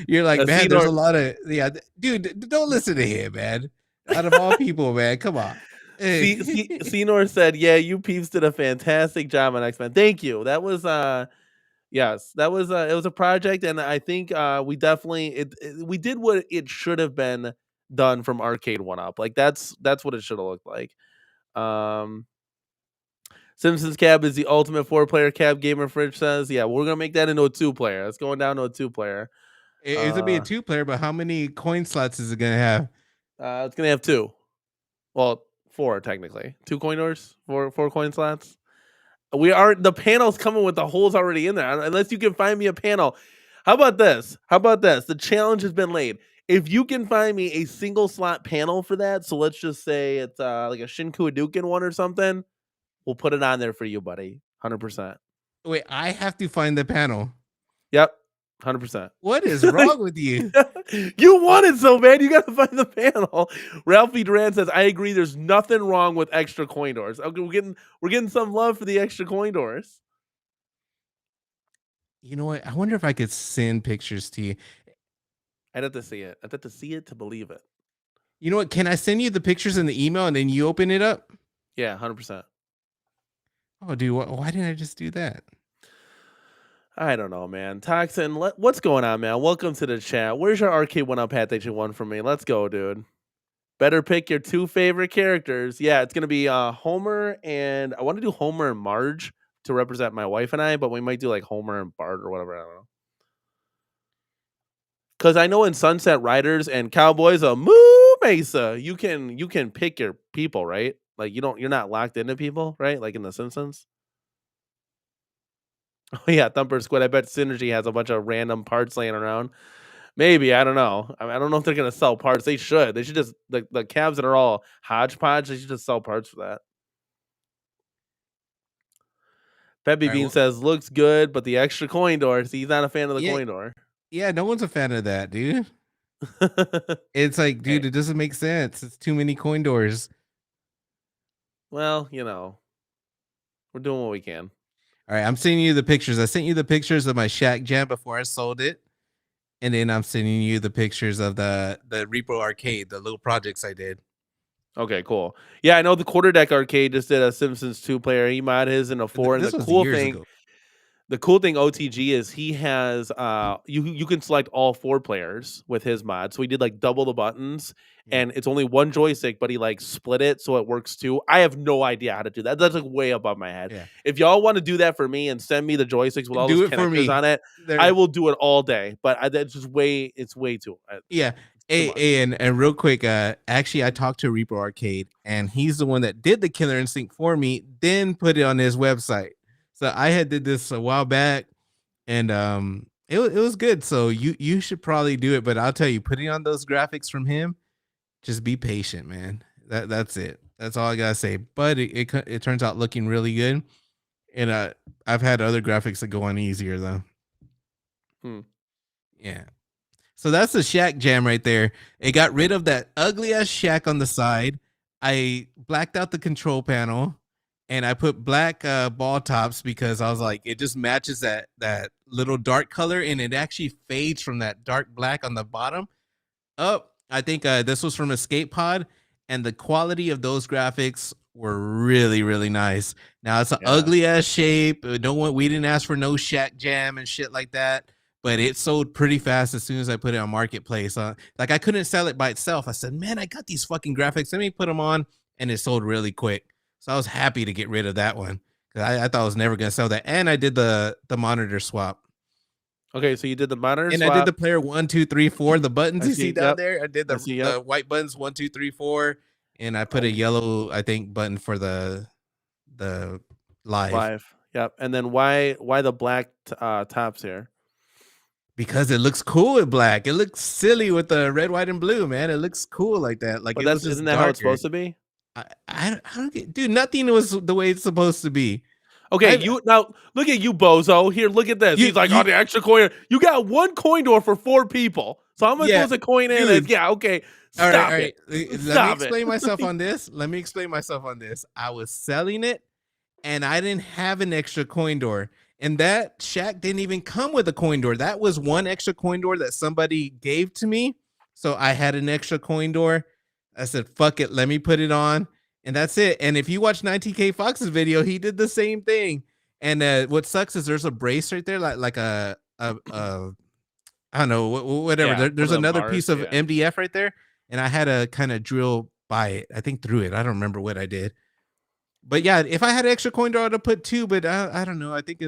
you're like, man, there's Senor, a lot of dude. Don't listen to him, man. Out of all people, man, come on. Senor said, "Yeah, you peeps did a fantastic job on X-Men. Thank you. That was yes, that was it was a project, and I think we definitely we did what it should have been done from Arcade One Up. Like that's what it should have looked like. Um, Simpsons cab is the ultimate 4-player cab. Gamer Fridge says, yeah, we're gonna make that into a 2-player. It's going down to a 2-player. It's gonna be a 2-player, but how many coin slots is it gonna have? It's gonna have 2. Well, 4 technically. 2 coin doors, 4 coin slots. The panel's coming with the holes already in there. Unless you can find me a panel. How about this? The challenge has been laid. If you can find me a single slot panel for that, so let's just say it's like a Shinku Hadouken one or something, we'll put it on there for you, buddy. 100%. Wait, I have to find the panel. Yep. 100%. What is wrong with you? You want it so bad, you gotta find the panel. Ralphie Duran says, I agree, there's nothing wrong with extra coin doors. Okay, we're getting some love for the extra coin doors. You know what? I wonder if I could send pictures to you. I'd have to see it. I'd have to see it to believe it. You know what? Can I send you the pictures in the email and then you open it up? Yeah, 100%. Oh, dude, why didn't I just do that? I don't know, man. Toxin, what's going on, man? Welcome to the chat. Where's your Arcade One Up hat that you won from me? Let's go, dude. Better pick your 2 favorite characters. Yeah, it's gonna be Homer, and I want to do Homer and Marge to represent my wife and I, but we might do like Homer and Bart or whatever. I don't know. Because I know in Sunset Riders and Cowboys of Moo Mesa, you can pick your people, right? Like you're not locked into people, right? Like in the Simpsons. Oh yeah, Thumper Squid. I bet Synergy has a bunch of random parts laying around. Maybe, I don't know. I don't know if they're gonna sell parts. They should. They should just the cabs that are all hodgepodge. They should just sell parts for that. Peppy Bean says looks good, but the extra coin door. See, he's not a fan of the coin door. Yeah, no one's a fan of that, dude. It's like, dude, it doesn't make sense. It's too many coin doors. Well, we're doing what we can. All right, I'm sending you the pictures. I sent you the pictures of my Shack Jam before I sold it. And then I'm sending you the pictures of the Repo Arcade, the little projects I did. Okay, cool. Yeah, I know the Quarter Deck Arcade just did a Simpsons 2-player. He mod his in a 4. And the cool thing OTG is he has you can select all 4 players with his mod. So he did like double the buttons, and it's only 1 joystick, but he like split it so it works too. I have no idea how to do that. That's like way above my head. Yeah. If y'all want to do that for me and send me the joysticks with all those connectors on it, I will do it all day. But that's just way too. Yeah. Hey, and real quick, actually, I talked to Reaper Arcade, and he's the one that did the Killer Instinct for me, then put it on his website. So I had did this a while back, and it was good. So you should probably do it. But I'll tell you, putting on those graphics from him, just be patient, man. That's it. That's all I gotta say. But it turns out looking really good, and I've had other graphics that go on easier though. Yeah. So that's the Shack Jam right there. It got rid of that ugly ass shack on the side. I blacked out the control panel, and I put black ball tops because I was like, it just matches that little dark color, and it actually fades from that dark black on the bottom. Oh, I think this was from Escape Pod, and the quality of those graphics were really, really nice. Now it's an ugly ass shape. We didn't ask for no Shack Jam and shit like that. But it sold pretty fast as soon as I put it on Marketplace. Like I couldn't sell it by itself. I said, man, I got these fucking graphics. Let me put them on. And it sold really quick. So I was happy to get rid of that one. Because I thought I was never going to sell that. And I did the monitor swap. Okay, so you did the monitor swap. And I did the player 1, 2, 3, 4. The buttons you see down there. I did the white buttons 1, 2, 3, 4. And I put a yellow, I think, button for the live. Yep. And then why the black tops here? Because it looks cool with black. It looks silly with the red, white, and blue, man. It looks cool like that. Like, but isn't that how it's supposed to be? I don't get, dude. Nothing was the way it's supposed to be. Okay, now look at you, bozo. Here, look at this. He's like, oh, the extra coin. You got 1 coin door for 4 people. So I'm supposed to coin in. And, okay. Stop it. Let me explain myself on this. I was selling it, and I didn't have an extra coin door. And that shack didn't even come with a coin door. That was one extra coin door that somebody gave to me. So I had an extra coin door. I said, fuck it, let me put it on. And that's it. And if you watch 19K Fox's video, he did the same thing. And what sucks is there's a brace right there, like a I don't know, whatever. Yeah, There's one of them another bars, piece of yeah. MDF right there. And I had to kind of drill by it. I think through it. I don't remember what I did. But yeah, if I had an extra coin door, I'd have put 2, but I don't know. I think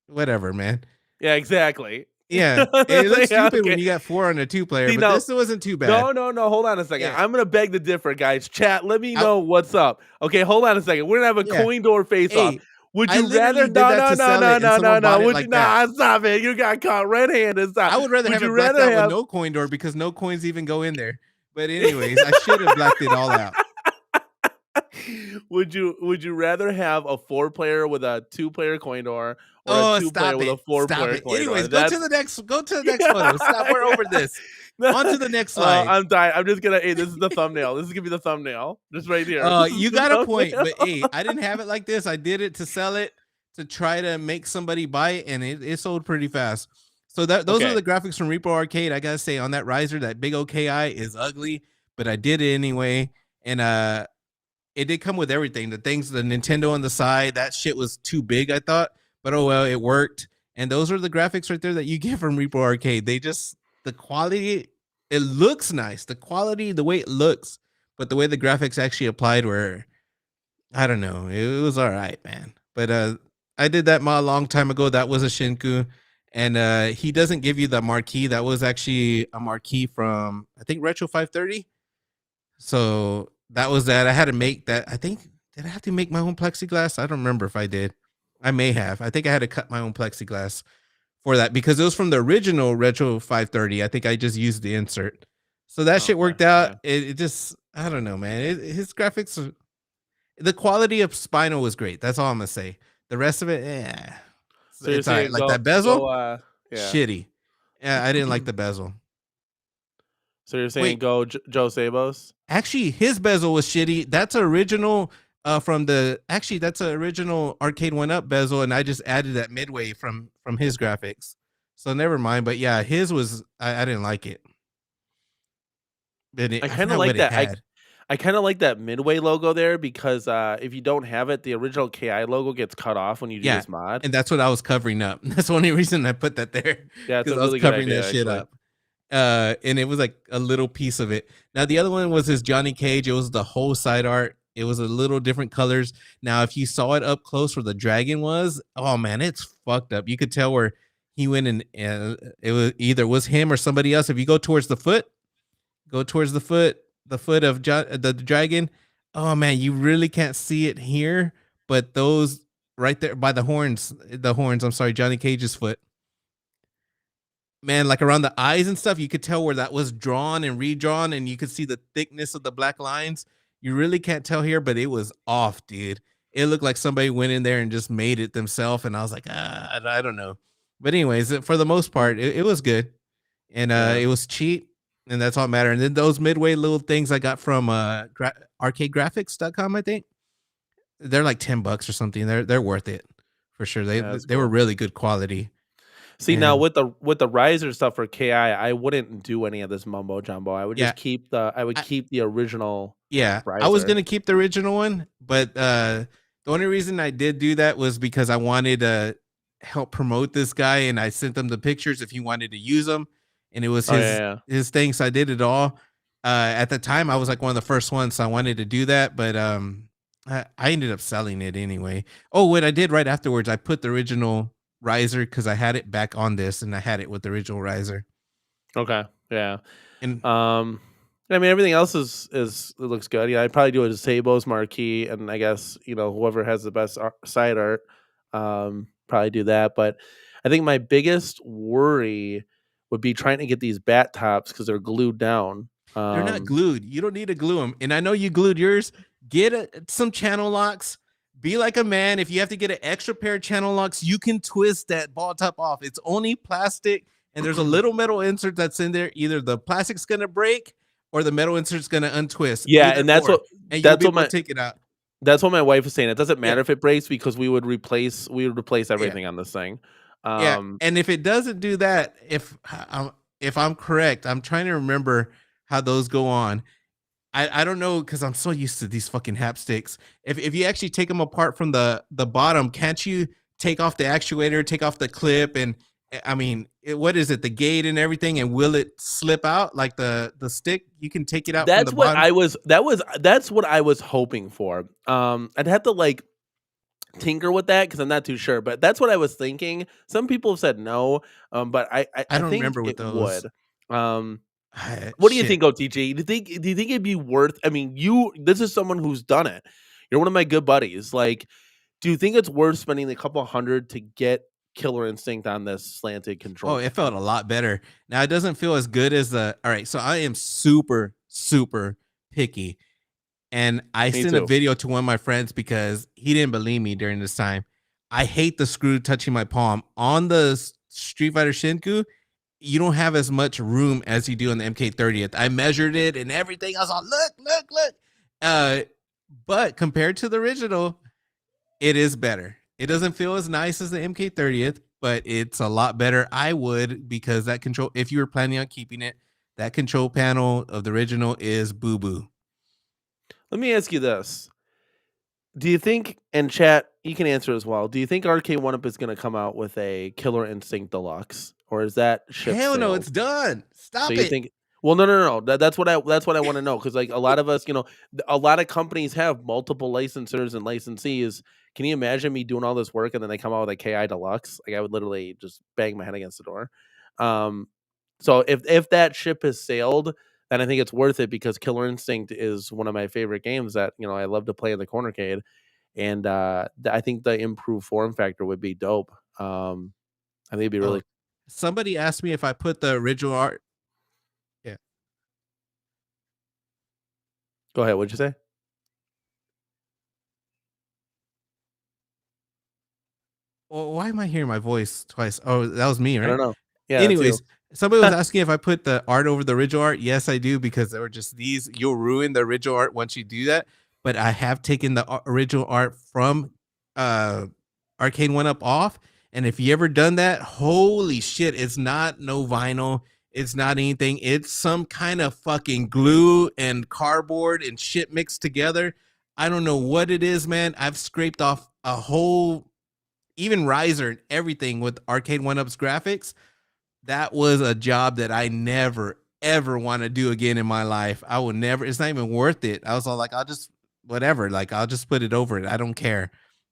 whatever, man. Yeah, exactly. Yeah, it looks Yeah, stupid okay. when you got 4 on a 2-player, See, but now- this wasn't too bad. No. Hold on a second. Yeah. I'm gonna beg to differ, guys. Chat, let me know what's up. Okay, hold on a second. We're gonna have a Yeah. coin door face off. Hey, Would I you literally rather? did that to sell it, and someone bought it Would like you? that. Nah, stop it. You got caught red-handed. Stop. I would rather Would have you it blacked rather out have- with no coin door because no coins even go in there. But anyways, I should have blacked it all out. Would you rather have a 4-player with a 2-player coin door or Oh, a 2-player with a 4-player coin Anyways, door? go to the next photo. Stop. We're over this. On to the next slide. I'm dying. I'm just gonna. Hey, this is the thumbnail. This is gonna be the thumbnail. Just right here. You got a point, but hey, I didn't have it like this. I did it to sell it, to try to make somebody buy it, and it sold pretty fast. So those are the graphics from Repo Arcade. I gotta say, on that riser, that big OKI is ugly, but I did it anyway, and it did come with everything. The Nintendo on the side, that shit was too big, I thought, but oh well, it worked. And those are the graphics right there that you get from Repo Arcade. The quality, it looks nice. The quality, the way it looks, but the way the graphics actually applied were, I don't know. It was all right, man. But I did that mod a long time ago. That was a Shinku. And he doesn't give you the marquee. That was actually a marquee from, I think, Retro 530. So that was that. I had to make that. I think, did I have to make my own plexiglass? I don't remember if I did. I may have. I think I had to cut my own plexiglass for that because it was from the original Retro 530. I think I just used the insert. So that shit worked out. Yeah. It just, I don't know, man. His graphics, the quality of Spinal was great. That's all I'm going to say. The rest of it, yeah. So it's all right. Like that bezel, shitty. Yeah, I didn't like the bezel. So you're saying go Joe Sabos? Actually, his bezel was shitty. That's original that's an original Arcade 1-Up bezel, and I just added that Midway from his graphics. So never mind. But yeah, his was I didn't like it. I kind of like that. I kind of like that Midway logo there because if you don't have it, the original KI logo gets cut off when you do this mod. And that's what I was covering up. That's the only reason I put that there. Yeah, it's a really I was covering good idea, that shit up. And it was like a little piece of it. Now the other one was his Johnny Cage. It was the whole side art. It was a little different colors. Now, if you saw it up close where the dragon was, oh man, it's fucked up. You could tell where he went and it was either was him or somebody else. If you go towards the foot of the dragon. Oh man, you really can't see it here, but those right there by the horns, I'm sorry, Johnny Cage's foot. Man, like around the eyes and stuff, you could tell where that was drawn and redrawn, and you could see the thickness of the black lines. You really can't tell here, but it was off, dude. It looked like somebody went in there and just made it themselves, and I was like, I don't know. But anyways, for the most part, it was good, and it was cheap, and that's all that matters. And then those Midway little things I got from arcadegraphics.com, I think. They're like $10 or something. They're worth it for sure. They were really good quality. See, now with the riser stuff for KI, I wouldn't do any of this mumbo jumbo. I would just keep the original. Yeah, riser. I was gonna keep the original one, but the only reason I did do that was because I wanted to help promote this guy, and I sent them the pictures if he wanted to use them, and it was his thing. So I did it all. At the time, I was like one of the first ones, so I wanted to do that, but I ended up selling it anyway. Oh, what I did right afterwards, I put the original riser because I had it back on this, and I had it with the original riser. Okay, yeah, and I mean everything else it looks good. Yeah, I'd probably do a Sabos marquee, and I guess whoever has the best side art, probably do that. But I think my biggest worry would be trying to get these bat tops because they're glued down. They're not glued. You don't need to glue them. And I know you glued yours. Get some channel locks. Be like a man. If you have to get an extra pair of channel locks, you can twist that ball top off. It's only plastic, and there's a little metal insert that's in there. Either the plastic's gonna break or the metal insert's gonna untwist. Yeah, and that's what you'll be able to take it out. That's what my wife was saying. It doesn't matter Yeah. if it breaks because we would replace everything on this thing. Yeah, and if it doesn't do that, if I'm correct, I'm trying to remember how those go on. I don't know because I'm so used to these fucking hapsticks. If you actually take them apart from the bottom, can't you take off the actuator, take off the clip, and I mean, what is it, the gate and everything, and will it slip out like the stick? You can take it out from the bottom. That's what I was hoping for. I'd have to like tinker with that because I'm not too sure, but that's what I was thinking. Some people have said no, but I I don't think remember with it those. would. What do you Shit. think, OTG? Do you think it'd be worth? I mean, this is someone who's done it. You're one of my good buddies. Like, do you think it's worth spending a couple hundred to get Killer Instinct on this slanted Oh, control? it felt a lot better. Now it doesn't feel as good as the. All right, so I am super super picky, and I Me sent a too. video to one of my friends because he didn't believe me during this time. I hate the screw touching my palm on the Street Fighter Shinku. You don't have as much room as you do on the MK30th. I measured it and everything. I was like, look. Uh, but compared to the original, it is better. It doesn't feel as nice as the MK30th, but it's a lot better. I would, because that control, if you were planning on keeping it, that control panel of the original is boo boo. Let me ask you this. Do you think, and chat, you can answer as well. Do you think Arcade One Up is going to come out with a Killer Instinct Deluxe, or is that ship Hell no, sailed? it's done. So Stop you it. think? Well, no. That's what I want to know because like a lot of us, a lot of companies have multiple licensors and licensees. Can you imagine me doing all this work and then they come out with a KI Deluxe? Like I would literally just bang my head against the door. Um, so if that ship has sailed, then I think it's worth it because Killer Instinct is one of my favorite games that I love to play in the Cornercade, and I think the improved form factor would be dope. I think it'd be Oh, really. somebody asked me if I put the original art. Yeah. Go ahead. What'd you say? Well, why am I hearing my voice twice? Oh, that was me, I don't right? know. Yeah, that's you. Anyways, somebody was asking if I put the art over the original art. Yes, I do, because there were just these. You'll ruin the original art once you do that. But I have taken the original art from uh Arcade One Up off. And if you ever done that, holy shit, it's not no vinyl. It's not anything. It's some kind of fucking glue and cardboard and shit mixed together. I don't know what it is, man. I've scraped off a whole, even riser and everything with Arcade One Up's graphics. That was a job that I never ever want to do again in my life. I will never. It's not even worth it. I was all like, I'll just whatever. Like I'll just put it over it. I don't care.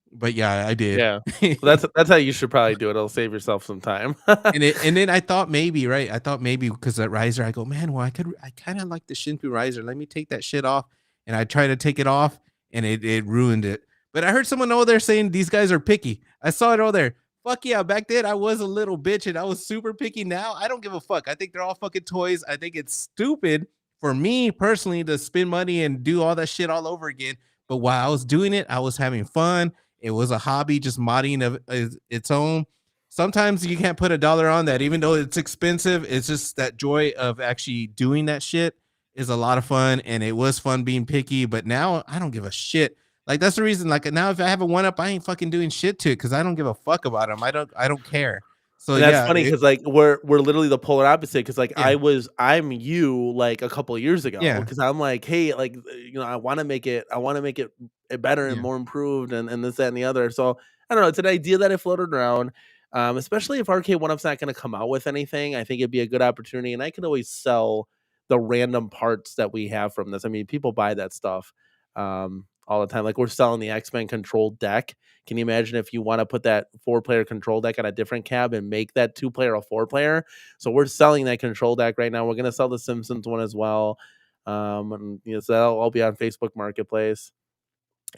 But yeah, I did. Yeah. Well, that's how you should probably do it. It'll save yourself some time. And then I thought maybe, right? I thought maybe because that riser, I go, man, well, I kind of like the Shinku riser. Let me take that shit off. And I try to take it off, and it ruined it. But I heard someone over there saying these guys are picky. I saw it over there. Fuck yeah, back then I was a little bitch and I was super picky. Now I don't give a fuck. I think they're all fucking toys. I think it's stupid for me personally to spend money and do all that shit all over again. But while I was doing it, I was having fun. It was a hobby, just modding of its own. Sometimes you can't put $1 on that, even though it's expensive. It's just that joy of actually doing that shit is a lot of fun, and it was fun being picky. But now I don't give a shit. Like that's the reason. Like now, if I have a One Up, I ain't fucking doing shit to it because I don't give a fuck about them. I don't care. So And that's yeah, funny because like we're literally the polar opposite. Because like yeah, I'm you like a couple of years ago. yeah, Because I'm like, hey, like I want to make it better and yeah. more improved and this that and the other. So I don't know. It's an idea that I floated around. Especially if Arcade One Up's not going to come out with anything, I think it'd be a good opportunity, and I can always sell the random parts that we have from this. I mean, people buy that stuff all the time. Like we're selling the X-Men control deck. Can you imagine if you want to put that 4-player control deck on a different cab and make that 2-player a 4-player? So we're selling that control deck right now. We're going to sell the Simpsons one as well. And so that'll all be on Facebook Marketplace.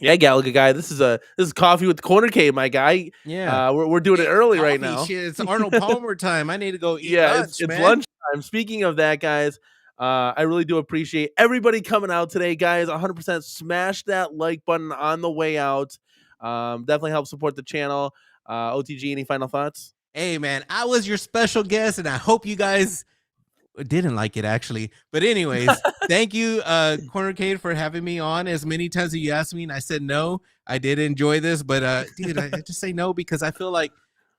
Yeah, Gallagher guy. This is coffee with CornerCade, my guy. Yeah. We're doing it early right Coffee now. shit. It's Arnold Palmer time. I need to go eat Yeah, lunch, it's man. lunchtime. Speaking of that, guys, I really do appreciate everybody coming out today, guys. 100% smash that like button on the way out. Definitely help support the channel. OTG, any final thoughts? Hey, man, I was your special guest, and I hope you guys didn't like it actually. But anyways, thank you, CornerCade, for having me on. As many times as you asked me, and I said no. I did enjoy this, but dude, I just say no because I feel like,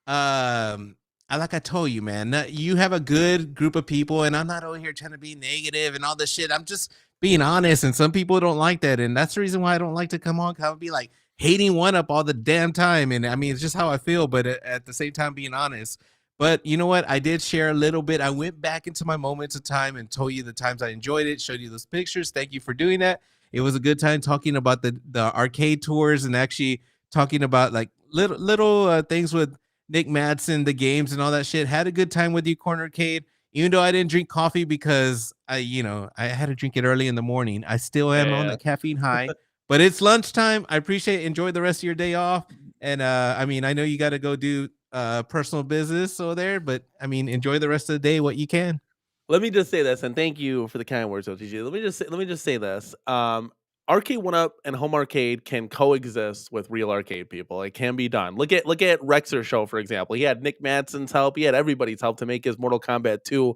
like I told you, man, you have a good group of people, and I'm not over here trying to be negative and all this shit. I'm just being honest, and some people don't like that, and that's the reason why I don't like to come on. Cause I'll be like hating one up all the damn time, and I mean it's just how I feel, but at the same time being honest. But you know what? I did share a little bit. I went back into my moments of time and told you the times I enjoyed it, showed you those pictures. Thank you for doing that. It was a good time talking about the arcade tours and actually talking about like little things with Nick Madsen, the games and all that shit. Had a good time with you, CornerCade. Even though I didn't drink coffee because I had to drink it early in the morning. I still am on Yeah. the caffeine high, but it's lunchtime. I appreciate it. Enjoy the rest of your day off. And I mean, I know you got to go do personal business so there, but I mean, enjoy the rest of the day what you can. Let me just say this, and thank you for the kind words, OTG. Let me just say this. Arcade One Up and home arcade can coexist with real arcade people. It can be done. Look at Rexer's show, for example. He had Nick Madsen's help. He had everybody's help to make his Mortal Kombat 2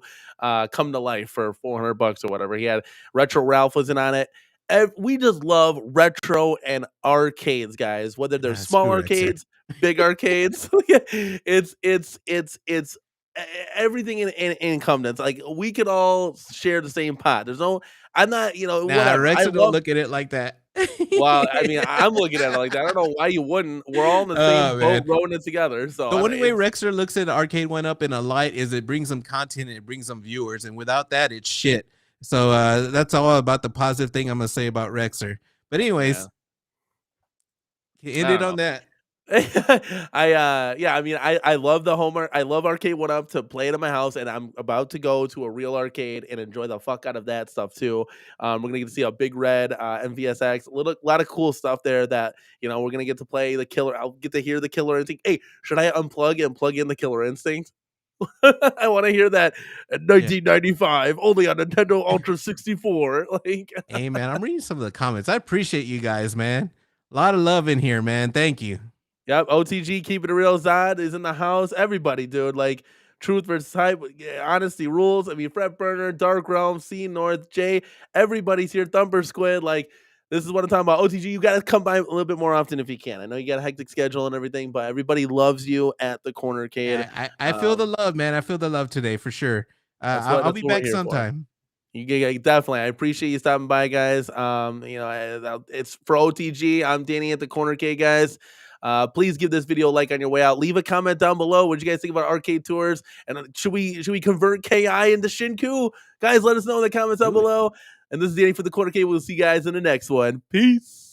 come to life for $400 or whatever. He had Retro Ralph was in on it. We just love retro and arcades, guys. Whether they're small arcades, big arcades, it's everything in incumbents. Like we could all share the same pot. There's no, I'm not, Nah, whatever. I Rexa don't love. look at it like that. Well, I mean, I'm looking at it like that. I don't know why you wouldn't. We're all in the same Oh boat, man. rowing it together. So The only way Rexer looks at Arcade One Up in a light is it brings them content and it brings them viewers, and without that, it's shit. So that's all about the positive thing I'm gonna say about Rexer. But anyways, end it on that. I love the Homer. I love Arcade One Up to play it in my house, and I'm about to go to a real arcade and enjoy the fuck out of that stuff too. We're gonna get to see a Big Red MVSX, lot of cool stuff there that we're gonna get to play the killer. I'll get to hear the Killer Instinct. Hey, should I unplug and plug in the Killer Instinct? I want to hear that in 1995, only on Nintendo Ultra 64. Like, hey man, I'm reading some of the comments. I appreciate you guys, man. A lot of love in here, man. Thank you. yep, OTG keeping it real. Zod is in the house. Everybody, dude. Like, truth versus hype, honesty rules. I mean, Fred Burner, Dark Realm, C North, Jay. Everybody's here. Thumper Squid. Like, this is what I'm talking about. OTG, you got to come by a little bit more often if you can. I know you got a hectic schedule and everything, but everybody loves you at the CornerCade. I feel the love, man. I feel the love today for sure. I'll be back sometime. You definitely. I appreciate you stopping by, guys. It's for OTG. I'm Danny at the CornerCade, guys. Please give this video a like on your way out. Leave a comment down below. What do you guys think about arcade tours? And should we convert KI into Shinku? Guys, let us know in the comments down below. And this is Danny for the CornerCade. We'll see you guys in the next one. Peace.